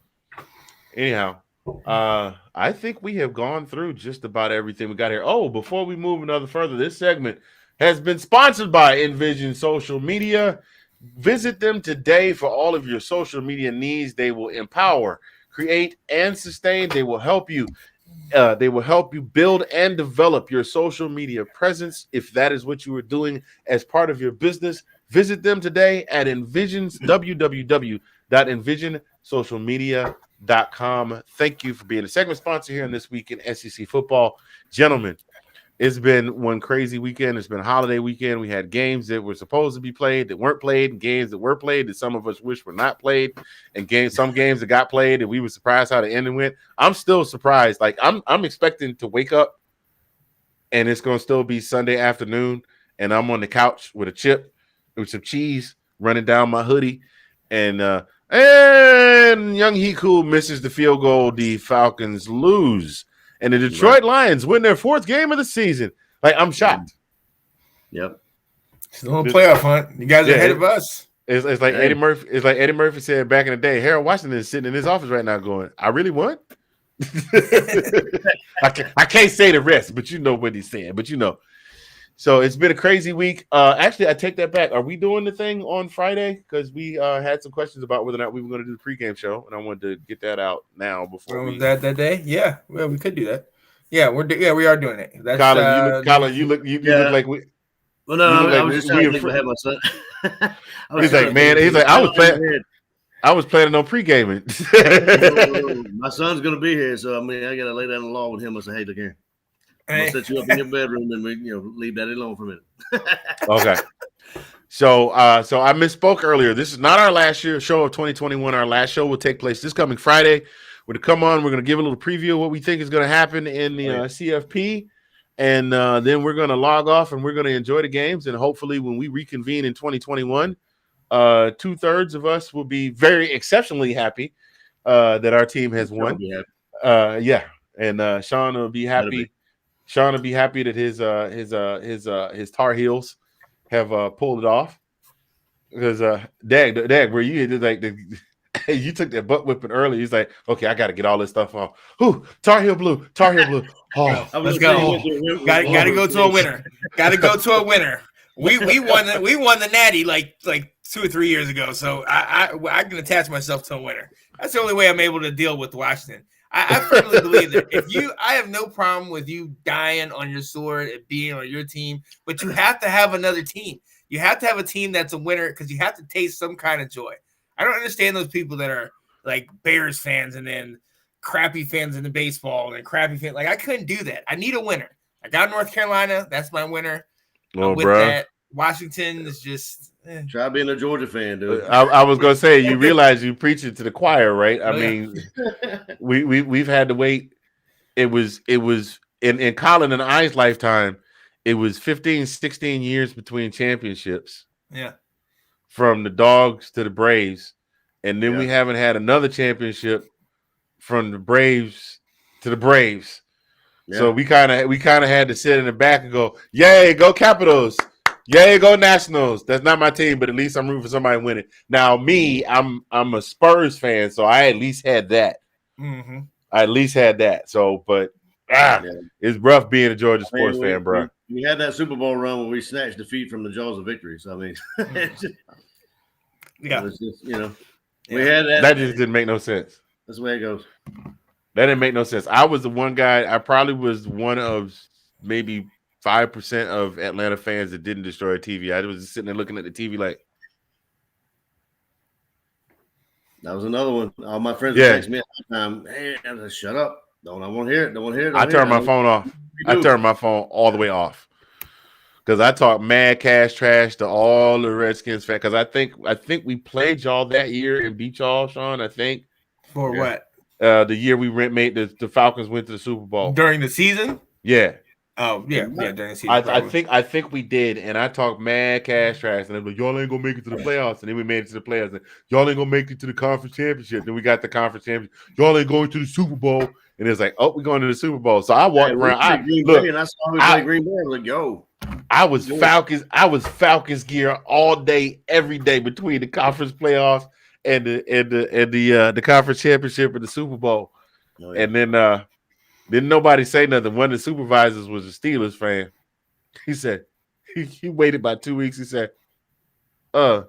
anyhow, I think we have gone through just about everything we got here. Oh, before we move another further, this segment has been sponsored by Envision Social Media. Visit them today for all of your social media needs. They will empower, create, and sustain. They will help you. They will help you build and develop your social media presence. If that is what you are doing as part of your business, visit them today at www.envisionsocialmedia.com. Thank you for being a segment sponsor here in This Week in SEC Football. Gentlemen, it's been one crazy weekend. It's been a holiday weekend. We had games that were supposed to be played that weren't played, and games that were played that some of us wish were not played, and some games that got played and we were surprised how the ending went. I'm still surprised. Like I'm expecting to wake up and it's going to still be Sunday afternoon and I'm on the couch with a chip with some cheese running down my hoodie, and young Hiku misses the field goal. The Falcons lose. And the Detroit Lions win their fourth game of the season. Like, I'm shocked. Yep. Still on playoff hunt. You guys are ahead of us. It's like Eddie Murphy. It's like Eddie Murphy said back in the day. Harold Washington is sitting in his office right now, going, "I really won." I can't say the rest, but you know what he's saying. But you know. So it's been a crazy week. Actually, I take that back. Are we doing the thing on Friday? Because we had some questions about whether or not we were going to do the pregame show, and I wanted to get that out now before that day. Yeah, well, we could do that. Yeah, we are doing it. That's, Colin, you look like we. Well, no, I was just trying to think I had my son. He's like, man. He's like, I was planning on pre-gaming. My son's going to be here, so I mean, I got to lay down the law with him and say, "Hey, look here. I'm gonna set you up in your bedroom and we, leave that alone for a minute." Okay. So I misspoke earlier. This is not our last show of 2021. Our last show will take place this coming Friday. We're going to come on. We're going to give a little preview of what we think is going to happen in the CFP. And then we're going to log off and we're going to enjoy the games. And hopefully when we reconvene in 2021, 2/3 of us will be very exceptionally happy that our team has won. Yeah. And Sean will be happy. Sean will be happy that his Tar Heels have pulled it off. Because Dag, where you did like you took that butt whipping early. He's like, okay, I got to get all this stuff off. Whoo, Tar Heel blue. Oh, let's go. Got to go to a winner. Got to go to a winner. We won the Natty like 2 or 3 years ago. So I can attach myself to a winner. That's the only way I'm able to deal with Washington. I firmly believe that I have no problem with you dying on your sword and being on your team, but you have to have another team. You have to have a team that's a winner because you have to taste some kind of joy. I don't understand those people that are like Bears fans and then crappy fans in the baseball and crappy fans. Like I couldn't do that. I need a winner. I got North Carolina. That's my winner. Oh, with that, Washington is just try being a Georgia fan, dude. I was gonna say, you realize you preaching to the choir, right? I mean, we've had to wait. It was in Colin and I's lifetime. It was 15, 16 years between championships. Yeah. From the Dogs to the Braves. And then we haven't had another championship from the Braves to the Braves. Yeah. So we kind of had to sit in the back and go, yay, go Capitals. Yay, go Nationals. That's not my team, but at least I'm rooting for somebody winning. Now, me, I'm a Spurs fan, so I at least had that. Mm-hmm. I at least had that. So, but it's rough being a Georgia sports fan, bro. We had that Super Bowl run where we snatched defeat from the jaws of victory. So I mean, we had that. That just didn't make no sense. That's the way it goes. That didn't make no sense. I was the one guy. I probably was one of maybe 5% of Atlanta fans that didn't destroy a TV. I was just sitting there looking at the TV like. That was another one. All my friends would text me at the time. Hey, shut up! I want to hear it. Don't want to hear it. I turned my phone off. I turned my phone all the way off because I talked mad cash trash to all the Redskins fans. Because I think we played y'all that year and beat y'all, Sean. I think for what? The year we made the Falcons went to the Super Bowl during the season. Yeah. Oh yeah. During the season. I think we did, and I talked mad cash trash, and they were like, y'all ain't gonna make it to the playoffs, and then we made it to the playoffs. And y'all ain't gonna make it to the conference championship. Then we got the conference championship. Y'all ain't going to the Super Bowl. And it's like, oh, we're going to the Super Bowl. So I walked around. I saw him play Green Bay. I was like, yo. I was Falcons gear all day, every day between the conference playoffs and the conference championship and the Super Bowl. Oh, yeah. And then didn't nobody say nothing. One of the supervisors was a Steelers fan. He said he waited about 2 weeks. He said, did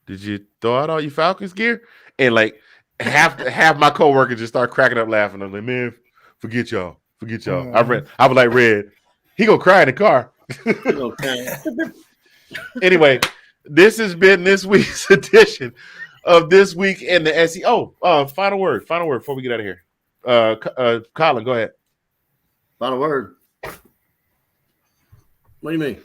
you throw out all your Falcons gear? And like half my coworkers just start cracking up laughing. I'm like, man, forget y'all. I was like, Red, he gonna cry in the car. Anyway, this has been this week's edition of This Week in the SEC. Final word before we get out of here. Colin, go ahead. Final word. What do you mean?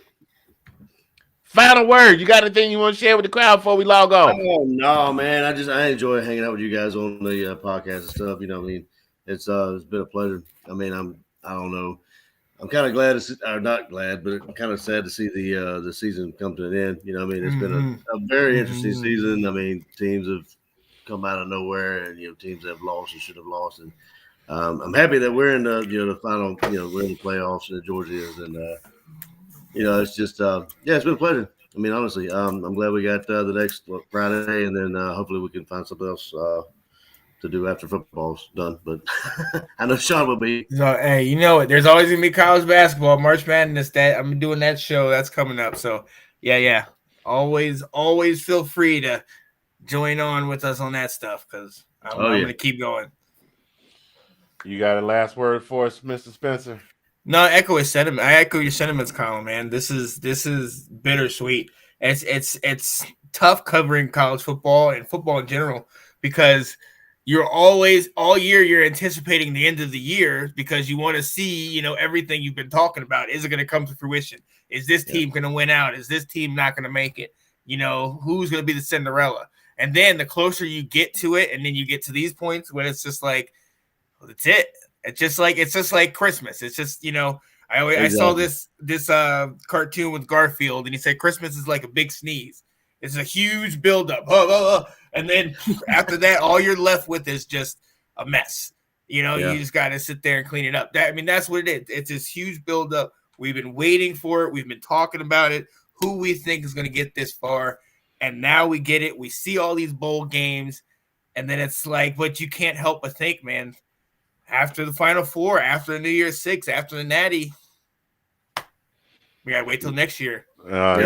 Final word. You got anything you want to share with the crowd before we log off? Oh no, man. I enjoy hanging out with you guys on the podcast and stuff. You know what I mean? It's been a pleasure. I mean, I don't know. I'm kind of glad not glad, but I'm kind of sad to see the season come to an end. You know what I mean? It's been a very interesting season. I mean, teams have come out of nowhere, and teams have lost and should have lost. And I'm happy that we're in the final. We're in the playoffs, and Georgia is, and it's just it's been a pleasure. I mean, honestly, I'm glad we got the next Friday, and then hopefully we can find something else to do after football's done. But I know Sean will be. So, hey, you know it. There's always gonna be college basketball, March Madness. That I'm doing that show. That's coming up. So yeah. Always feel free to join on with us on that stuff because I'm gonna keep going. You got a last word for us, Mr. Spencer? No, I echo his sentiment. I echo your sentiments, Colin. Man, this is bittersweet. It's tough covering college football and football in general because you're always all year you're anticipating the end of the year because you want to see everything you've been talking about. Is it going to come to fruition? Is this team going to win out? Is this team not going to make it? You know, who's going to be the Cinderella? And then the closer you get to it, and then you get to these points when it's just like, well, that's it. It's just like Christmas. It's just, you know, I saw this cartoon with Garfield, and he said Christmas is like a big sneeze. It's a huge buildup. And then after that, all you're left with is just a mess. You know, you just got to sit there and clean it up. That's what it is. It's this huge buildup. We've been waiting for it. We've been talking about it, who we think is going to get this far. And now we get it. We see all these bowl games. And then it's like, but you can't help but think, man, after the Final Four, after the New Year's Six, after the Natty, we got to wait till next year. That's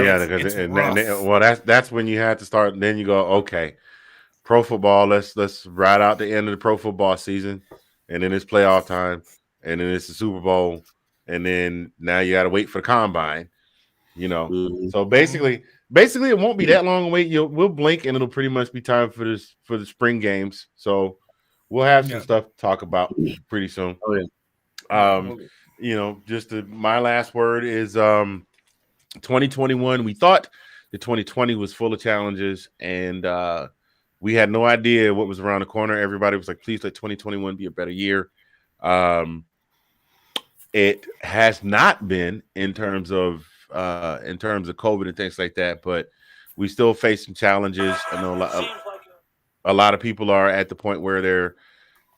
when you have to start. Then you go, okay, pro football. Let's ride out the end of the pro football season, and then it's playoff time, and then it's the Super Bowl, and then now you got to wait for the combine. You know, so basically, it won't be that long a wait. We'll blink, and it'll pretty much be time for the spring games. So we'll have some stuff to talk about pretty soon. Oh yeah. You know, my last word is 2021. We thought the 2020 was full of challenges, and we had no idea what was around the corner. Everybody was like, please let 2021 be a better year. It has not been in terms of COVID and things like that, but we still face some challenges. I know a lot of people are at the point where they're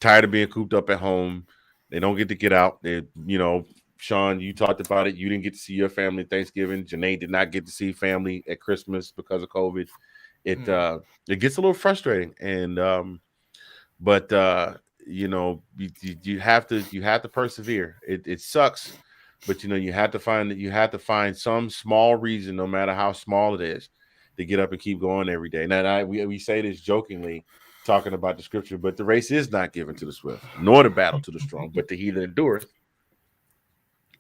tired of being cooped up at home. They don't get to get out. Sean, you talked about it. You didn't get to see your family at Thanksgiving. Janae did not get to see family at Christmas because of COVID. It gets a little frustrating, and you know, you have to persevere. It sucks, but you know, you have to find some small reason, no matter how small it is, to get up and keep going every day. Now, we say this jokingly, talking about the scripture, but the race is not given to the swift, nor the battle to the strong, but to he that endureth.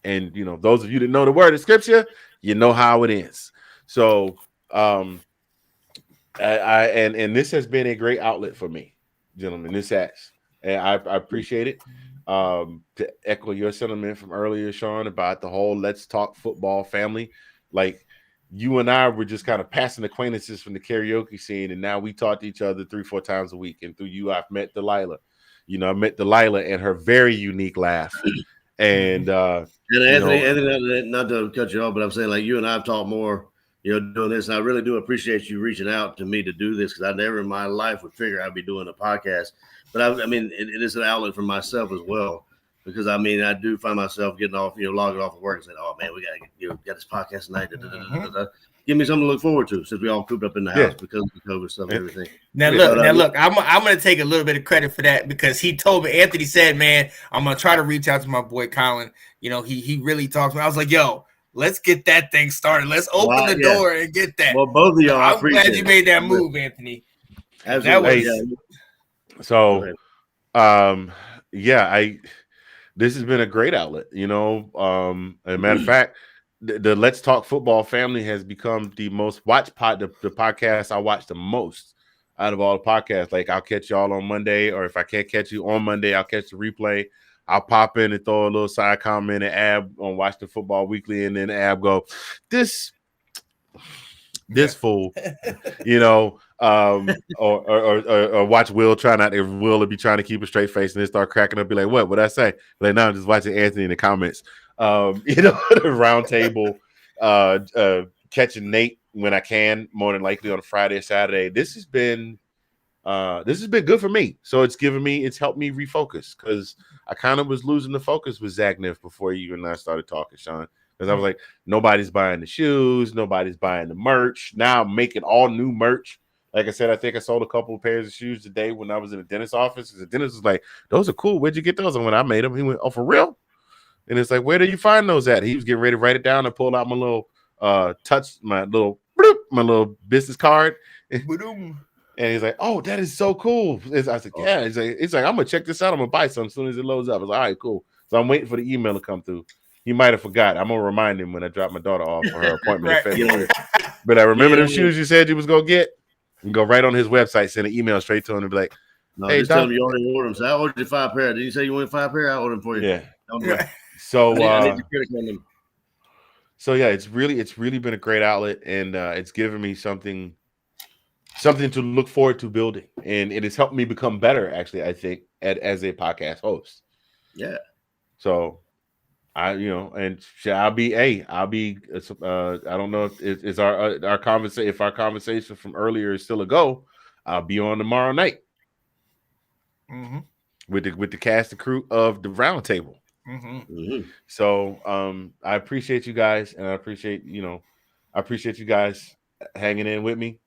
And you know, those of you that know the word of scripture, you know how it ends. So, and this has been a great outlet for me, gentlemen. This has, and I appreciate it. To echo your sentiment from earlier, Sean, about the whole "let's talk football" family, like. You and I were just kind of passing acquaintances from the karaoke scene, and now we talk to each other 3-4 times a week. And through you, I've met Delilah. You know, I met Delilah and her very unique laugh. And Anthony, not to cut you off, but I'm saying, like, you and I have talked more, you know, doing this. And I really do appreciate you reaching out to me to do this, because I never in my life would figure I'd be doing a podcast. But I mean, it is an outlet for myself as well. Because I mean, I do find myself getting off, logging off of work and saying, "Oh man, we got got this podcast tonight." Give me something to look forward to, since we all cooped up in the house because of the COVID stuff and everything. Now look, I'm gonna take a little bit of credit for that, because he told me. Anthony said, "Man, I'm gonna try to reach out to my boy Colin. You know, he really talks to me." I was like, "Yo, let's get that thing started. Let's open the door and get that." Well, both of y'all, I'm glad you made that move, Anthony. Absolutely. So, this has been a great outlet, you know. As a matter of fact, the Let's Talk Football family has become the most watched the podcast I watch the most out of all the podcasts. Like, I'll catch y'all on Monday, or if I can't catch you on Monday, I'll catch the replay. I'll pop in and throw a little side comment and Ab on Watch the Football Weekly, and then Ab go, this fool, you know. Or watch Will will be trying to keep a straight face, and then start cracking up, be like, "What I say?" Like, now I'm just watching Anthony in the comments. You know, the round table, catching Nate when I can, more than likely on a Friday or Saturday. This has been good for me. So it's helped me refocus, because I kind of was losing the focus with Zach Niff before you and I started talking, Sean. Because I was like, nobody's buying the shoes, nobody's buying the merch. Now I'm making all new merch. Like I said, I think I sold a couple of pairs of shoes today when I was in the dentist's office. The dentist was like, "Those are cool. Where'd you get those?" And when I made them, he went, "Oh, for real?" And it's like, "Where did you find those at?" He was getting ready to write it down. I pulled out my little my little business card. And he's like, "Oh, that is so cool." I said, "Yeah." He's like, "I'm gonna check this out. I'm gonna buy some as soon as it loads up." I was like, "All right, cool." So I'm waiting for the email to come through. He might have forgot. I'm gonna remind him when I drop my daughter off for her appointment in February. But I remember them shoes you said you was gonna get. And go right on his website, send an email straight to him, and be like, "No, hey, just tell him you already ordered them." So I ordered you 5 pair. Did you say you wanted 5 pair? I ordered them for you. Yeah. So So yeah, it's really been a great outlet, and it's given me something to look forward to building, and it has helped me become better. Actually, I think as a podcast host. Yeah. So and I'll be. I don't know if it's our conversation. If our conversation from earlier is still a go, I'll be on tomorrow night with the cast and crew of the Round Table. So I appreciate you guys, and I appreciate you guys hanging in with me.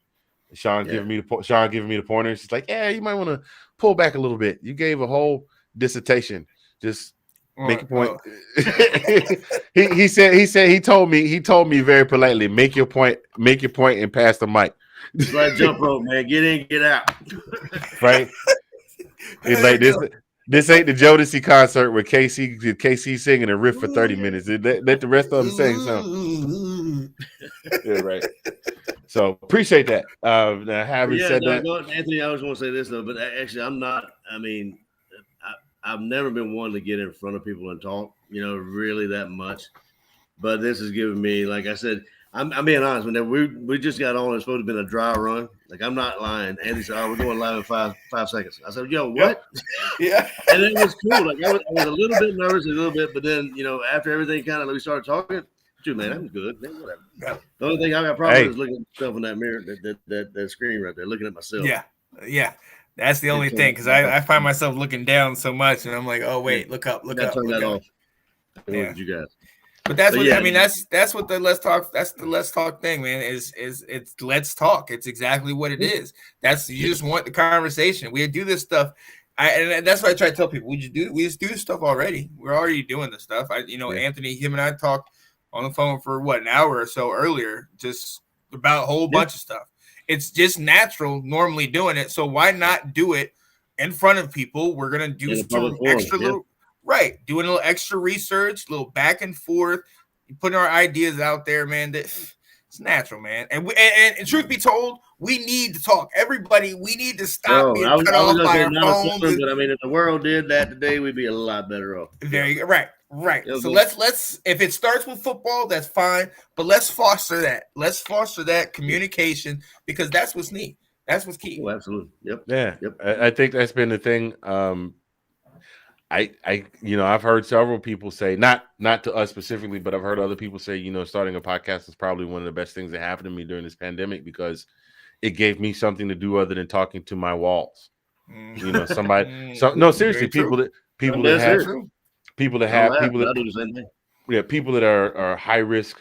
Sean giving me the pointers. It's like, yeah, you might want to pull back a little bit. You gave a whole dissertation. Just make a point. He told me very politely, make your point, and pass the mic. It's like jump rope, man. Get in, get out. Right? It's like this ain't the Jodeci concert with KC singing a riff for 30 minutes. Let the rest of them sing something. Yeah, right. So appreciate that. Now, having said that, Anthony, I always want to say this though, but actually, I'm not. I mean, I've never been one to get in front of people and talk, really that much. But this has given me, like I said, I'm being honest. Whenever we just got on, it's supposed to have been a dry run. Like, I'm not lying. Andy said, "Oh, we're going live in five seconds." I said, "Yo, what?" Yeah. And it was cool. Like, I was a little bit nervous, but then after everything kind of we started talking. Dude, man, I'm good. Man, whatever. Yeah. The only thing I got problem is looking at myself in that mirror, that screen right there, looking at myself. Yeah. That's the only thing, because I find myself looking down so much, and I'm like, oh wait, look up. Turn that off. Yeah. You guys. But that's what I mean. That's what the let's talk. That's the let's talk thing, man. Is it's let's talk. It's exactly what it is. You just want the conversation. We do this stuff. And that's what I try to tell people. We just do this stuff already. We're already doing this stuff. Anthony, him and I talked on the phone for an hour or so earlier, just about a whole bunch of stuff. It's just natural normally doing it. So why not do it in front of people? We're going to do some extra doing a little extra research, a little back and forth, putting our ideas out there, man. It's natural, man. And truth be told, we need to talk. Everybody, we need to stop being cut off by our phones. But I mean, if the world did that today, we'd be a lot better off. Very good. Right. So let's if it starts with football, that's fine. But let's foster that. Let's foster that communication, because that's what's neat. That's what's key. Oh, absolutely. Yep. Yeah. Yep. I think that's been the thing. I've heard several people say, not to us specifically, but I've heard other people say, starting a podcast is probably one of the best things that happened to me during this pandemic, because it gave me something to do other than talking to my walls. Somebody. No, seriously, people that are high risk,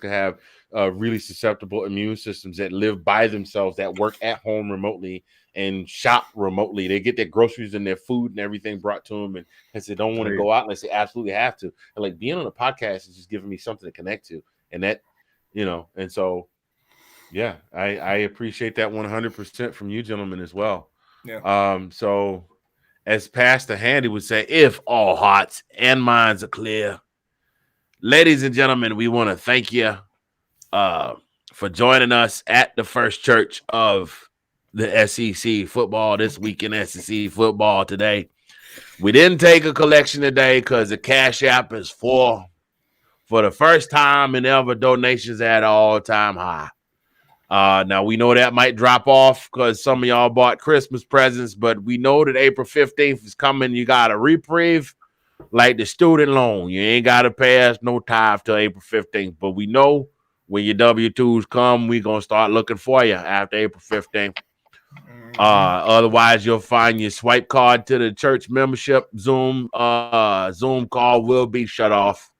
have really susceptible immune systems, that live by themselves, that work at home remotely and shop remotely. They get their groceries and their food and everything brought to them, and they don't want to go out unless they absolutely have to. And like, being on a podcast is just giving me something to connect to, and that, and so, yeah, I appreciate that 100% from you gentlemen as well. Yeah. So, as Pastor Handy would say, if all hearts and minds are clear, ladies and gentlemen, we want to thank you for joining us at the First Church of the SEC football this week in SEC football today. We didn't take a collection today because the Cash App is full. For the first time in ever, donations at an all-time high. Now, we know that might drop off because some of y'all bought Christmas presents, but we know that April 15th is coming. You got a reprieve like the student loan. You ain't got to pay us no tithe till April 15th, but we know when your W-2s come, we're going to start looking for you after April 15th. Otherwise, you'll find your swipe card to the church membership Zoom call will be shut off.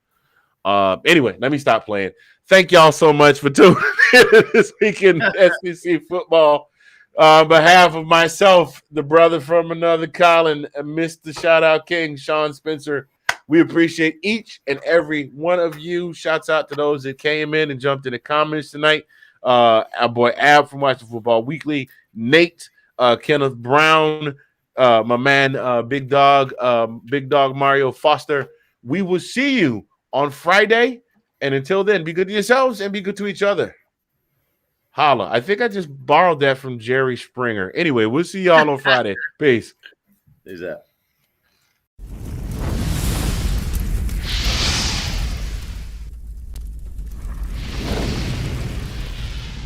Anyway, let me stop playing. Thank y'all so much for tuning in this week in SEC football. On behalf of myself, the brother from another Colin, and Mr. Shout Out King, Sean Spencer, we appreciate each and every one of you. Shouts out to those that came in and jumped in the comments tonight. Our boy Ab from Watching Football Weekly, Nate, Kenneth Brown, my man, Big Dog Mario Foster. We will see you on Friday. And until then, be good to yourselves and be good to each other. Holla. I think I just borrowed that from Jerry Springer. Anyway, we'll see y'all on Friday. Peace. Peace out.